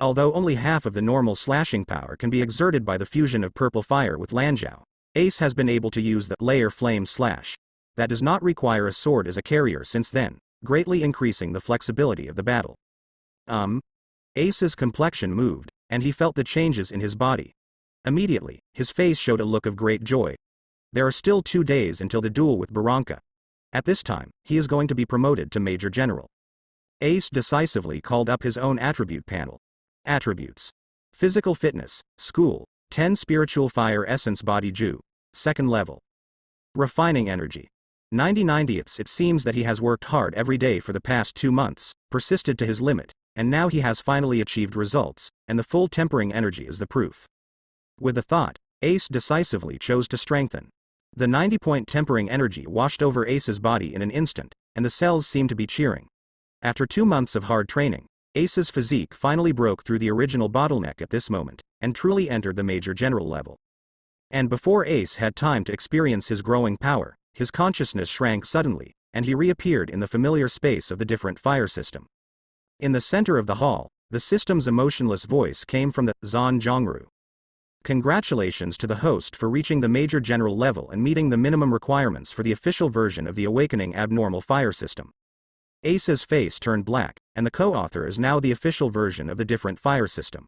Although only half of the normal slashing power can be exerted by the fusion of purple fire with lanjiao, Ace has been able to use the layer flame slash. That does not require a sword as a carrier since then, greatly increasing the flexibility of the battle. Ace's complexion moved, and he felt the changes in his body. Immediately, his face showed a look of great joy. There are still 2 days until the duel with Baranka. At this time, he is going to be promoted to Major General. Ace decisively called up his own attribute panel. Attributes. Physical fitness, school, 10 spiritual fire essence body Ju, 2nd level. Refining energy. 90/90ths. It seems that he has worked hard every day for the past 2 months, persisted to his limit, and now he has finally achieved results, and the full tempering energy is the proof. With the thought, Ace decisively chose to strengthen. The 90-point tempering energy washed over Ace's body in an instant, and the cells seemed to be cheering. After 2 months of hard training, Ace's physique finally broke through the original bottleneck at this moment, and truly entered the Major General level. And before Ace had time to experience his growing power, his consciousness shrank suddenly, and he reappeared in the familiar space of the different fire system. In the center of the hall, the system's emotionless voice came from the Zan Zhongru. Congratulations to the host for reaching the Major General level and meeting the minimum requirements for the official version of the Awakening Abnormal Fire System. Ace's face turned black, and the co-author is now the official version of the different fire system.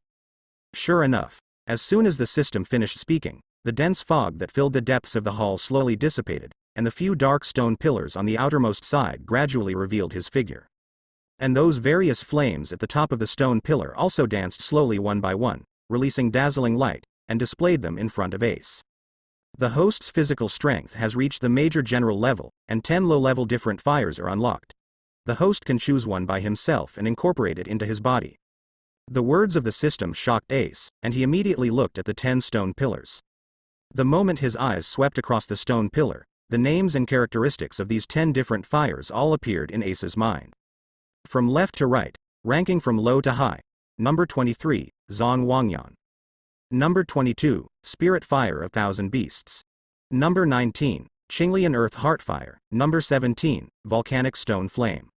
Sure enough, as soon as the system finished speaking, the dense fog that filled the depths of the hall slowly dissipated, and the few dark stone pillars on the outermost side gradually revealed his figure. And those various flames at the top of the stone pillar also danced slowly one by one, releasing dazzling light, and displayed them in front of Ace. The host's physical strength has reached the Major General level, and 10 low-level different fires are unlocked. The host can choose one by himself and incorporate it into his body. The words of the system shocked Ace, and he immediately looked at the 10 stone pillars. The moment his eyes swept across the stone pillar, the names and characteristics of these 10 different fires all appeared in Ace's mind. From left to right, ranking from low to high. Number 23, Zan Wangyan. Number 22, Spirit Fire of Thousand Beasts. Number 19, Qinglian Earth Heartfire. Number 17, Volcanic Stone Flame.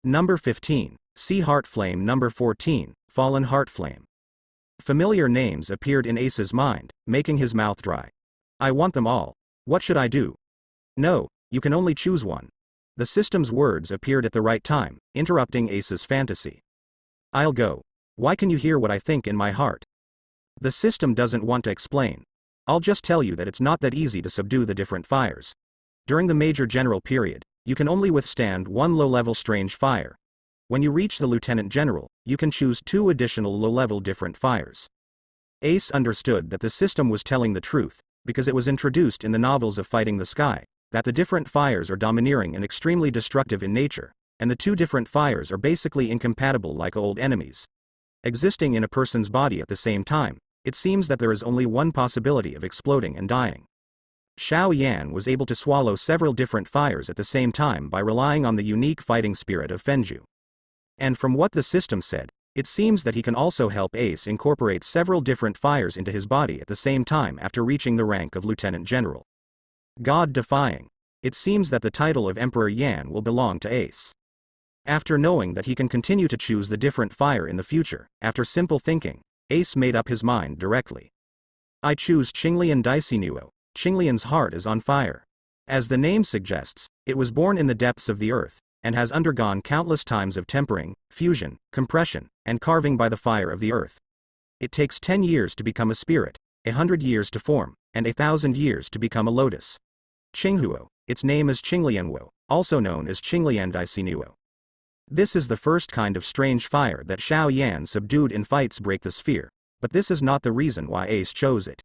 Number 15, Sea Heart Flame. Number 14, Fallen Heart Flame. Familiar names appeared in Ace's mind, making his mouth dry. I want them all. What should I do? No, you can only choose one. The system's words appeared at the right time, interrupting Ace's fantasy. I'll go. Why can you hear what I think in my heart? The system doesn't want to explain. I'll just tell you that it's not that easy to subdue the different fires. During the Major General period, you can only withstand 1 low-level strange fire. When you reach the Lieutenant General, you can choose 2 additional low-level different fires. Ace understood that the system was telling the truth, because it was introduced in the novels of Fighting the Sky, that the different fires are domineering and extremely destructive in nature, and the 2 different fires are basically incompatible like old enemies. Existing in a person's body at the same time, it seems that there is only one possibility of exploding and dying. Xiao Yan was able to swallow several different fires at the same time by relying on the unique fighting spirit of Fenju. And from what the system said, it seems that he can also help Ace incorporate several different fires into his body at the same time after reaching the rank of Lieutenant General. God-defying. It seems that the title of Emperor Yan will belong to Ace. After knowing that he can continue to choose the different fire in the future, after simple thinking, Ace made up his mind directly. I choose Qinglian Daisinuo. Qinglian's heart is on fire. As the name suggests, it was born in the depths of the earth, and has undergone countless times of tempering, fusion, compression, and carving by the fire of the earth. It takes 10 years to become a spirit, 100 years to form, and 1,000 years to become a lotus. Qinghuo, its name is Qinglianwo, also known as Qinglian Daisinuo. This is the first kind of strange fire that Xiao Yan subdued in fights break the sphere, but this is not the reason why Ace chose it.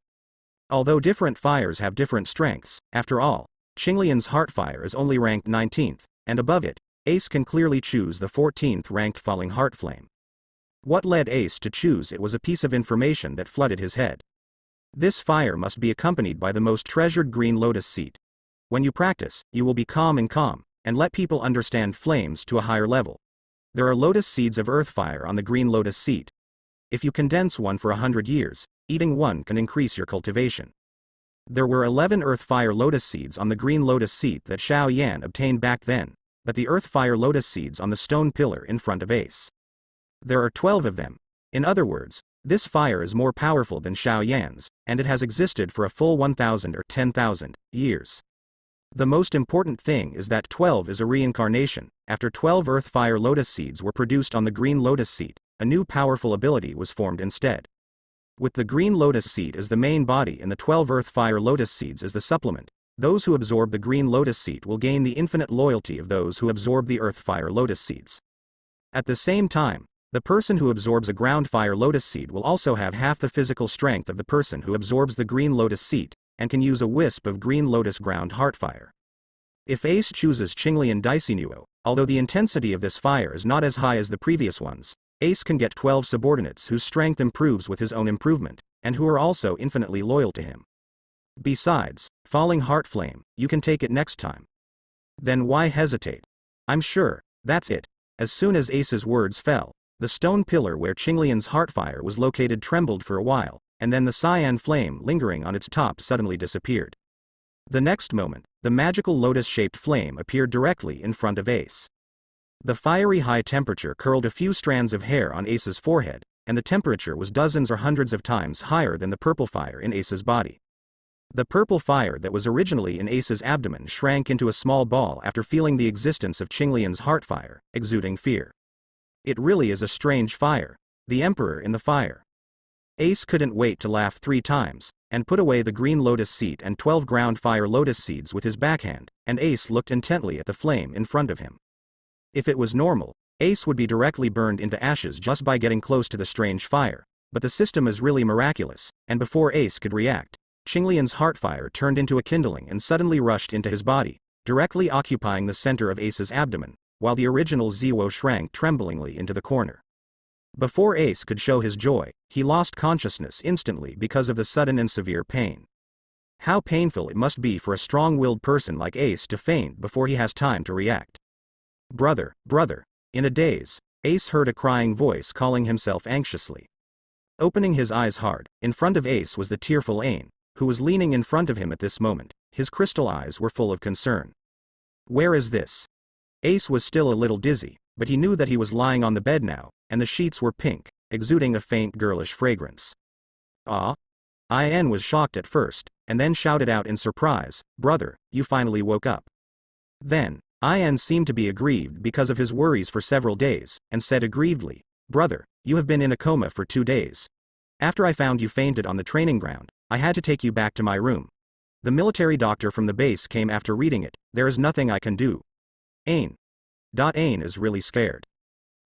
Although different fires have different strengths, after all, Qinglian's Heartfire is only ranked 19th, and above it, Ace can clearly choose the 14th ranked Falling Heart Flame. What led Ace to choose it was a piece of information that flooded his head. This fire must be accompanied by the most treasured green lotus seed. When you practice, you will be calm, and let people understand flames to a higher level. There are lotus seeds of earth fire on the green lotus seed. If you condense one for 100 years, eating one can increase your cultivation. There were 11 earth fire lotus seeds on the green lotus seed that Xiao Yan obtained back then, but the earth fire lotus seeds on the stone pillar in front of Ace. There are 12 of them. In other words, this fire is more powerful than Xiao Yan's, and it has existed for a full 1,000 or 10,000 years. The most important thing is that 12 is a reincarnation. After 12 earth fire lotus seeds were produced on the green lotus seed, a new powerful ability was formed instead. With the green lotus seed as the main body and the 12 earth fire lotus seeds as the supplement, those who absorb the green lotus seed will gain the infinite loyalty of those who absorb the earth fire lotus seeds. At the same time, the person who absorbs a ground fire lotus seed will also have half the physical strength of the person who absorbs the green lotus seed, and can use a wisp of green lotus ground heartfire. If Ace chooses Qinglian Daisinuo, although the intensity of this fire is not as high as the previous ones, Ace can get 12 subordinates whose strength improves with his own improvement, and who are also infinitely loyal to him. Besides, Falling Heart Flame, you can take it next time. Then why hesitate? I'm sure, that's it. As soon as Ace's words fell, the stone pillar where Qinglian's heartfire was located trembled for a while, and then the cyan flame lingering on its top suddenly disappeared. The next moment, the magical lotus-shaped flame appeared directly in front of Ace. The fiery high temperature curled a few strands of hair on Ace's forehead, and the temperature was dozens or hundreds of times higher than the purple fire in Ace's body. The purple fire that was originally in Ace's abdomen shrank into a small ball after feeling the existence of Qinglian's heartfire, exuding fear. It really is a strange fire, the Emperor in the fire. Ace couldn't wait to laugh 3 times, and put away the green lotus seed and 12 ground fire lotus seeds with his backhand, and Ace looked intently at the flame in front of him. If it was normal, Ace would be directly burned into ashes just by getting close to the strange fire, but the system is really miraculous, and before Ace could react, Qinglian's heartfire turned into a kindling and suddenly rushed into his body, directly occupying the center of Ace's abdomen, while the original Ziwo shrank tremblingly into the corner. Before Ace could show his joy, he lost consciousness instantly because of the sudden and severe pain. How painful it must be for a strong-willed person like Ace to faint before he has time to react. Brother, brother. In a daze, Ace heard a crying voice calling himself anxiously. Opening his eyes hard, in front of Ace was the tearful Ain, who was leaning in front of him at this moment. His crystal eyes were full of concern. Where is this? Ace was still a little dizzy, but he knew that he was lying on the bed now, and the sheets were pink, exuding a faint girlish fragrance. Ah? In was shocked at first, and then shouted out in surprise, "Brother, you finally woke up." Then, In seemed to be aggrieved because of his worries for several days, and said aggrievedly, "Brother, you have been in a coma for 2 days. After I found you fainted on the training ground, I had to take you back to my room. The military doctor from the base came after reading it. There is nothing I can do." Ain is really scared.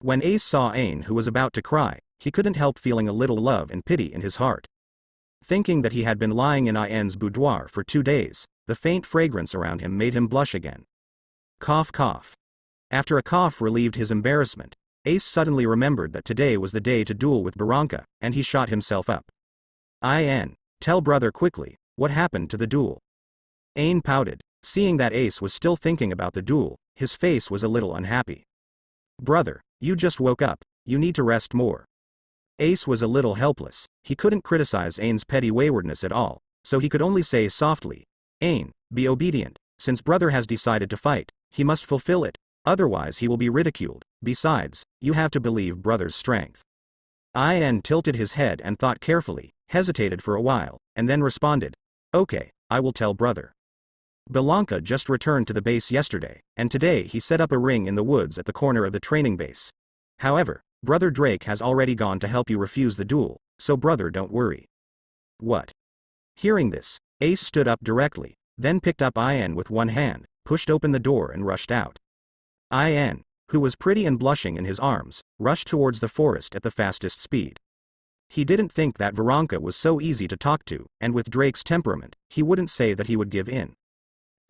When Ace saw Ain, who was about to cry, he couldn't help feeling a little love and pity in his heart. Thinking that he had been lying in In's boudoir for 2 days, the faint fragrance around him made him blush again. Cough cough. After a cough relieved his embarrassment, Ace suddenly remembered that today was the day to duel with Baranka, and he shot himself up. Tell brother quickly, what happened to the duel? Ain pouted. Seeing that Ace was still thinking about the duel, his face was a little unhappy. Brother, you just woke up, you need to rest more. Ace was a little helpless. He couldn't criticize Ain's petty waywardness at all, so he could only say softly, "Ain, be obedient. Since brother has decided to fight, he must fulfill it, otherwise he will be ridiculed. Besides, you have to believe brother's strength." In tilted his head and thought carefully, hesitated for a while, and then responded, "Okay, I will tell brother." Baranka just returned to the base yesterday, and today he set up a ring in the woods at the corner of the training base. However, Brother Drake has already gone to help you refuse the duel, so brother, don't worry. What? Hearing this, Ace stood up directly, then picked up In with one hand, pushed open the door and rushed out. In, who was pretty and blushing in his arms, rushed towards the forest at the fastest speed. He didn't think that Baranka was so easy to talk to, and with Drake's temperament, he wouldn't say that he would give in.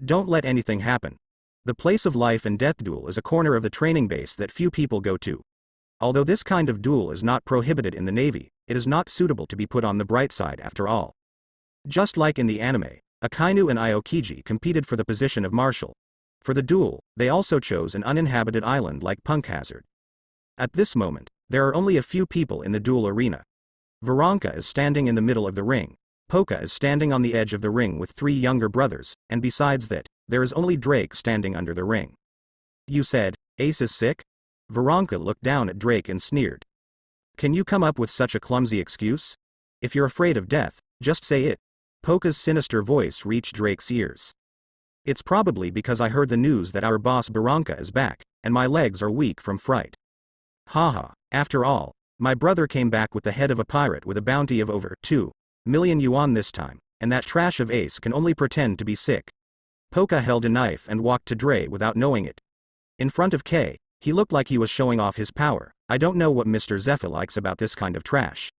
Don't let anything happen. The place of life and death duel is a corner of the training base that few people go to. Although this kind of duel is not prohibited in the Navy, it is not suitable to be put on the bright side after all. Just like in the anime, Akainu and Aokiji competed for the position of marshal. For the duel, they also chose an uninhabited island like Punk Hazard. At this moment, there are only a few people in the duel arena. Baranka is standing in the middle of the ring, Poka is standing on the edge of the ring with 3 younger brothers, and besides that, there is only Drake standing under the ring. You said, Ace is sick? Baranka looked down at Drake and sneered. Can you come up with such a clumsy excuse? If you're afraid of death, just say it. Poka's sinister voice reached Drake's ears. It's probably because I heard the news that our boss Baranka is back, and my legs are weak from fright. Haha, after all, my brother came back with the head of a pirate with a bounty of over 2 million yuan this time, and that trash of Ace can only pretend to be sick. Poka held a knife and walked to Dre without knowing it. In front of K, he looked like he was showing off his power. I don't know what Mr. Zephyr likes about this kind of trash.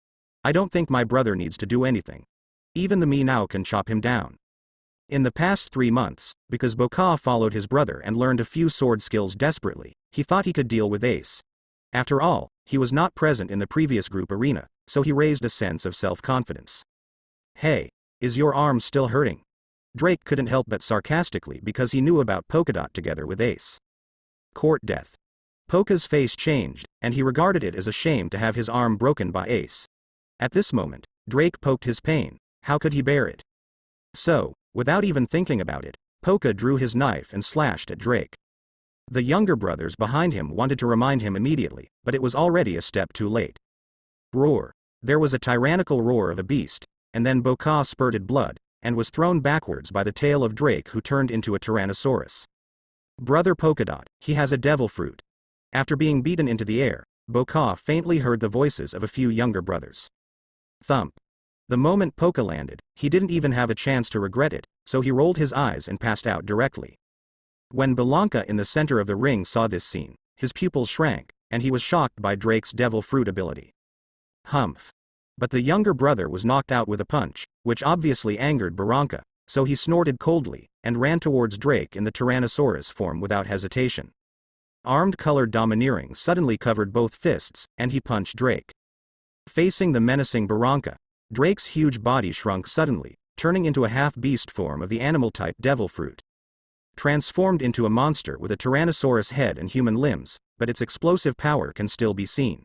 I don't think my brother needs to do anything. Even the me now can chop him down. In the past 3 months, because Boka followed his brother and learned a few sword skills desperately, he thought he could deal with Ace. After all, he was not present in the previous group arena, so he raised a sense of self-confidence. Hey, is your arm still hurting? Drake couldn't help but sarcastically because he knew about Polkadot together with Ace. Court death. Poka's face changed, and he regarded it as a shame to have his arm broken by Ace. At this moment, Drake poked his pain. How could he bear it? So, without even thinking about it, Poka drew his knife and slashed at Drake. The younger brothers behind him wanted to remind him immediately, but it was already a step too late. Roar. There was a tyrannical roar of a beast, and then Boka spurted blood, and was thrown backwards by the tail of Drake, who turned into a Tyrannosaurus. Brother Polkadot, he has a devil fruit. After being beaten into the air, Boka faintly heard the voices of a few younger brothers. Thump. The moment Poka landed, he didn't even have a chance to regret it, so he rolled his eyes and passed out directly. When Baranka in the center of the ring saw this scene, his pupils shrank, and he was shocked by Drake's devil fruit ability. Humph. But the younger brother was knocked out with a punch, which obviously angered Baranka, so he snorted coldly, and ran towards Drake in the Tyrannosaurus form without hesitation. Armed colored domineering suddenly covered both fists, and he punched Drake. Facing the menacing Baranka, Drake's huge body shrunk suddenly, turning into a half-beast form of the animal-type devil fruit. Transformed into a monster with a Tyrannosaurus head and human limbs, but its explosive power can still be seen.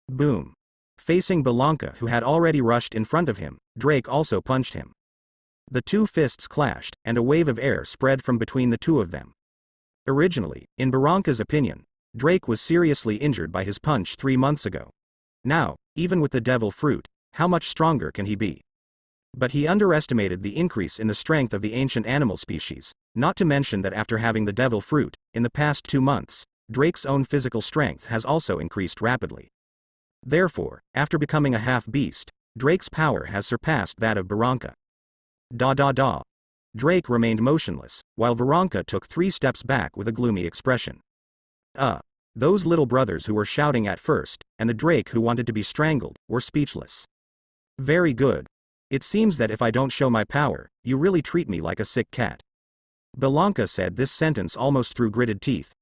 Boom. Facing Baranka, who had already rushed in front of him, Drake also punched him. The 2 fists clashed, and a wave of air spread from between the 2 of them. Originally, in Baranka's opinion, Drake was seriously injured by his punch 3 months ago. Now, even with the devil fruit, how much stronger can he be? But he underestimated the increase in the strength of the ancient animal species, not to mention that after having the devil fruit, in the past 2 months, Drake's own physical strength has also increased rapidly. Therefore, after becoming a half-beast, Drake's power has surpassed that of Baranka. Da. Drake remained motionless, while Baranka took 3 steps back with a gloomy expression. Those little brothers who were shouting at first, and the Drake who wanted to be strangled, were speechless. Very good. It seems that if I don't show my power, you really treat me like a sick cat. Baranka said this sentence almost through gritted teeth.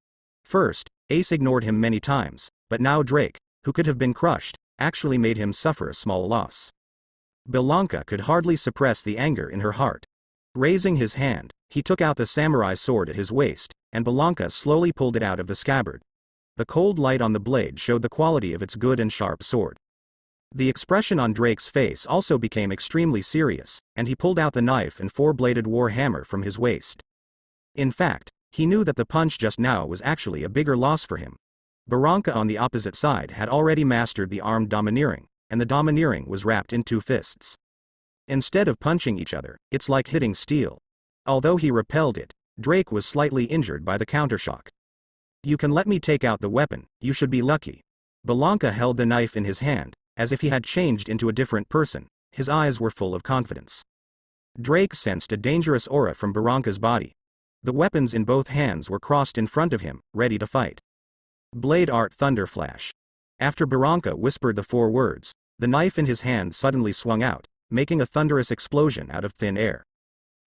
First, Ace ignored him many times, but now Drake, who could have been crushed, actually made him suffer a small loss. Baranka could hardly suppress the anger in her heart. Raising his hand, he took out the samurai sword at his waist, and Baranka slowly pulled it out of the scabbard. The cold light on the blade showed the quality of its good and sharp sword. The expression on Drake's face also became extremely serious, and he pulled out the knife and 4-bladed war hammer from his waist. In fact, he knew that the punch just now was actually a bigger loss for him. Baranka on the opposite side had already mastered the armed domineering, and the domineering was wrapped in 2 fists. Instead of punching each other, it's like hitting steel. Although he repelled it, Drake was slightly injured by the countershock. You can let me take out the weapon, you should be lucky. Baranka held the knife in his hand, as if he had changed into a different person. His eyes were full of confidence. Drake sensed a dangerous aura from Baranka's body. The weapons in both hands were crossed in front of him, ready to fight. Blade art thunder flash. After Baranka whispered the 4 words, the knife in his hand suddenly swung out, making a thunderous explosion out of thin air.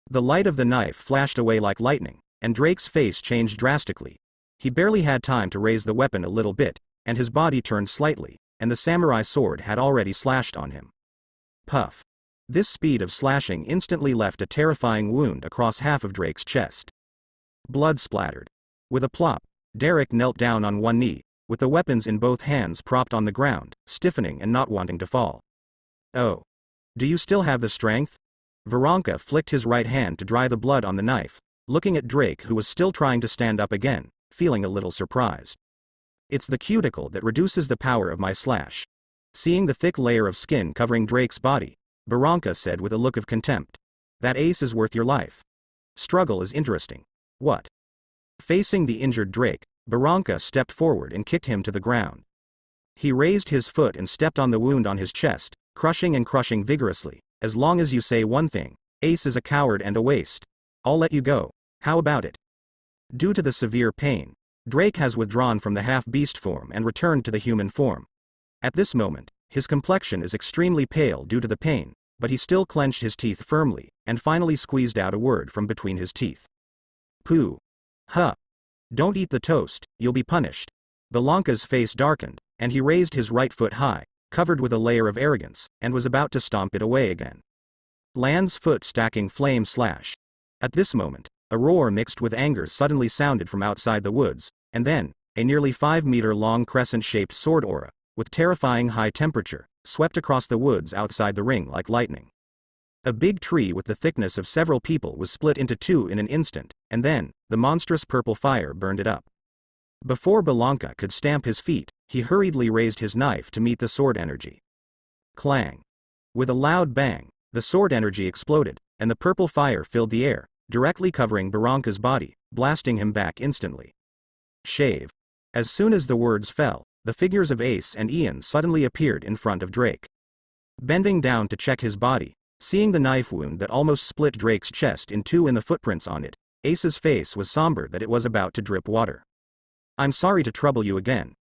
The light of the knife flashed away like lightning, and Drake's face changed drastically. He barely had time to raise the weapon a little bit, and his body turned slightly, and the samurai sword had already slashed on him. Puff. This speed of slashing instantly left a terrifying wound across half of Drake's chest. Blood splattered. With a plop, Derek knelt down on one knee, with the weapons in both hands propped on the ground, stiffening and not wanting to fall. Oh. Do you still have the strength? Baranka flicked his right hand to dry the blood on the knife, looking at Drake, who was still trying to stand up again, feeling a little surprised. It's the cuticle that reduces the power of my slash. Seeing the thick layer of skin covering Drake's body, Baranka said with a look of contempt. That ace is worth your life. Struggle is interesting. What? Facing the injured Drake, Baranka stepped forward and kicked him to the ground. He raised his foot and stepped on the wound on his chest, crushing and crushing vigorously. As long as you say one thing, Ace is a coward and a waste. I'll let you go. How about it? Due to the severe pain, Drake has withdrawn from the half-beast form and returned to the human form. At this moment, his complexion is extremely pale due to the pain, but he still clenched his teeth firmly, and finally squeezed out a word from between his teeth. Pooh. Huh. Don't eat the toast, you'll be punished. Baranka's face darkened, and he raised his right foot high, covered with a layer of arrogance, and was about to stomp it away again. Land's foot stacking flame slash. At this moment, a roar mixed with anger suddenly sounded from outside the woods, and then, a nearly 5-meter-long crescent-shaped sword aura, with terrifying high temperature, swept across the woods outside the ring like lightning. A big tree with the thickness of several people was split into 2 in an instant, and then, the monstrous purple fire burned it up. Before Baranka could stamp his feet, he hurriedly raised his knife to meet the sword energy. Clang. With a loud bang, the sword energy exploded, and the purple fire filled the air, directly covering Baranka's body, blasting him back instantly. Shave. As soon as the words fell, the figures of Ace and Ian suddenly appeared in front of Drake. Bending down to check his body, seeing the knife wound that almost split Drake's chest in 2 and the footprints on it, Ace's face was somber that it was about to drip water. I'm sorry to trouble you again.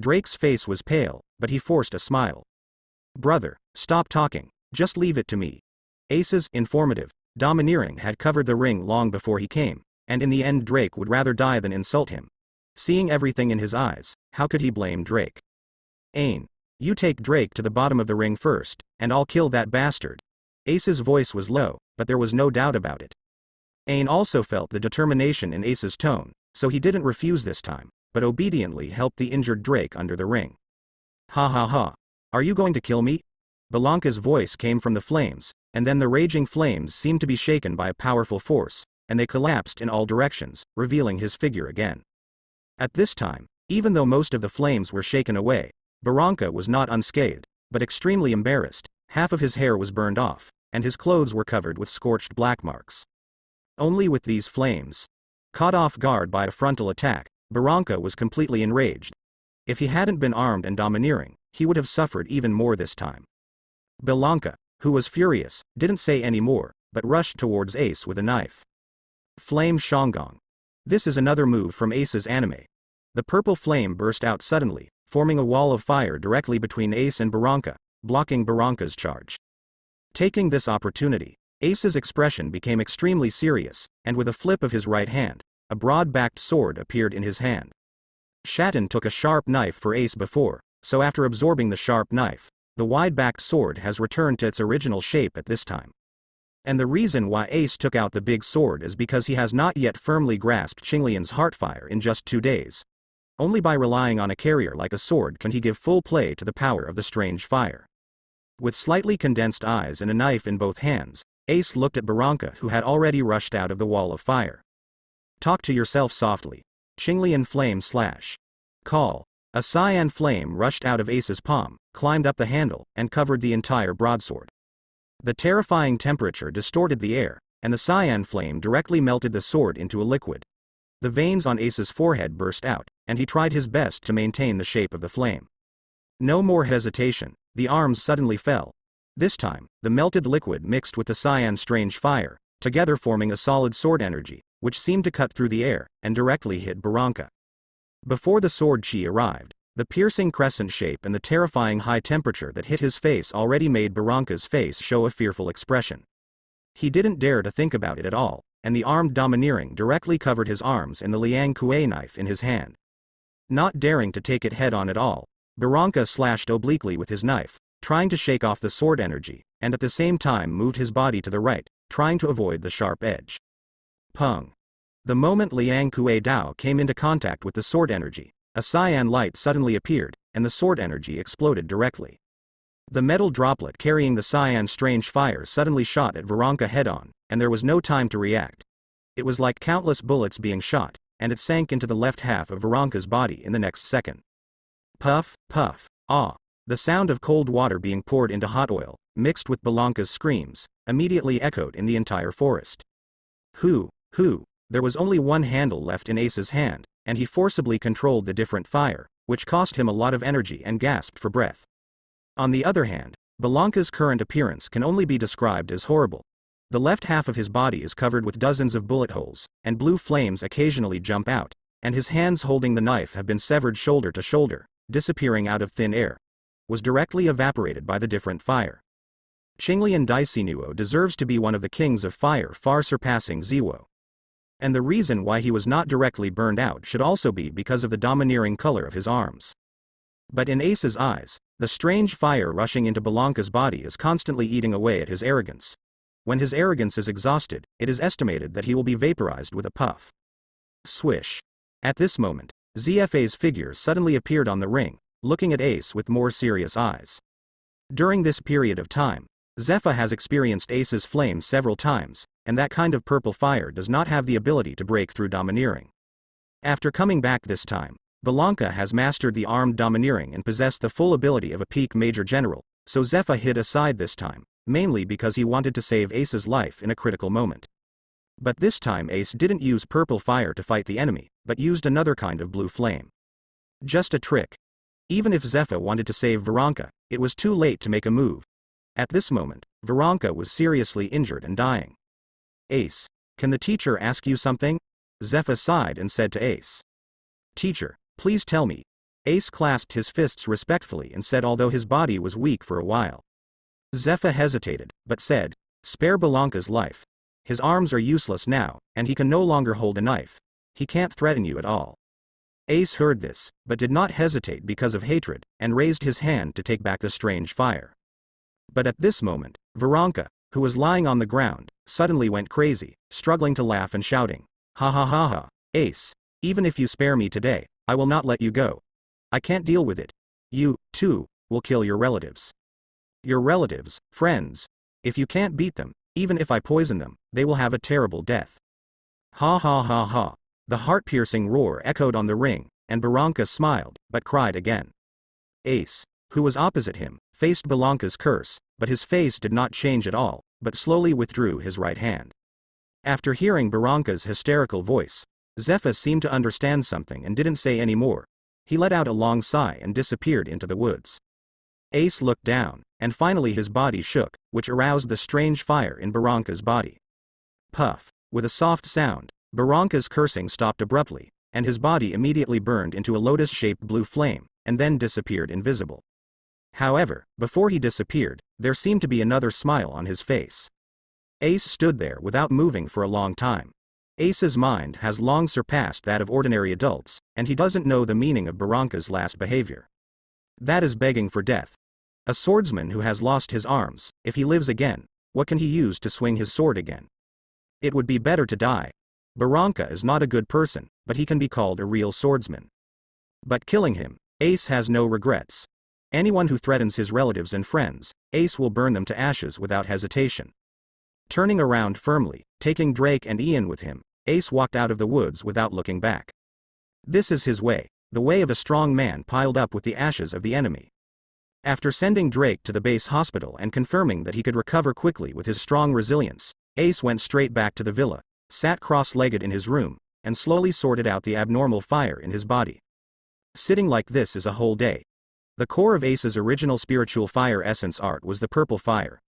Drake's face was pale, but he forced a smile. Brother, stop talking, just leave it to me. Ace's informative, domineering had covered the ring long before he came, and in the end Drake would rather die than insult him. Seeing everything in his eyes, how could he blame Drake? Ain, you take Drake to the bottom of the ring first, and I'll kill that bastard. Ace's voice was low, but there was no doubt about it. Ain also felt the determination in Ace's tone, so he didn't refuse this time, but obediently helped the injured Drake under the ring. Ha ha ha. Are you going to kill me? Baranka's voice came from the flames, and then the raging flames seemed to be shaken by a powerful force, and they collapsed in all directions, revealing his figure again. At this time, even though most of the flames were shaken away, Baranka was not unscathed, but extremely embarrassed. Half of his hair was burned off, and his clothes were covered with scorched black marks. Only with these flames. Caught off guard by a frontal attack, Baranka was completely enraged. If he hadn't been armed and domineering, he would have suffered even more this time. Baranka, who was furious, didn't say any more, but rushed towards Ace with a knife. Flame Shangong. This is another move from Ace's anime. The purple flame burst out suddenly, forming a wall of fire directly between Ace and Baranka, blocking Baranka's charge. Taking this opportunity, Ace's expression became extremely serious, and with a flip of his right hand, a broad-backed sword appeared in his hand. Shatton took a sharp knife for Ace before, so after absorbing the sharp knife, the wide-backed sword has returned to its original shape at this time. And the reason why Ace took out the big sword is because he has not yet firmly grasped Qinglian's heartfire in just 2 days. Only by relying on a carrier like a sword can he give full play to the power of the strange fire. With slightly condensed eyes and a knife in both hands, Ace looked at Baranka, who had already rushed out of the wall of fire. Talk to yourself softly. Qinglian flame slash. Call. A cyan flame rushed out of Ace's palm, climbed up the handle, and covered the entire broadsword. The terrifying temperature distorted the air, and the cyan flame directly melted the sword into a liquid. The veins on Ace's forehead burst out, and he tried his best to maintain the shape of the flame. No more hesitation, the arms suddenly fell. This time, the melted liquid mixed with the cyan strange fire, together forming a solid sword energy, which seemed to cut through the air, and directly hit Baranka. Before the sword chi arrived, the piercing crescent shape and the terrifying high temperature that hit his face already made Baranka's face show a fearful expression. He didn't dare to think about it at all, and the armed domineering directly covered his arms in the liang kuei knife in his hand. Not daring to take it head on at all, Baranka slashed obliquely with his knife, trying to shake off the sword energy, and at the same time moved his body to the right, trying to avoid the sharp edge. Pung. The moment liang kuei dao came into contact with the sword energy, a cyan light suddenly appeared, and the sword energy exploded directly. The metal droplet carrying the cyan strange fire suddenly shot at Baranka head-on, and there was no time to react. It was like countless bullets being shot, and it sank into the left half of Baranka's body in the next second. Puff, puff, ah. The sound of cold water being poured into hot oil, mixed with Baranka's screams, immediately echoed in the entire forest. Hoo. There was only one handle left in Ace's hand, and he forcibly controlled the different fire, which cost him a lot of energy and gasped for breath. On the other hand, Baranka's current appearance can only be described as horrible. The left half of his body is covered with dozens of bullet holes, and blue flames occasionally jump out, and his hands holding the knife have been severed shoulder to shoulder, disappearing out of thin air. Was directly evaporated by the different fire. Qinglian Daisinuo deserves to be one of the kings of fire, far surpassing Ziwo. And the reason why he was not directly burned out should also be because of the domineering color of his arms. But in Ace's eyes, the strange fire rushing into Baranka's body is constantly eating away at his arrogance. When his arrogance is exhausted, it is estimated that he will be vaporized with a puff. Swish. At this moment, Zepha's figure suddenly appeared on the ring, looking at Ace with more serious eyes. During this period of time, Zephyr has experienced Ace's flame several times, and that kind of purple fire does not have the ability to break through domineering. After coming back this time, Baranka has mastered the armed domineering and possessed the full ability of a peak major general, so Zephyr hid aside this time, mainly because he wanted to save Ace's life in a critical moment. But this time Ace didn't use purple fire to fight the enemy, but used another kind of blue flame. Just a trick. Even if Zephyr wanted to save Baranka, it was too late to make a move. At this moment, Baranka was seriously injured and dying. Ace, can the teacher ask you something? Zephyr sighed and said to Ace. Teacher, please tell me. Ace clasped his fists respectfully and said, although his body was weak for a while. Zephyr hesitated, but said, spare Baranka's life. His arms are useless now, and he can no longer hold a knife. He can't threaten you at all. Ace heard this, but did not hesitate because of hatred, and raised his hand to take back the strange fire. But at this moment, Baranka, who was lying on the ground, suddenly went crazy, struggling to laugh and shouting, ha ha ha ha, Ace, even if you spare me today, I will not let you go. I can't deal with it. You, too, will kill your relatives. Your relatives, friends. If you can't beat them, even if I poison them, they will have a terrible death. Ha ha ha ha. The heart-piercing roar echoed on the ring, and Baranka smiled, but cried again. Ace, who was opposite him, faced Baranka's curse, but his face did not change at all, but slowly withdrew his right hand. After hearing Baranka's hysterical voice, Zephyr seemed to understand something and didn't say any more. He let out a long sigh and disappeared into the woods. Ace looked down, and finally his body shook, which aroused the strange fire in Baranka's body. Puff. With a soft sound, Baranka's cursing stopped abruptly, and his body immediately burned into a lotus-shaped blue flame, and then disappeared invisible. However, before he disappeared, there seemed to be another smile on his face. Ace stood there without moving for a long time. Ace's mind has long surpassed that of ordinary adults, and he doesn't know the meaning of Baranka's last behavior. That is begging for death. A swordsman who has lost his arms, if he lives again, what can he use to swing his sword again? It would be better to die. Baranka is not a good person, but he can be called a real swordsman. But killing him, Ace has no regrets. Anyone who threatens his relatives and friends, Ace will burn them to ashes without hesitation. Turning around firmly, taking Drake and Ian with him, Ace walked out of the woods without looking back. This is his way, the way of a strong man piled up with the ashes of the enemy. After sending Drake to the base hospital and confirming that he could recover quickly with his strong resilience, Ace went straight back to the villa, sat cross-legged in his room, and slowly sorted out the abnormal fire in his body. Sitting like this is a whole day. The core of Ace's original spiritual fire essence art was the purple fire.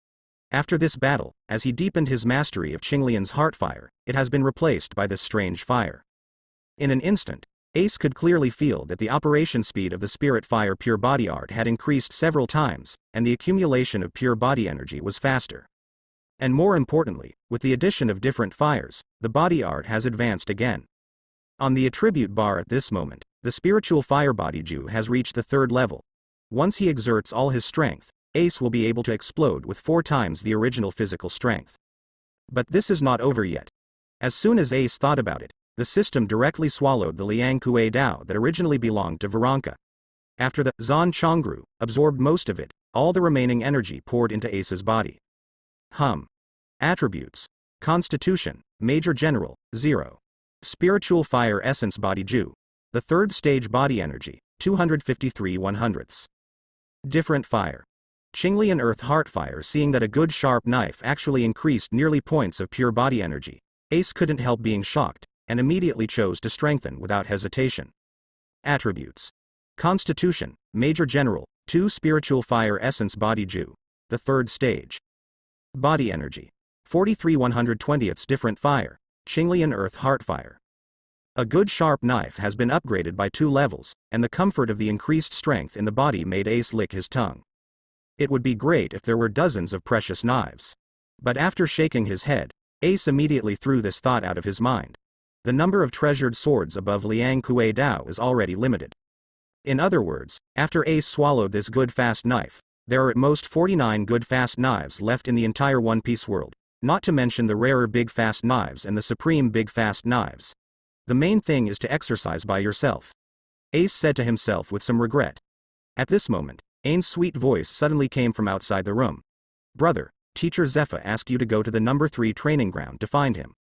After this battle, as he deepened his mastery of Qinglian's heart fire, it has been replaced by this strange fire. In an instant, Ace could clearly feel that the operation speed of the spirit fire pure body art had increased several times, and the accumulation of pure body energy was faster. And more importantly, with the addition of different fires, the body art has advanced again. On the attribute bar at this moment, the spiritual fire body Ju has reached the 3rd level. Once he exerts all his strength, Ace will be able to explode with 4 times the original physical strength. But this is not over yet. As soon as Ace thought about it, the system directly swallowed the Liang Kuei Dao that originally belonged to Baranka. After the Zan Chongru absorbed most of it, all the remaining energy poured into Ace's body. Attributes. Constitution, Major General, 0. Spiritual Fire Essence Body Ju. The 3rd stage body energy, 253 100ths. Different fire. Qinglian Earth Heart Fire. Seeing that a good sharp knife actually increased nearly points of pure body energy, Ace couldn't help being shocked, and immediately chose to strengthen without hesitation. Attributes. Constitution, Major General, 2 Spiritual Fire Essence Body Ju. The 3rd stage. Body energy. 43 120ths. Different fire. Qinglian Earth Heart Fire. A good sharp knife has been upgraded by 2 levels, and the comfort of the increased strength in the body made Ace lick his tongue. It would be great if there were dozens of precious knives. But after shaking his head, Ace immediately threw this thought out of his mind. The number of treasured swords above Liang Kuei Dao is already limited. In other words, after Ace swallowed this good fast knife, there are at most 49 good fast knives left in the entire One Piece world, not to mention the rarer big fast knives and the supreme big fast knives. The main thing is to exercise by yourself. Ace said to himself with some regret. At this moment, Ain's sweet voice suddenly came from outside the room. Brother, Teacher Zephyr asked you to go to the number 3 training ground to find him.